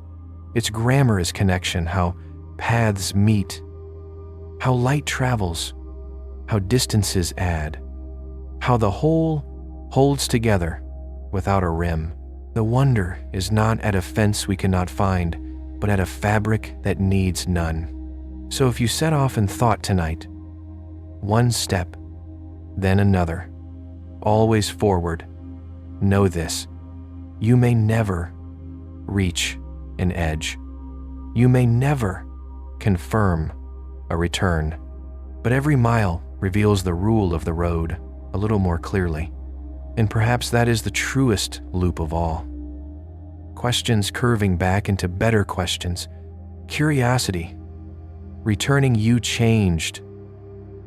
Its grammar is connection, how paths meet, how light travels, how distances add, how the whole holds together without a rim. The wonder is not at a fence we cannot find, but at a fabric that needs none. So if you set off in thought tonight, one step, then another, always forward, know this: you may never reach an edge. You may never confirm a return. But every mile reveals the rule of the road a little more clearly. And perhaps that is the truest loop of all. Questions curving back into better questions. Curiosity, returning you changed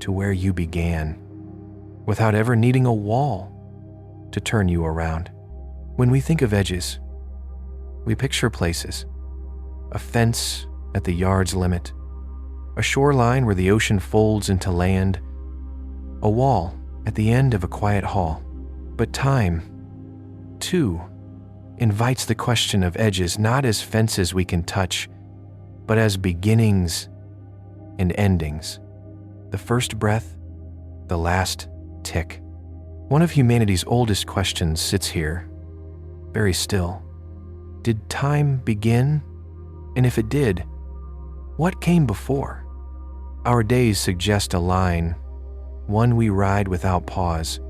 to where you began, without ever needing a wall to turn you around. When we think of edges, we picture places. A fence at the yard's limit, a shoreline where the ocean folds into land, a wall at the end of a quiet hall. But time, too, invites the question of edges not as fences we can touch, but as beginnings and endings. The first breath, the last tick. One of humanity's oldest questions sits here, very still. Did time begin? And if it did, what came before? Our days suggest a line, one we ride without pause,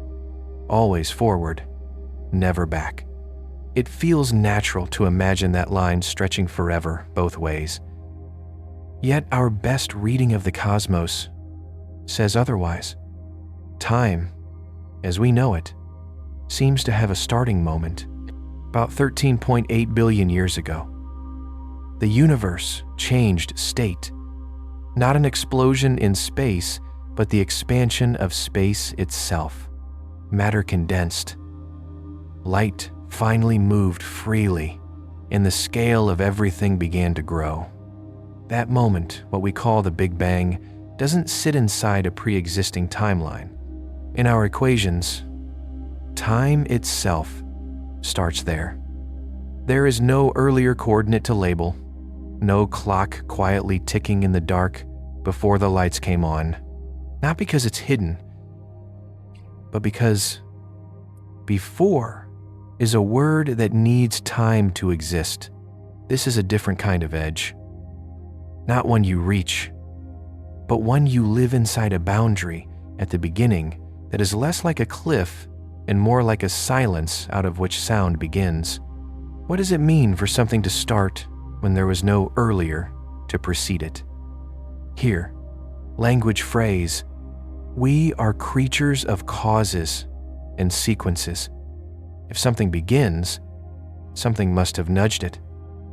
always forward, never back. It feels natural to imagine that line stretching forever both ways. Yet our best reading of the cosmos says otherwise. Time, as we know it, seems to have a starting moment, about 13.8 billion years ago. The universe changed state, not an explosion in space, but the expansion of space itself. Matter condensed. Light finally moved freely, and the scale of everything began to grow. That moment, what we call the Big Bang, doesn't sit inside a pre-existing timeline. In our equations, time itself starts there. There is no earlier coordinate to label, no clock quietly ticking in the dark before the lights came on. Not because it's hidden, but because before is a word that needs time to exist. This is a different kind of edge. Not one you reach, but one you live inside a boundary at the beginning that is less like a cliff and more like a silence out of which sound begins. What does it mean for something to start when there was no earlier to precede it? Here, language phrase, we are creatures of causes and sequences. If something begins, something must have nudged it.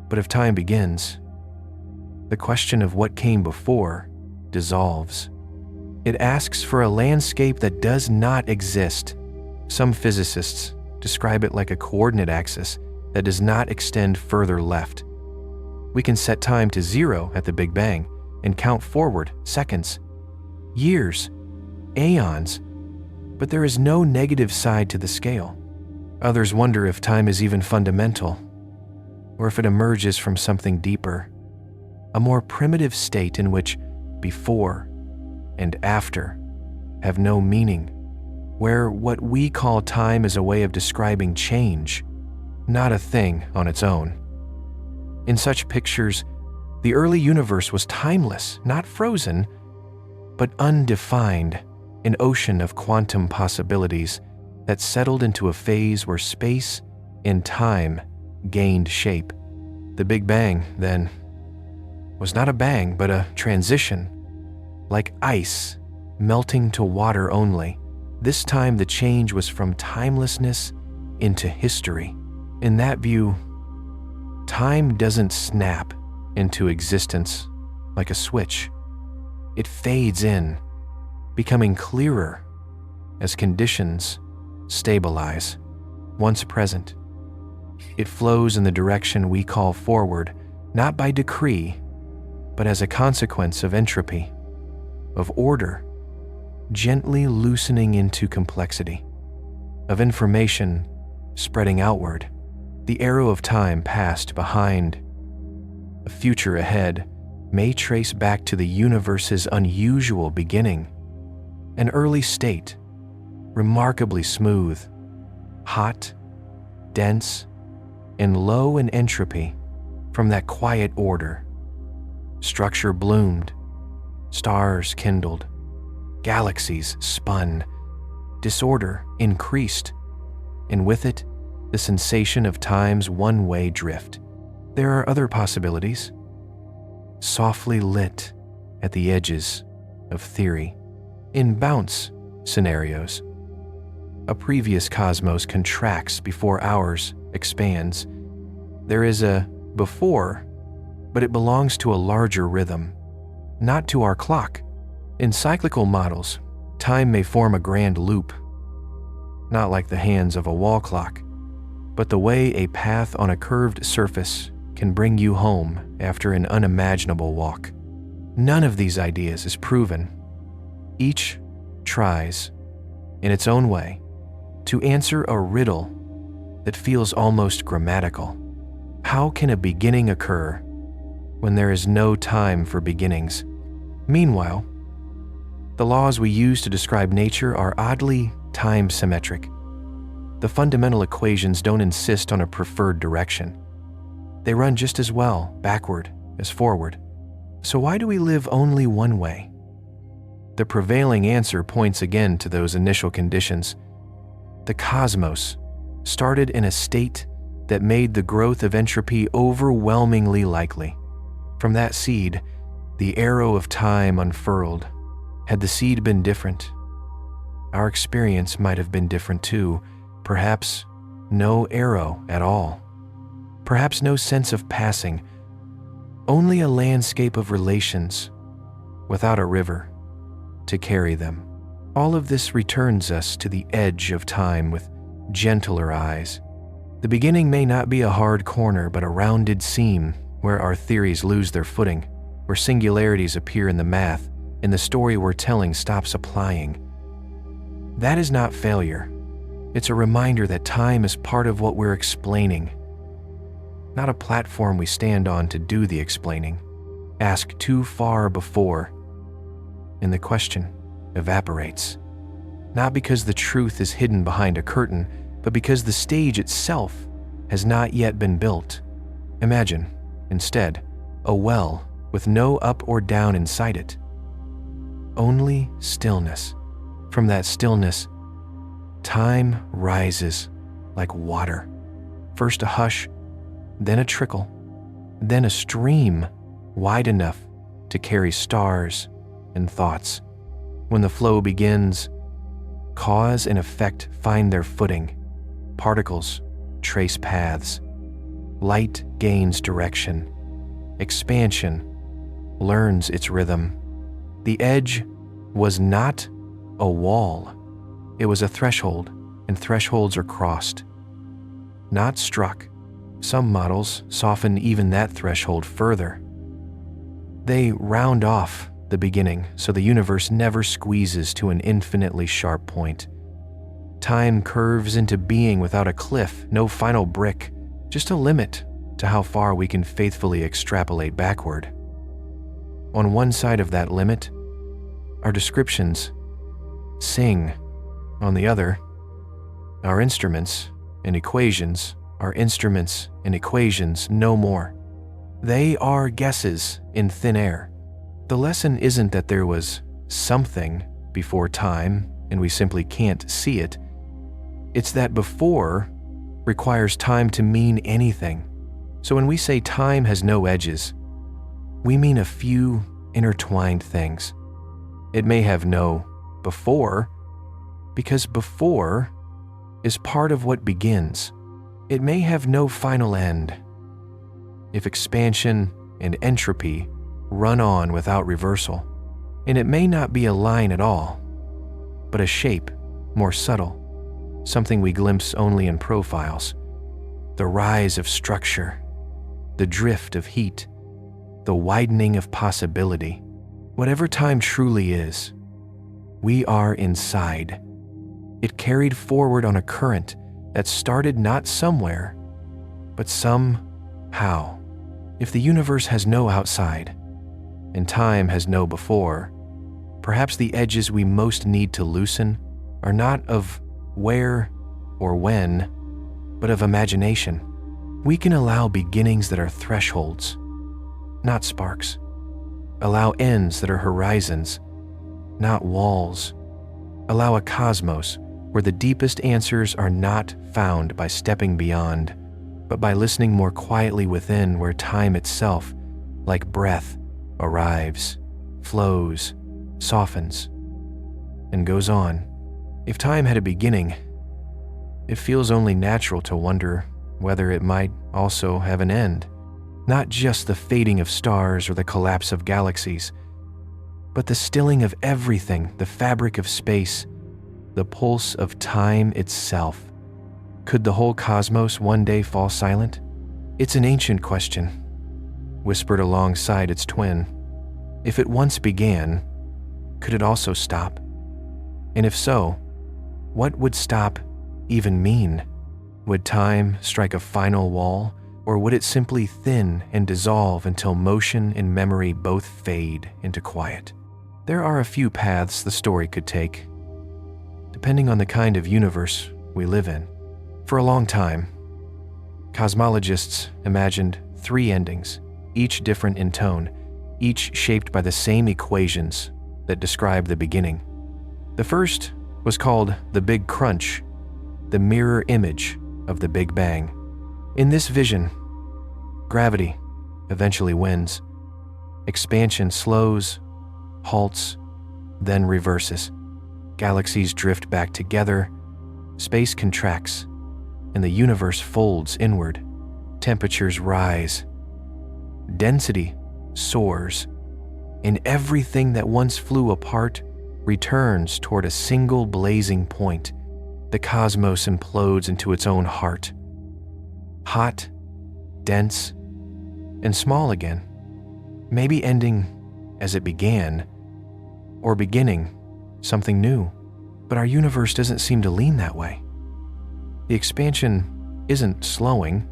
But if time begins, the question of what came before dissolves. It asks for a landscape that does not exist. Some physicists describe it like a coordinate axis that does not extend further left. We can set time to 0 at the Big Bang and count forward seconds, years, aeons, but there is no negative side to the scale. Others wonder if time is even fundamental, or if it emerges from something deeper, a more primitive state in which before and after have no meaning, where what we call time is a way of describing change, not a thing on its own. In such pictures, the early universe was timeless, not frozen, but undefined, an ocean of quantum possibilities that settled into a phase where space and time gained shape. The Big Bang, then, was not a bang, but a transition, like ice melting to water only. This time the change was from timelessness into history. In that view, time doesn't snap into existence like a switch. It fades in, becoming clearer as conditions stabilize. Once present, it flows in the direction we call forward, not by decree, but as a consequence of entropy, of order, gently loosening into complexity, of information spreading outward. The arrow of time passed behind. A future ahead may trace back to the universe's unusual beginning, an early state, remarkably smooth, hot, dense, and low in entropy. From that quiet order, structure bloomed, stars kindled, galaxies spun, disorder increased, and with it, the sensation of time's one-way drift. There are other possibilities, softly lit at the edges of theory. In bounce scenarios, a previous cosmos contracts before ours expands. There is a before, but it belongs to a larger rhythm, not to our clock. In cyclical models, time may form a grand loop, not like the hands of a wall clock, but the way a path on a curved surface can bring you home after an unimaginable walk. None of these ideas is proven. Each tries, in its own way, to answer a riddle that feels almost grammatical. How can a beginning occur when there is no time for beginnings? Meanwhile, the laws we use to describe nature are oddly time-symmetric. The fundamental equations don't insist on a preferred direction. They run just as well backward as forward. So why do we live only one way? The prevailing answer points again to those initial conditions. The cosmos started in a state that made the growth of entropy overwhelmingly likely. From that seed, the arrow of time unfurled. Had the seed been different, our experience might have been different too. Perhaps no arrow at all. Perhaps no sense of passing. Only a landscape of relations without a river to carry them. All of this returns us to the edge of time with gentler eyes. The beginning may not be a hard corner, but a rounded seam where our theories lose their footing, where singularities appear in the math and the story we're telling stops applying. That is not failure. It's a reminder that time is part of what we're explaining, not a platform we stand on to do the explaining. Ask too far before, and the question evaporates. Not because the truth is hidden behind a curtain, but because the stage itself has not yet been built. Imagine, instead, a well with no up or down inside it. Only stillness. From that stillness, time rises like water. First a hush, then a trickle, then a stream wide enough to carry stars and thoughts. When the flow begins, cause and effect find their footing. Particles trace paths. Light gains direction. Expansion learns its rhythm. The edge was not a wall. It was a threshold, and thresholds are crossed, not struck. Some models soften even that threshold further. They round off the beginning so the universe never squeezes to an infinitely sharp point. Time curves into being without a cliff, no final brick, just a limit to how far we can faithfully extrapolate backward. On one side of that limit, our descriptions sing. On the other, our instruments and equations are instruments and equations no more. They are guesses in thin air. The lesson isn't that there was something before time and we simply can't see it. It's that before requires time to mean anything. So when we say time has no edges, we mean a few intertwined things. It may have no before, because before is part of what begins. It may have no final end. If expansion and entropy run on without reversal, and it may not be a line at all, but a shape, more subtle, something we glimpse only in profiles. The rise of structure, the drift of heat, the widening of possibility. Whatever time truly is, we are inside. It carried forward on a current that started not somewhere, but somehow. If the universe has no outside, and time has no before, perhaps the edges we most need to loosen are not of where or when, but of imagination. We can allow beginnings that are thresholds, not sparks. Allow ends that are horizons, not walls. Allow a cosmos where the deepest answers are not found by stepping beyond, but by listening more quietly within, where time itself, like breath, arrives, flows, softens, and goes on. If time had a beginning, it feels only natural to wonder whether it might also have an end. Not just the fading of stars or the collapse of galaxies, but the stilling of everything, the fabric of space, the pulse of time itself. Could the whole cosmos one day fall silent? It's an ancient question, whispered alongside its twin. If it once began, could it also stop? And if so, what would stop even mean? Would time strike a final wall, or would it simply thin and dissolve until motion and memory both fade into quiet? There are a few paths the story could take, depending on the kind of universe we live in. For a long time, cosmologists imagined 3 endings, each different in tone, each shaped by the same equations that describe the beginning. The first was called the Big Crunch, the mirror image of the Big Bang. In this vision, gravity eventually wins. Expansion slows, halts, then reverses. Galaxies drift back together, space contracts, and the universe folds inward. Temperatures rise, density soars, and everything that once flew apart returns toward a single blazing point. The cosmos implodes into its own heart. Hot, dense, and small again. Maybe ending as it began, or beginning something new. But our universe doesn't seem to lean that way. The expansion isn't slowing,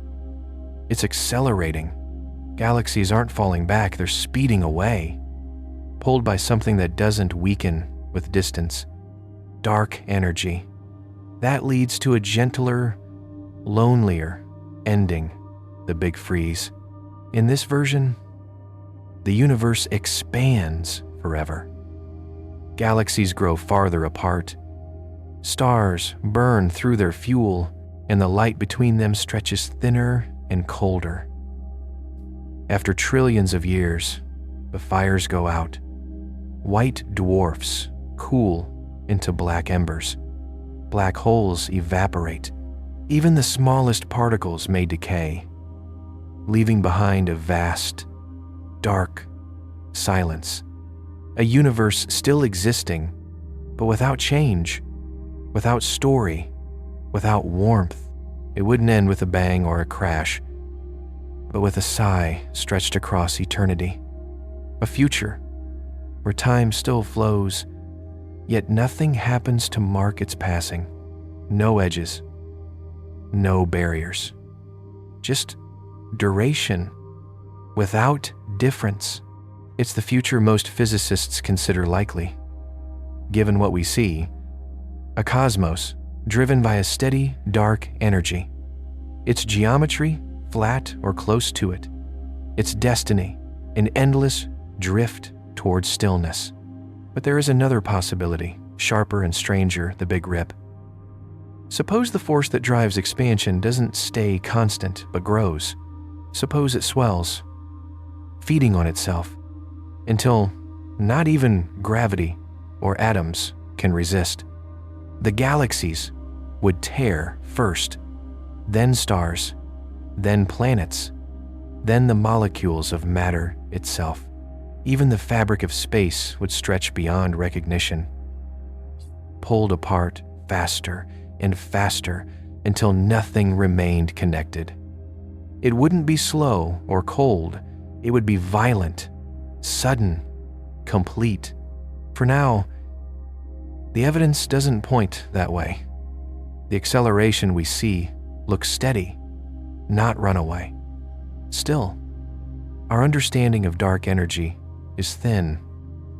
it's accelerating. Galaxies aren't falling back, they're speeding away, pulled by something that doesn't weaken with distance. Dark energy. That leads to a gentler, lonelier ending, the Big Freeze. In this version, the universe expands forever. Galaxies grow farther apart. Stars burn through their fuel, and the light between them stretches thinner and colder. After trillions of years, the fires go out. White dwarfs cool into black embers. Black holes evaporate. Even the smallest particles may decay, leaving behind a vast, dark silence. A universe still existing, but without change, without story, without warmth. It wouldn't end with a bang or a crash, but with a sigh stretched across eternity. A future where time still flows, yet nothing happens to mark its passing. No edges, no barriers. Just duration without difference. It's the future most physicists consider likely. Given what we see, a cosmos driven by a steady, dark energy. Its geometry, flat or close to it. Its destiny, an endless drift towards stillness. But there is another possibility, sharper and stranger, the Big Rip. Suppose the force that drives expansion doesn't stay constant but grows. Suppose it swells, feeding on itself, until not even gravity or atoms can resist. The galaxies would tear first, then stars, then planets, then the molecules of matter itself. Even the fabric of space would stretch beyond recognition, pulled apart faster and faster until nothing remained connected. It wouldn't be slow or cold, it would be violent, sudden, complete. For now, the evidence doesn't point that way. The acceleration we see looks steady, not runaway. Still, our understanding of dark energy is thin,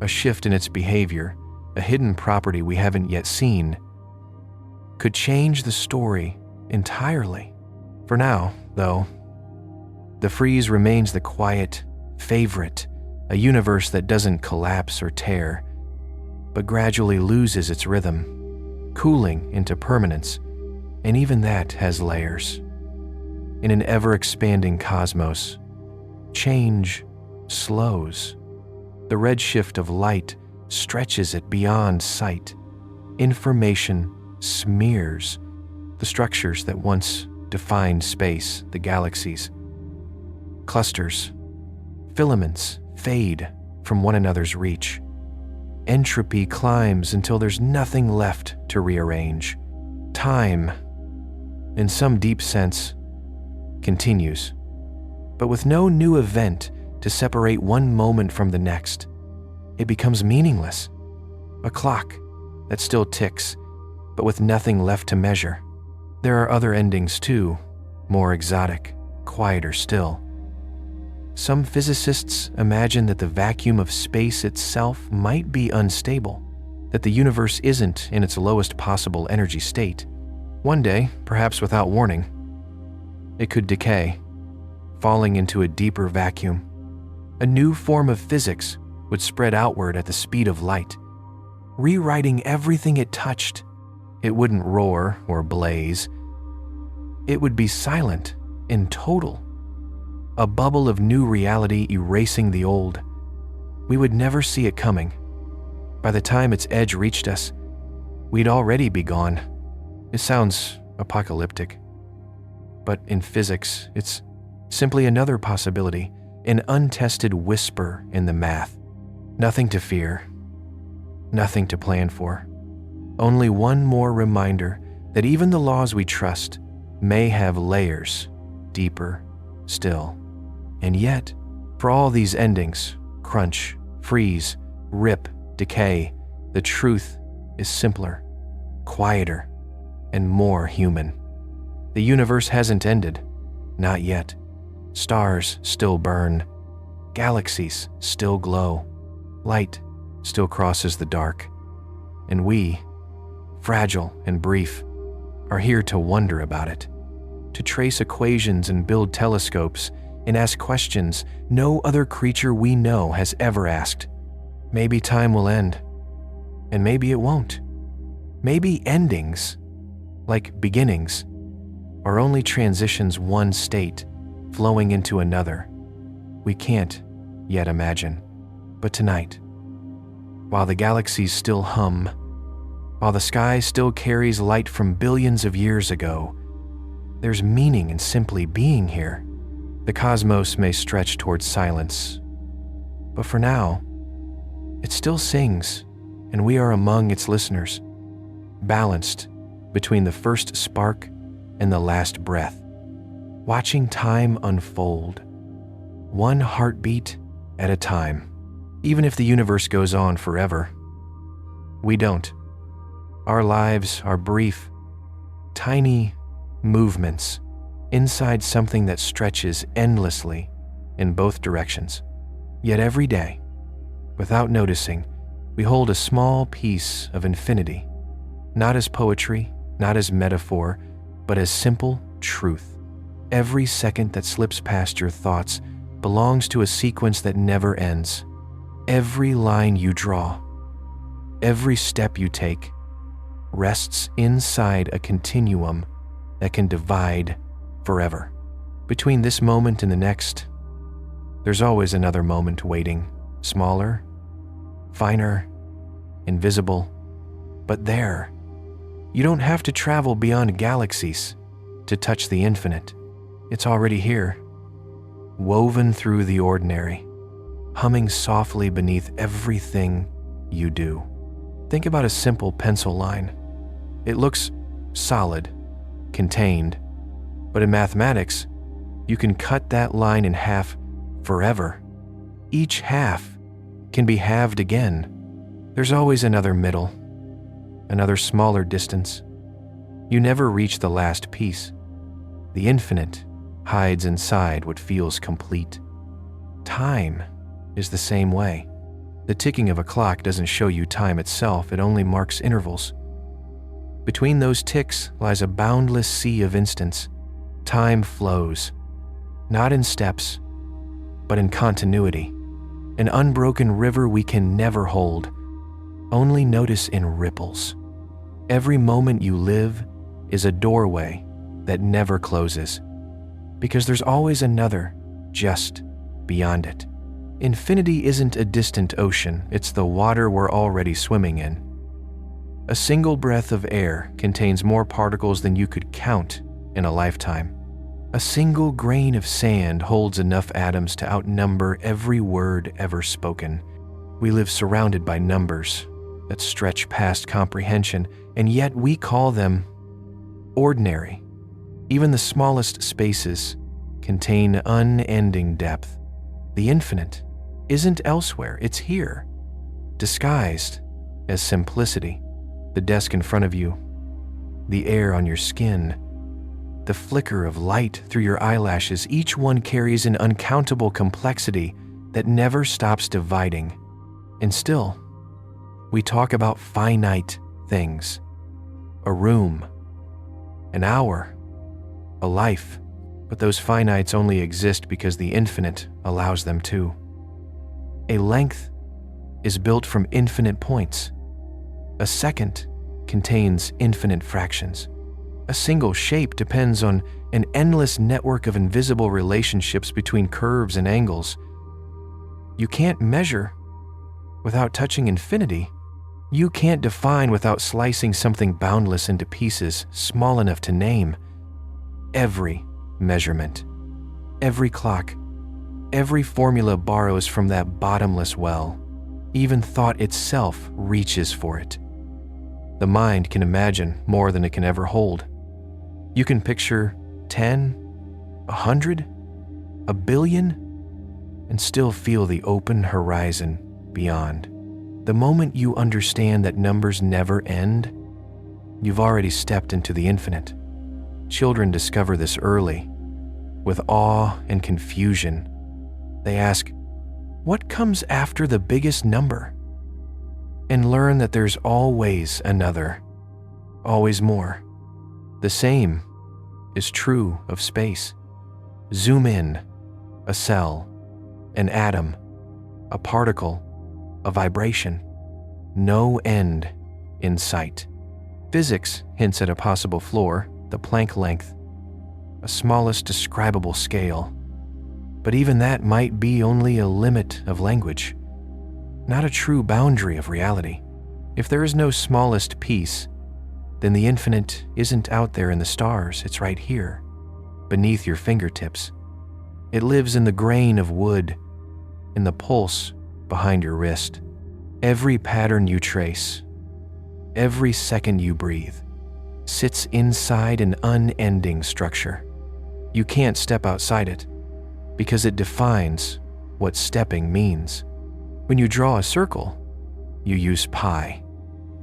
a shift in its behavior, a hidden property we haven't yet seen, could change the story entirely. For now, though, the freeze remains the quiet favorite, a universe that doesn't collapse or tear, but gradually loses its rhythm, cooling into permanence, and even that has layers. In an ever-expanding cosmos, change slows. The redshift of light stretches it beyond sight, Information smears the structures that once defined space, the galaxies. Clusters, filaments fade from one another's reach. Entropy climbs until there's nothing left to rearrange. Time, in some deep sense, continues, but with no new event to separate one moment from the next. It becomes meaningless. A clock that still ticks, but with nothing left to measure. There are other endings too, more exotic, quieter still. Some physicists imagine that the vacuum of space itself might be unstable, that the universe isn't in its lowest possible energy state. One day, perhaps without warning, it could decay, falling into a deeper vacuum. A new form of physics would spread outward at the speed of light, rewriting everything it touched. It wouldn't roar or blaze. It would be silent in total. A bubble of new reality erasing the old. We would never see it coming. By the time its edge reached us, we'd already be gone. It sounds apocalyptic, but in physics, it's simply another possibility, an untested whisper in the math. Nothing to fear, nothing to plan for. Only one more reminder that even the laws we trust may have layers deeper still. And yet, for all these endings, crunch, freeze, rip, decay, the truth is simpler, quieter, and more human. The universe hasn't ended, not yet. Stars still burn, galaxies still glow, light still crosses the dark, and we, fragile and brief, are here to wonder about it, to trace equations and build telescopes and ask questions no other creature we know has ever asked. Maybe time will end, and maybe it won't. Maybe endings, like beginnings, are only transitions one state flowing into another. We can't yet imagine. But tonight, while the galaxies still hum, while the sky still carries light from billions of years ago, there's meaning in simply being here. The cosmos may stretch towards silence, but for now, it still sings, and we are among its listeners, balanced between the first spark and the last breath, watching time unfold, one heartbeat at a time. Even if the universe goes on forever, we don't. Our lives are brief, tiny movements inside something that stretches endlessly in both directions. Yet every day, without noticing, we hold a small piece of infinity, not as poetry, not as metaphor, but as simple truth. Every second that slips past your thoughts belongs to a sequence that never ends. Every line you draw, every step you take, rests inside a continuum that can divide forever. Between this moment and the next, there's always another moment waiting, smaller, finer, invisible, but there. You don't have to travel beyond galaxies to touch the infinite. It's already here, woven through the ordinary, humming softly beneath everything you do. Think about a simple pencil line. It looks solid, contained, but in mathematics, you can cut that line in half forever. Each half can be halved again. There's always another middle, another smaller distance. You never reach the last piece. The infinite hides inside what feels complete. Time is the same way. The ticking of a clock doesn't show you time itself, it only marks intervals. Between those ticks lies a boundless sea of instants. Time flows, not in steps, but in continuity. An unbroken river we can never hold, only notice in ripples. Every moment you live is a doorway that never closes, because there's always another just beyond it. Infinity isn't a distant ocean, it's the water we're already swimming in. A single breath of air contains more particles than you could count in a lifetime. A single grain of sand holds enough atoms to outnumber every word ever spoken. We live surrounded by numbers that stretch past comprehension, and yet we call them ordinary. Even the smallest spaces contain unending depth. The infinite isn't elsewhere, it's here, disguised as simplicity. The desk in front of you, the air on your skin, the flicker of light through your eyelashes, each one carries an uncountable complexity that never stops dividing. And still, we talk about finite things. A room, an hour, a life. But those finites only exist because the infinite allows them to. A length is built from infinite points. A second contains infinite fractions. A single shape depends on an endless network of invisible relationships between curves and angles. You can't measure without touching infinity. You can't define without slicing something boundless into pieces small enough to name. Every measurement, every clock, every formula borrows from that bottomless well. Even thought itself reaches for it. The mind can imagine more than it can ever hold. You can picture 10, 100, a billion, and still feel the open horizon beyond. The moment you understand that numbers never end, you've already stepped into the infinite. Children discover this early. With awe and confusion, they ask, "What comes after the biggest number?" And learn that there's always another, always more. The same is true of space. Zoom in, a cell, an atom, a particle, a vibration. No end in sight. Physics hints at a possible floor, the Planck length, a smallest describable scale. But even that might be only a limit of language, not a true boundary of reality. If there is no smallest piece, then the infinite isn't out there in the stars, it's right here, beneath your fingertips. It lives in the grain of wood, in the pulse behind your wrist. Every pattern you trace, every second you breathe, sits inside an unending structure. You can't step outside it, because it defines what stepping means. When you draw a circle, you use pi,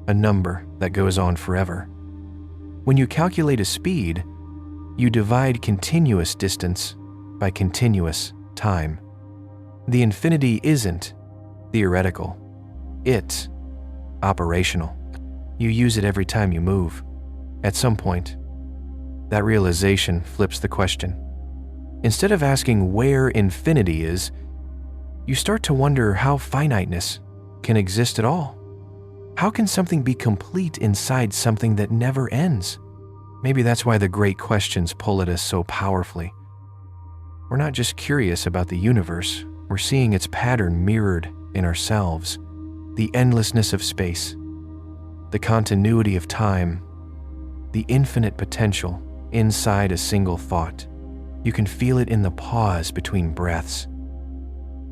a number that goes on forever. When you calculate a speed, you divide continuous distance by continuous time. The infinity isn't theoretical, it's operational. You use it every time you move. At some point, that realization flips the question. Instead of asking where infinity is, you start to wonder how finiteness can exist at all. How can something be complete inside something that never ends? Maybe that's why the great questions pull at us so powerfully. We're not just curious about the universe, we're seeing its pattern mirrored in ourselves. The endlessness of space, the continuity of time, the infinite potential inside a single thought. You can feel it in the pause between breaths,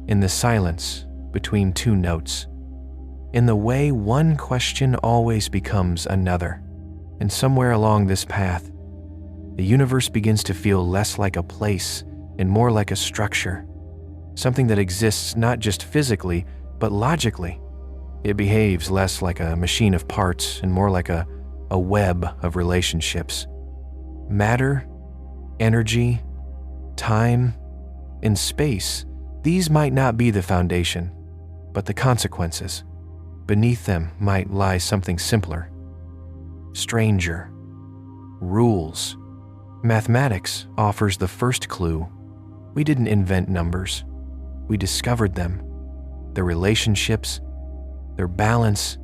in the silence between two notes, in the way one question always becomes another. And somewhere along this path, the universe begins to feel less like a place and more like a structure, something that exists not just physically, but logically. It behaves less like a machine of parts and more like a web of relationships. Matter, energy, time, and space, these might not be the foundation, but the consequences. Beneath them might lie something simpler, stranger, rules. Mathematics offers the first clue. We didn't invent numbers. We discovered them. Their relationships, their balance,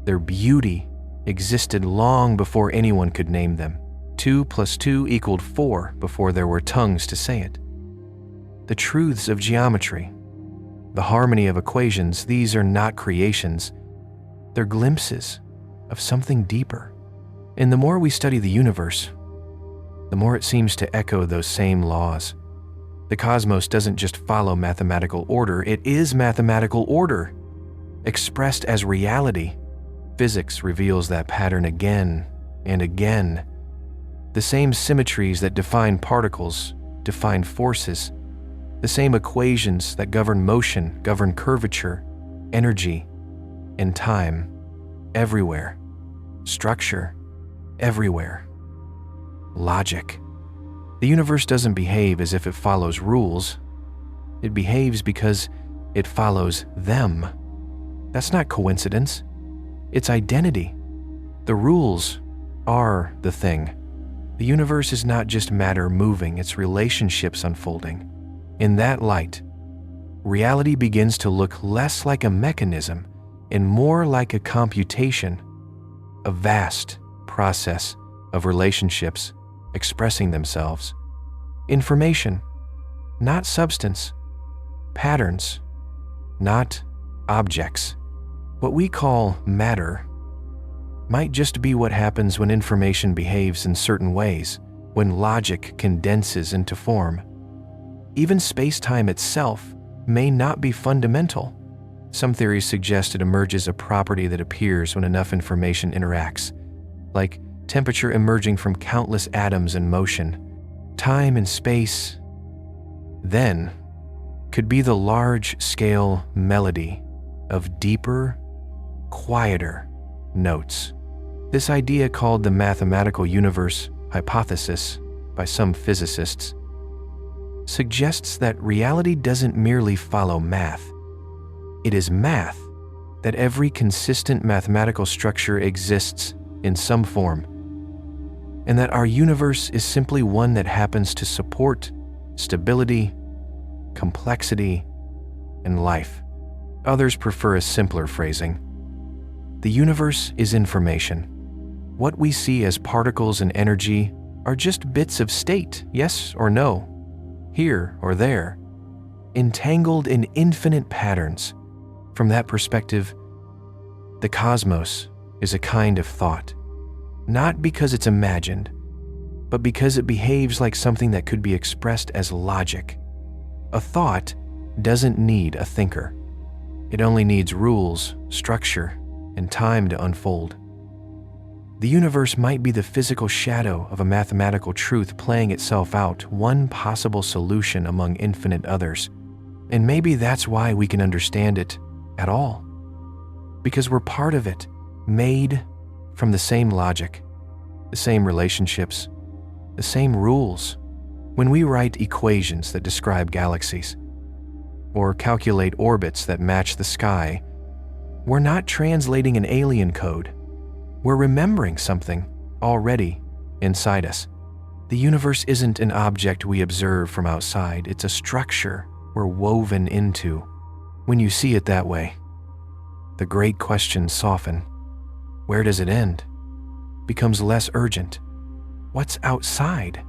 their beauty existed long before anyone could name them. 2 + 2 = 4 before there were tongues to say it. The truths of geometry, the harmony of equations, these are not creations. They're glimpses, of something deeper. And the more we study the universe, the more it seems to echo those same laws. The cosmos doesn't just follow mathematical order, it is mathematical order, expressed as reality. Physics reveals that pattern again and again. The same symmetries that define particles define forces. The same equations that govern motion govern curvature, energy, and time. Everywhere. Structure. Everywhere. Logic. The universe doesn't behave as if it follows rules. It behaves because it follows them. That's not coincidence. It's identity. The rules are the thing. The universe is not just matter moving, it's relationships unfolding. In that light, reality begins to look less like a mechanism and more like a computation, a vast process of relationships expressing themselves. Information, not substance. Patterns, not objects. What we call matter might just be what happens when information behaves in certain ways, when logic condenses into form. Even space-time itself may not be fundamental. Some theories suggest it emerges a property that appears when enough information interacts, like temperature emerging from countless atoms in motion. Time and space, then, could be the large-scale melody of deeper, quieter notes. This idea, called the mathematical universe hypothesis by some physicists, suggests that reality doesn't merely follow math. It is math that every consistent mathematical structure exists in some form, and that our universe is simply one that happens to support stability, complexity, and life. Others prefer a simpler phrasing. The universe is information. What we see as particles and energy are just bits of state, yes or no, here or there, entangled in infinite patterns. From that perspective, the cosmos is a kind of thought, not because it's imagined, but because it behaves like something that could be expressed as logic. A thought doesn't need a thinker. It only needs rules, structure, and time to unfold. The universe might be the physical shadow of a mathematical truth playing itself out, one possible solution among infinite others. And maybe that's why we can understand it at all. Because we're part of it, made from the same logic, the same relationships, the same rules. When we write equations that describe galaxies, or calculate orbits that match the sky, we're not translating an alien code. We're remembering something already inside us. The universe isn't an object we observe from outside, it's a structure we're woven into. When you see it that way, the great questions soften. Where does it end? Becomes less urgent. What's outside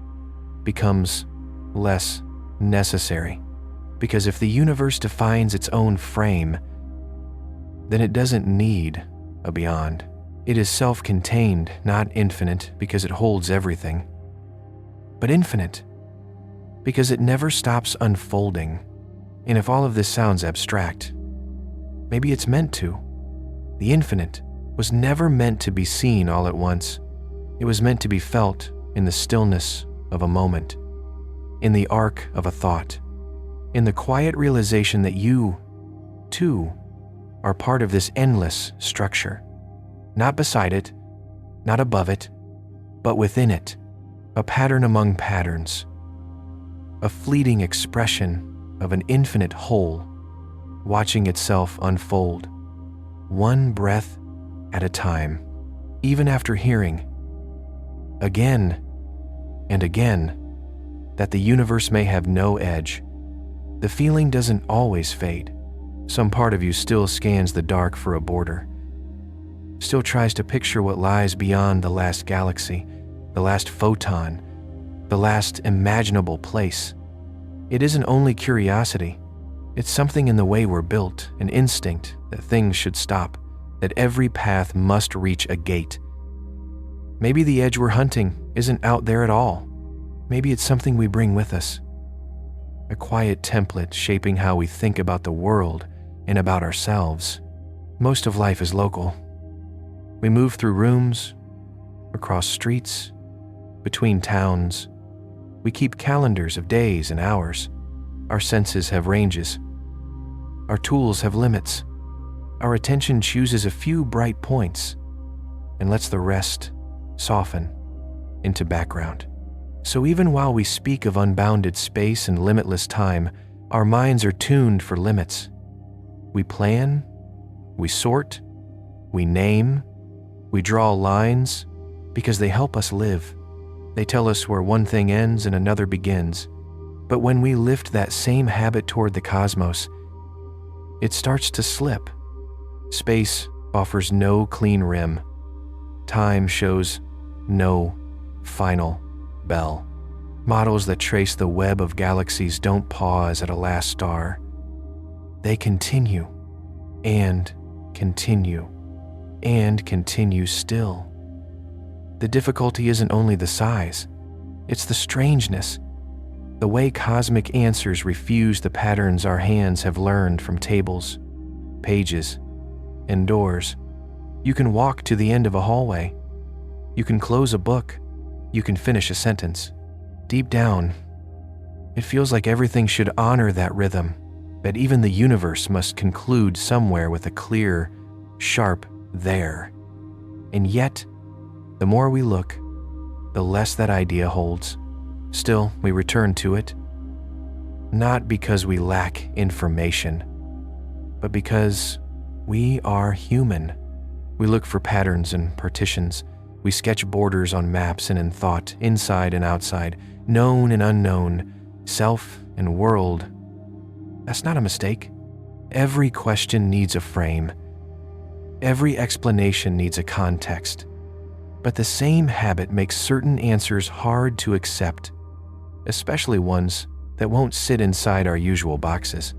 becomes less necessary. Because if the universe defines its own frame, then it doesn't need a beyond. It is self-contained, not infinite because it holds everything, but infinite because it never stops unfolding. And if all of this sounds abstract, maybe it's meant to. The infinite was never meant to be seen all at once. It was meant to be felt in the stillness of a moment, in the arc of a thought, in the quiet realization that you, too, are part of this endless structure. Not beside it, not above it, but within it, a pattern among patterns, a fleeting expression of an infinite whole, watching itself unfold, one breath at a time, even after hearing, again and again, that the universe may have no edge. The feeling doesn't always fade. Some part of you still scans the dark for a border, still tries to picture what lies beyond the last galaxy, the last photon, the last imaginable place. It isn't only curiosity, it's something in the way we're built, an instinct that things should stop, that every path must reach a gate. Maybe the edge we're hunting isn't out there at all. Maybe it's something we bring with us. A quiet template shaping how we think about the world and about ourselves. Most of life is local. We move through rooms, across streets, between towns. We keep calendars of days and hours. Our senses have ranges. Our tools have limits. Our attention chooses a few bright points and lets the rest soften into background. So even while we speak of unbounded space and limitless time, our minds are tuned for limits. We plan, we sort, we name, we draw lines because they help us live. They tell us where one thing ends and another begins. But when we lift that same habit toward the cosmos, it starts to slip. Space offers no clean rim. Time shows no final bell. Models that trace the web of galaxies don't pause at a last star. They continue and continue and continue still. The difficulty isn't only the size, it's the strangeness. The way cosmic answers refuse the patterns our hands have learned from tables, pages, and doors. You can walk to the end of a hallway. You can close a book. You can finish a sentence. Deep down, it feels like everything should honor that rhythm, that even the universe must conclude somewhere with a clear, sharp there. And yet, the more we look, the less that idea holds. Still, we return to it, not because we lack information, but because we are human. We look for patterns and partitions. We sketch borders on maps and in thought, inside and outside, known and unknown, self and world. That's not a mistake. Every question needs a frame. Every explanation needs a context. But the same habit makes certain answers hard to accept, especially ones that won't sit inside our usual boxes.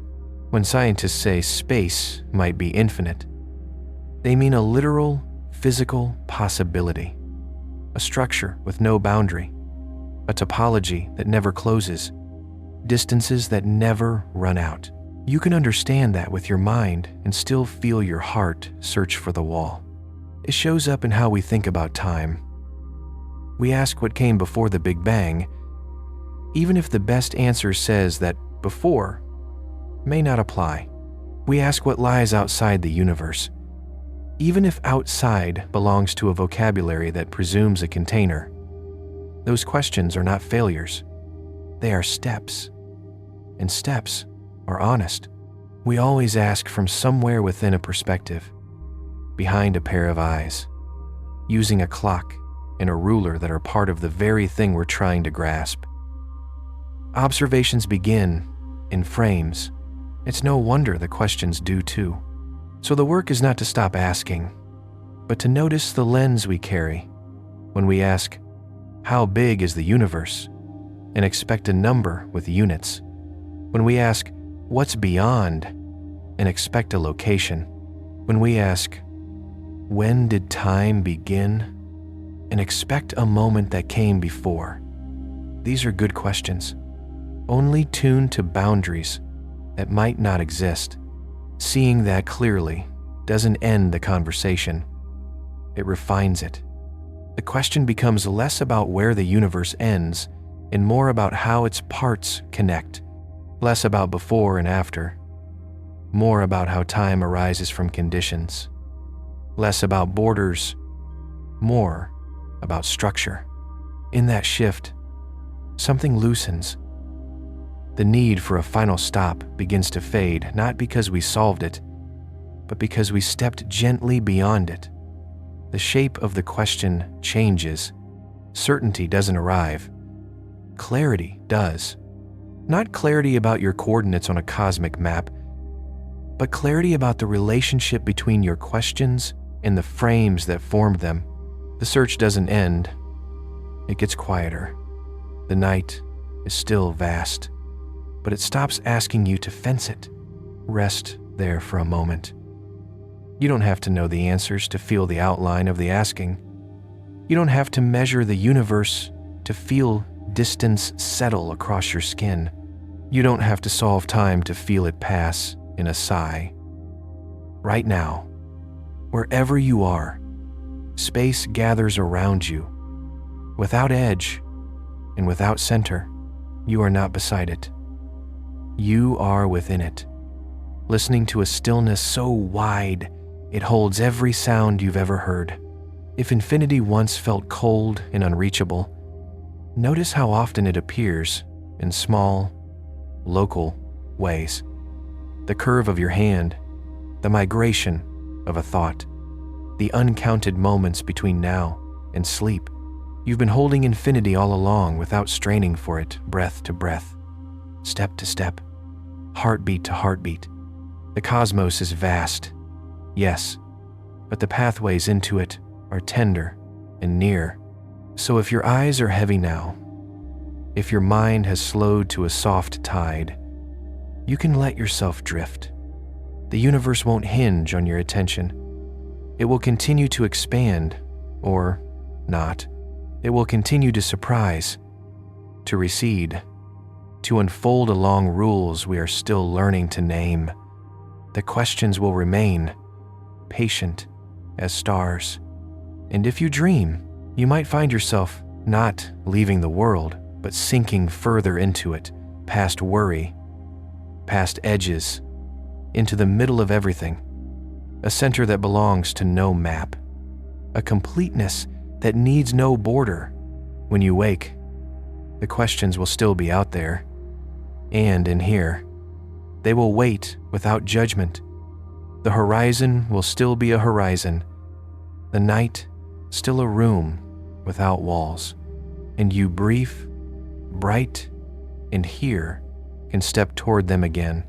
When scientists say space might be infinite, they mean a literal, physical possibility, a structure with no boundary, a topology that never closes, distances that never run out. You can understand that with your mind and still feel your heart search for the wall. It shows up in how we think about time. We ask what came before the Big Bang, even if the best answer says that before may not apply. We ask what lies outside the universe, even if outside belongs to a vocabulary that presumes a container. Those questions are not failures. They are steps. And steps are honest. We always ask from somewhere within a perspective, behind a pair of eyes, using a clock and a ruler that are part of the very thing we're trying to grasp. Observations begin in frames. It's no wonder the questions do too. So the work is not to stop asking, but to notice the lens we carry when we ask, how big is the universe? And expect a number with units. When we ask, what's beyond? And expect a location. When we ask, when did time begin? And expect a moment that came before. These are good questions, only tuned to boundaries that might not exist. Seeing that clearly doesn't end the conversation. It refines it. The question becomes less about where the universe ends and more about how its parts connect. Less about before and after. More about how time arises from conditions. Less about borders. More about structure. In that shift, something loosens. The need for a final stop begins to fade, not because we solved it, but because we stepped gently beyond it. The shape of the question changes. Certainty doesn't arrive. Clarity does. Not clarity about your coordinates on a cosmic map, but clarity about the relationship between your questions and the frames that formed them. The search doesn't end. It gets quieter. The night is still vast, but it stops asking you to fence it. Rest there for a moment. You don't have to know the answers to feel the outline of the asking. You don't have to measure the universe to feel distance settle across your skin. You don't have to solve time to feel it pass in a sigh. Right now, wherever you are, space gathers around you. Without edge and without center, you are not beside it. You are within it, listening to a stillness so wide it holds every sound you've ever heard. If infinity once felt cold and unreachable, notice how often it appears in small, local ways. The curve of your hand, the migration of a thought, the uncounted moments between now and sleep. You've been holding infinity all along without straining for it, breath to breath, step to step, heartbeat to heartbeat. The cosmos is vast, yes, but the pathways into it are tender and near. So if your eyes are heavy now, if your mind has slowed to a soft tide, you can let yourself drift. The universe won't hinge on your attention. It will continue to expand, or not. It will continue to surprise, to recede, to unfold along rules we are still learning to name. The questions will remain, patient as stars. And if you dream, you might find yourself not leaving the world, but sinking further into it, past worry, past edges, into the middle of everything, a center that belongs to no map, a completeness that needs no border. When you wake, the questions will still be out there, and in here, they will wait without judgment. The horizon will still be a horizon, the night still a room without walls, and you brief, bright, and here can step toward them again,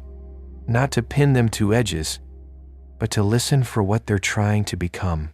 not to pin them to edges, but to listen for what they're trying to become.